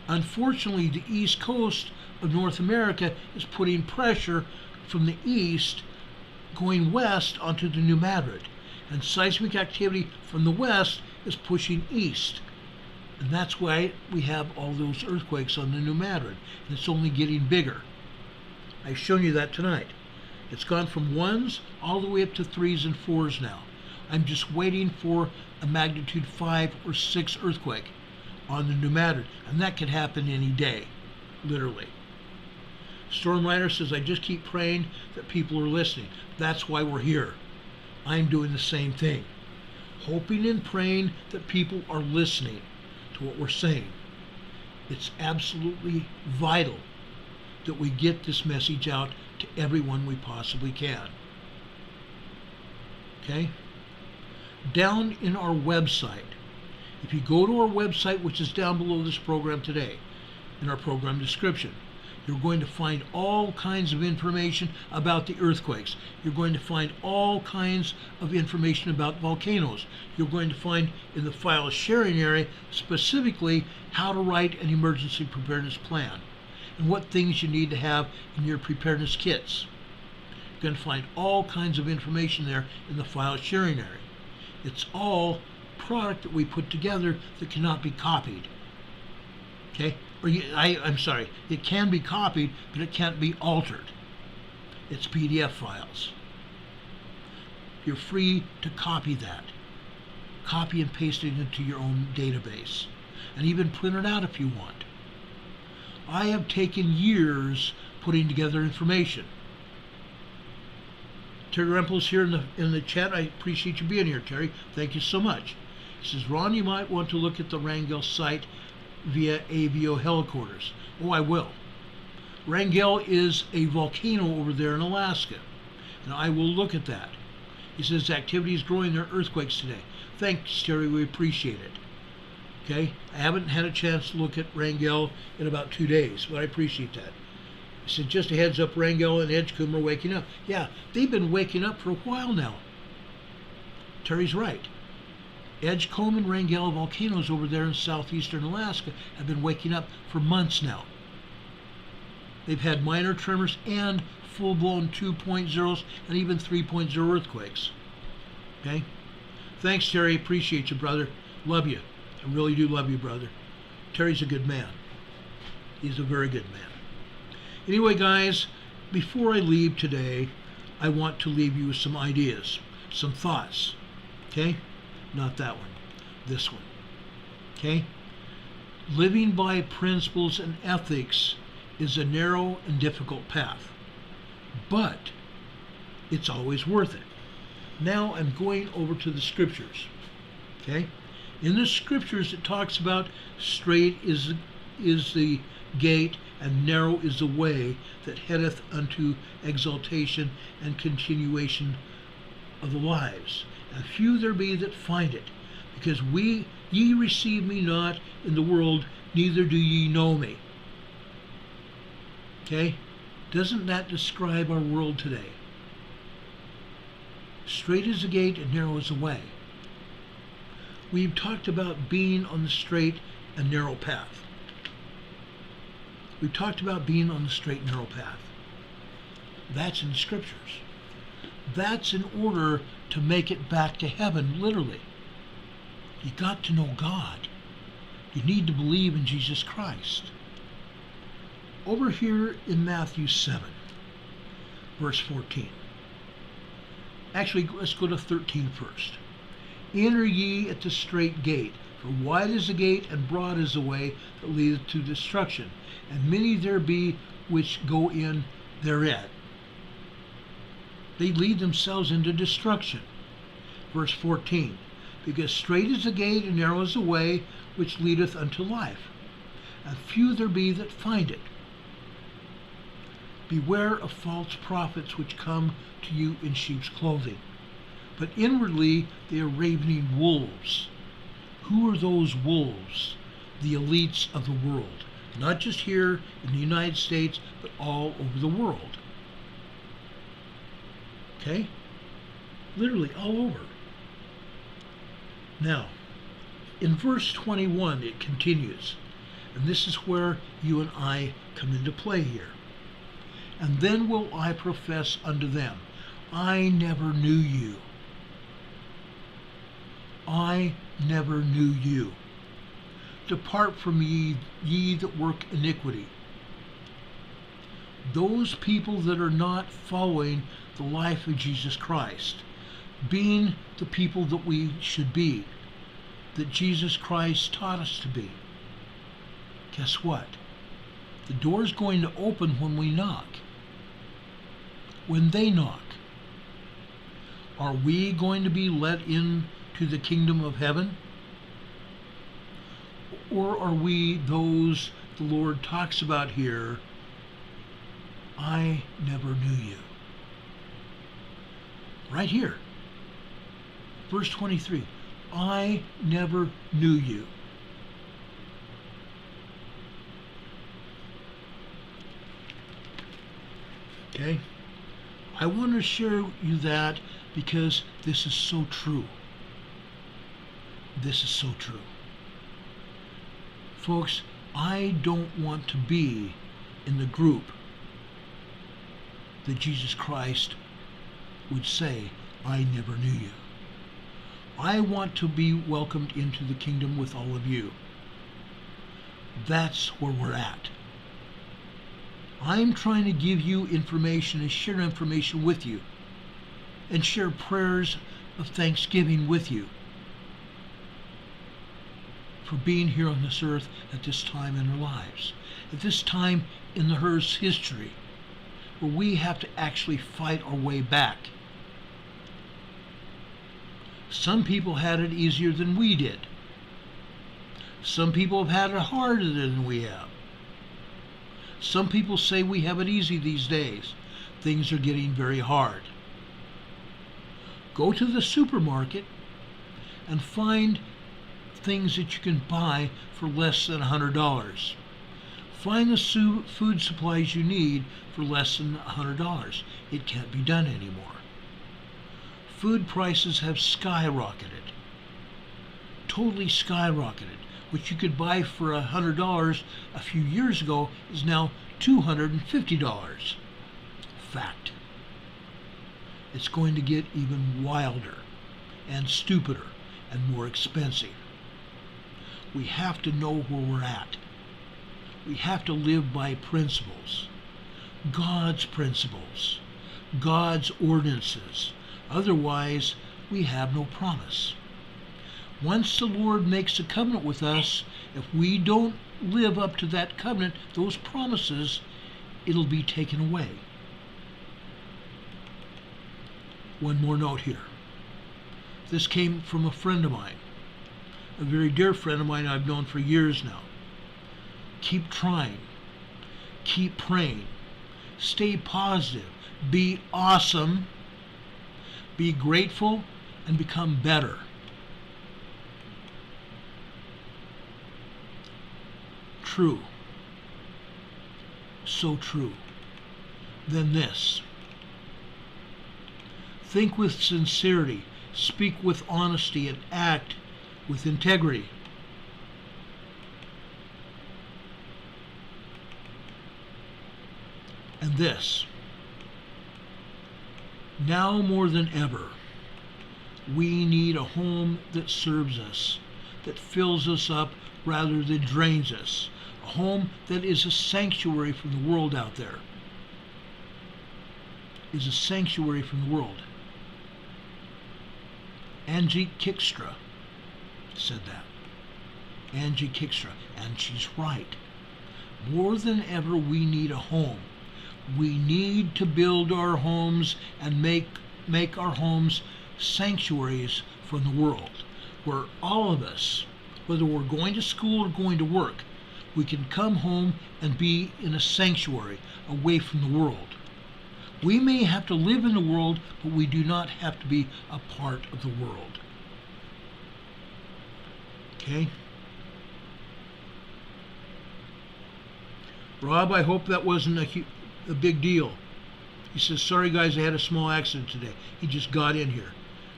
Speaker 4: Unfortunately, the east coast of North America is putting pressure from the east going west onto the New Madrid. And seismic activity from the west is pushing east. And that's why we have all those earthquakes on the New Madrid. And it's only getting bigger. I've shown you that tonight. It's gone from 1s all the way up to 3s and 4s now. I'm just waiting for a magnitude 5 or 6 earthquake on the New Madrid. And that could happen any day, literally. Storm Rider says, I just keep praying that people are listening. That's why we're here. I'm doing the same thing. Hoping and praying that people are listening to what we're saying. It's absolutely vital that we get this message out to everyone we possibly can. Okay? Down in our website, if you go to our website, which is down below this program today, in our program description, You're going to find all kinds of information about the earthquakes. You're going to find all kinds of information about volcanoes. You're going to find in the file sharing area specifically how to write an emergency preparedness plan and what things you need to have in your preparedness kits. You're going to find all kinds of information there in the file sharing area. It's all product that we put together that cannot be copied. Okay? I'm sorry, it can be copied, but it can't be altered. It's PDF files. You're free to copy that. Copy and paste it into your own database. And even print it out if you want. I have taken years putting together information. Terry Rempel's here in the chat. I appreciate you being here, Terry. Thank you so much. He says, Ron, you might want to look at the Wrangell site via Aveyah headquarters. Oh, I will. Wrangell is a volcano over there in Alaska, and I will look at that. He says activity is growing. There are earthquakes today. Thanks, Terry. We appreciate it. Okay, I haven't had a chance to look at Wrangell in about 2 days, but I appreciate that. He said, just a heads up, Wrangell and Edgecombe are waking up. Yeah, they've been waking up for a while now. Terry's right. Edgecombe and Wrangell volcanoes over there in southeastern Alaska have been waking up for months now. They've had minor tremors and full-blown 2.0s and even 3.0 earthquakes. Okay? Thanks, Terry. Appreciate you, brother. Love you. I really do love you, brother. Terry's a good man. He's a very good man. Anyway, guys, before I leave today, I want to leave you with some ideas, some thoughts. Okay? Not that one. This one. Okay? Living by principles and ethics is a narrow and difficult path, but it's always worth it. Now I'm going over to the scriptures. Okay? In the scriptures it talks about straight is the gate and narrow is the way that headeth unto exaltation and continuation of the lives. And few there be that find it, because ye receive me not in the world, neither do ye know me. Okay? Doesn't that describe our world today? Straight is the gate and narrow is the way. We've talked about being on the straight and narrow path. We've talked about being on the straight and narrow path. That's in the scriptures. That's in order to make it back to heaven, literally. You got to know God. You need to believe in Jesus Christ. Over here in Matthew 7, verse 14. Actually, let's go to 13 first. Enter ye at the strait gate, for wide is the gate and broad is the way that leadeth to destruction, and many there be which go in thereat. They lead themselves into destruction. Verse 14. Because strait is the gate and narrow is the way which leadeth unto life, and few there be that find it. Beware of false prophets which come to you in sheep's clothing, but inwardly they are ravening wolves. Who are those wolves? The elites of the world. Not just here in the United States, but all over the world. Okay? Literally all over. Now, in verse 21 it continues, and this is where you and I come into play here. And then will I profess unto them, I never knew you. I never knew you. Depart from me, ye that work iniquity. Those people that are not following the life of Jesus Christ, being the people that we should be, that Jesus Christ taught us to be. Guess what? The door's going to open when we knock. When they knock. Are we going to be let into the kingdom of heaven? Or are we those the Lord talks about here? I never knew you. Right here. Verse 23. I never knew you. Okay? I want to share you that because this is so true. This is so true. Folks, I don't want to be in the group that Jesus Christ would say, I never knew you. I want to be welcomed into the kingdom with all of you. That's where we're at. I'm trying to give you information and share information with you and share prayers of thanksgiving with you for being here on this earth at this time in our lives, at this time in the Earth's history, where we have to actually fight our way back. Some people had it easier than we did. Some people have had it harder than we have. Some people say we have it easy these days. Things are getting very hard. Go to the supermarket and find things that you can buy for less than $100. Find the food supplies you need for less than $100. It can't be done anymore. Food prices have skyrocketed. Totally skyrocketed. What you could buy for $100 a few years ago is now $250. Fact. It's going to get even wilder and stupider and more expensive. We have to know where we're at. We have to live by principles. God's principles. God's ordinances. Otherwise, we have no promise. Once the Lord makes a covenant with us, if we don't live up to that covenant, those promises, it'll be taken away. One more note here. This came from a friend of mine, a very dear friend of mine I've known for years now. Keep trying. Keep praying. Stay positive. Be awesome. Be grateful and become better. True. So true. Then this. Think with sincerity, speak with honesty, and act with integrity. And this. Now more than ever, we need a home that serves us, that fills us up rather than drains us. A home that is a sanctuary from the world out there. Is a sanctuary from the world. Angie Kickstra said that. Angie Kickstra. And she's right. More than ever, we need a home. We need to build our homes and make our homes sanctuaries from the world, where all of us, whether we're going to school or going to work, we can come home and be in a sanctuary away from the world. We may have to live in the world, but we do not have to be a part of the world. Okay? Rob, I hope that wasn't a big deal. He says, sorry guys, I had a small accident today. He just got in here.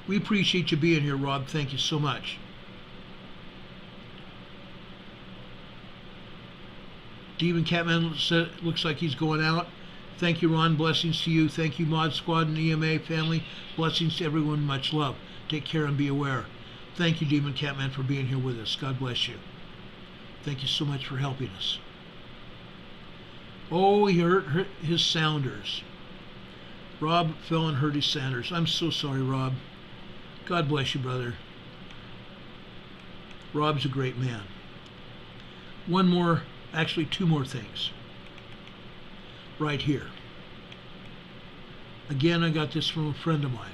Speaker 4: We appreciate you being here, Rob. Thank you so much. Stephen Catman looks like he's going out. Thank you, Ron. Blessings to you. Thank you, Mod Squad and EMA family. Blessings to everyone. Much love. Take care and be aware. Thank you, Demon Catman, for being here with us. God bless you. Thank you so much for helping us. Oh, he hurt his sounders. Rob fell and hurt his sounders. I'm so sorry, Rob. God bless you, brother. Rob's a great man. Actually two more things. Right here. Again, I got this from a friend of mine.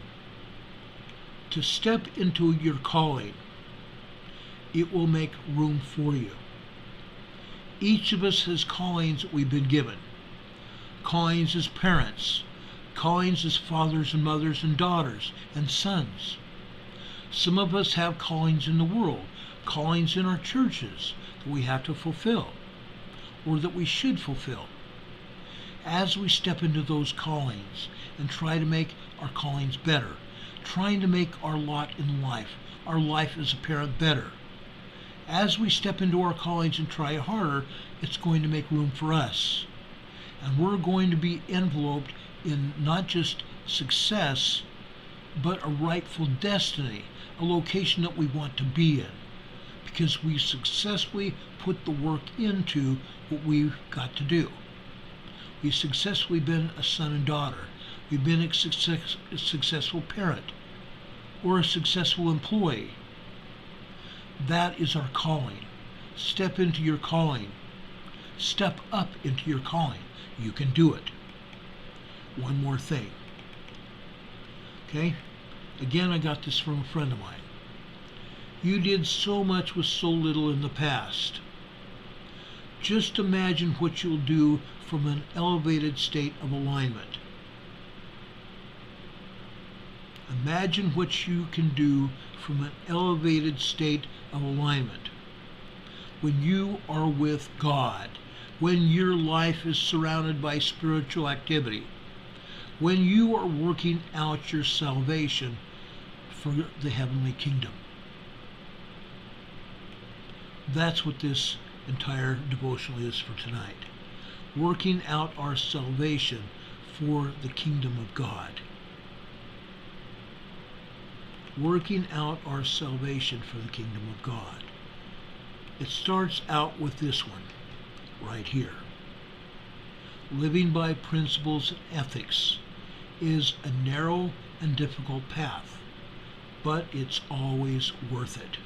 Speaker 4: To step into your calling, it will make room for you. Each of us has callings that we've been given. Callings as parents. Callings as fathers and mothers and daughters and sons. Some of us have callings in the world. Callings in our churches that we have to fulfill, or that we should fulfill. as we step into those callings and try to make our callings better, trying to make our lot in life, our life as a parent, better. As we step into our callings and try harder, it's going to make room for us. And we're going to be enveloped in not just success, but a rightful destiny, a location that we want to be in, because we successfully put the work into what we've got to do. We've successfully been a son and daughter. We've been a successful parent or a successful employee. That is our calling. Step into your calling. Step up into your calling. You can do it. One more thing. Okay? Again, I got this from a friend of mine. You did so much with so little in the past. Just imagine what you'll do from an elevated state of alignment. Imagine what you can do from an elevated state of alignment. When you are with God, when your life is surrounded by spiritual activity, when you are working out your salvation for the heavenly kingdom. That's what this entire devotional is for tonight. Working out our salvation for the kingdom of God. Working out our salvation for the kingdom of God. It starts out with this one, right here. Living by principles and ethics is a narrow and difficult path, but it's always worth it.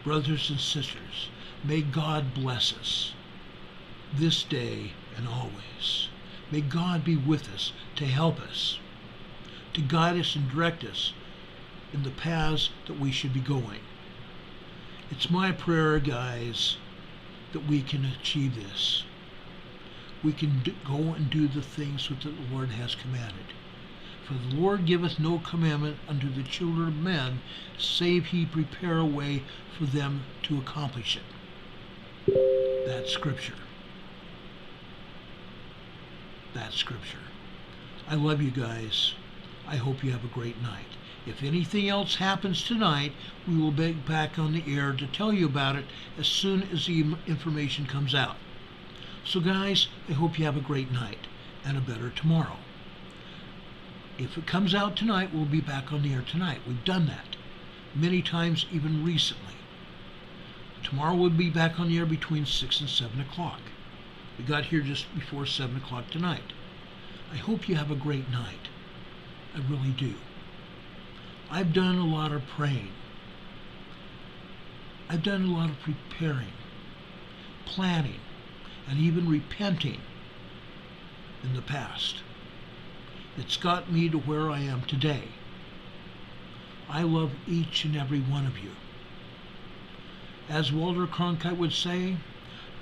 Speaker 4: Brothers and sisters, may God bless us this day and always. May God be with us to help us, to guide us and direct us in the paths that we should be going. It's my prayer, guys, that we can achieve this. We can go and do the things that the Lord has commanded. For the Lord giveth no commandment unto the children of men, save he prepare a way for them to accomplish it. That's Scripture. That's Scripture. I love you guys. I hope you have a great night. If anything else happens tonight, we will be back on the air to tell you about it as soon as the information comes out. So guys, I hope you have a great night and a better tomorrow. If it comes out tonight, we'll be back on the air tonight. We've done that many times, even recently. Tomorrow we'll be back on the air between 6 and 7 o'clock. We got here just before 7 o'clock tonight. I hope you have a great night. I really do. I've done a lot of praying. I've done a lot of preparing, planning, and even repenting in the past. It's got me to where I am today. I love each and every one of you. As Walter Cronkite would say,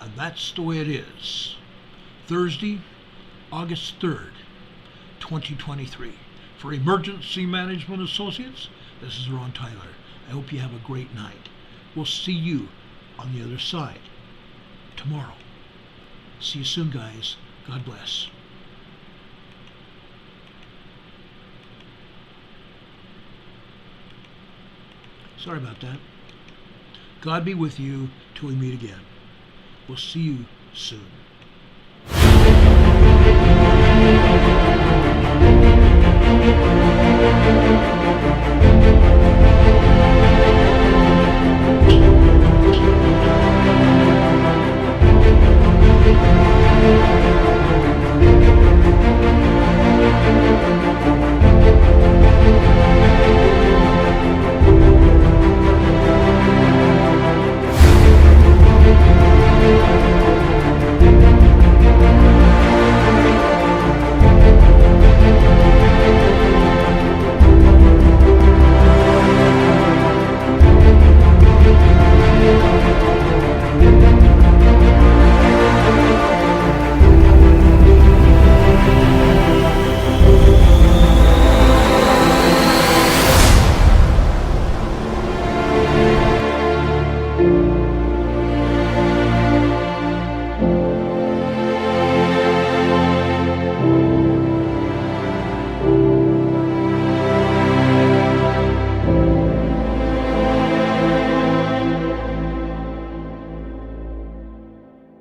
Speaker 4: and that's the way it is. Thursday, August 3rd, 2023. For Emergency Management Associates, this is Ron Tyler. I hope you have a great night. We'll see you on the other side tomorrow. See you soon, guys. God bless. Sorry about that. God be with you till we meet again. We'll see you soon.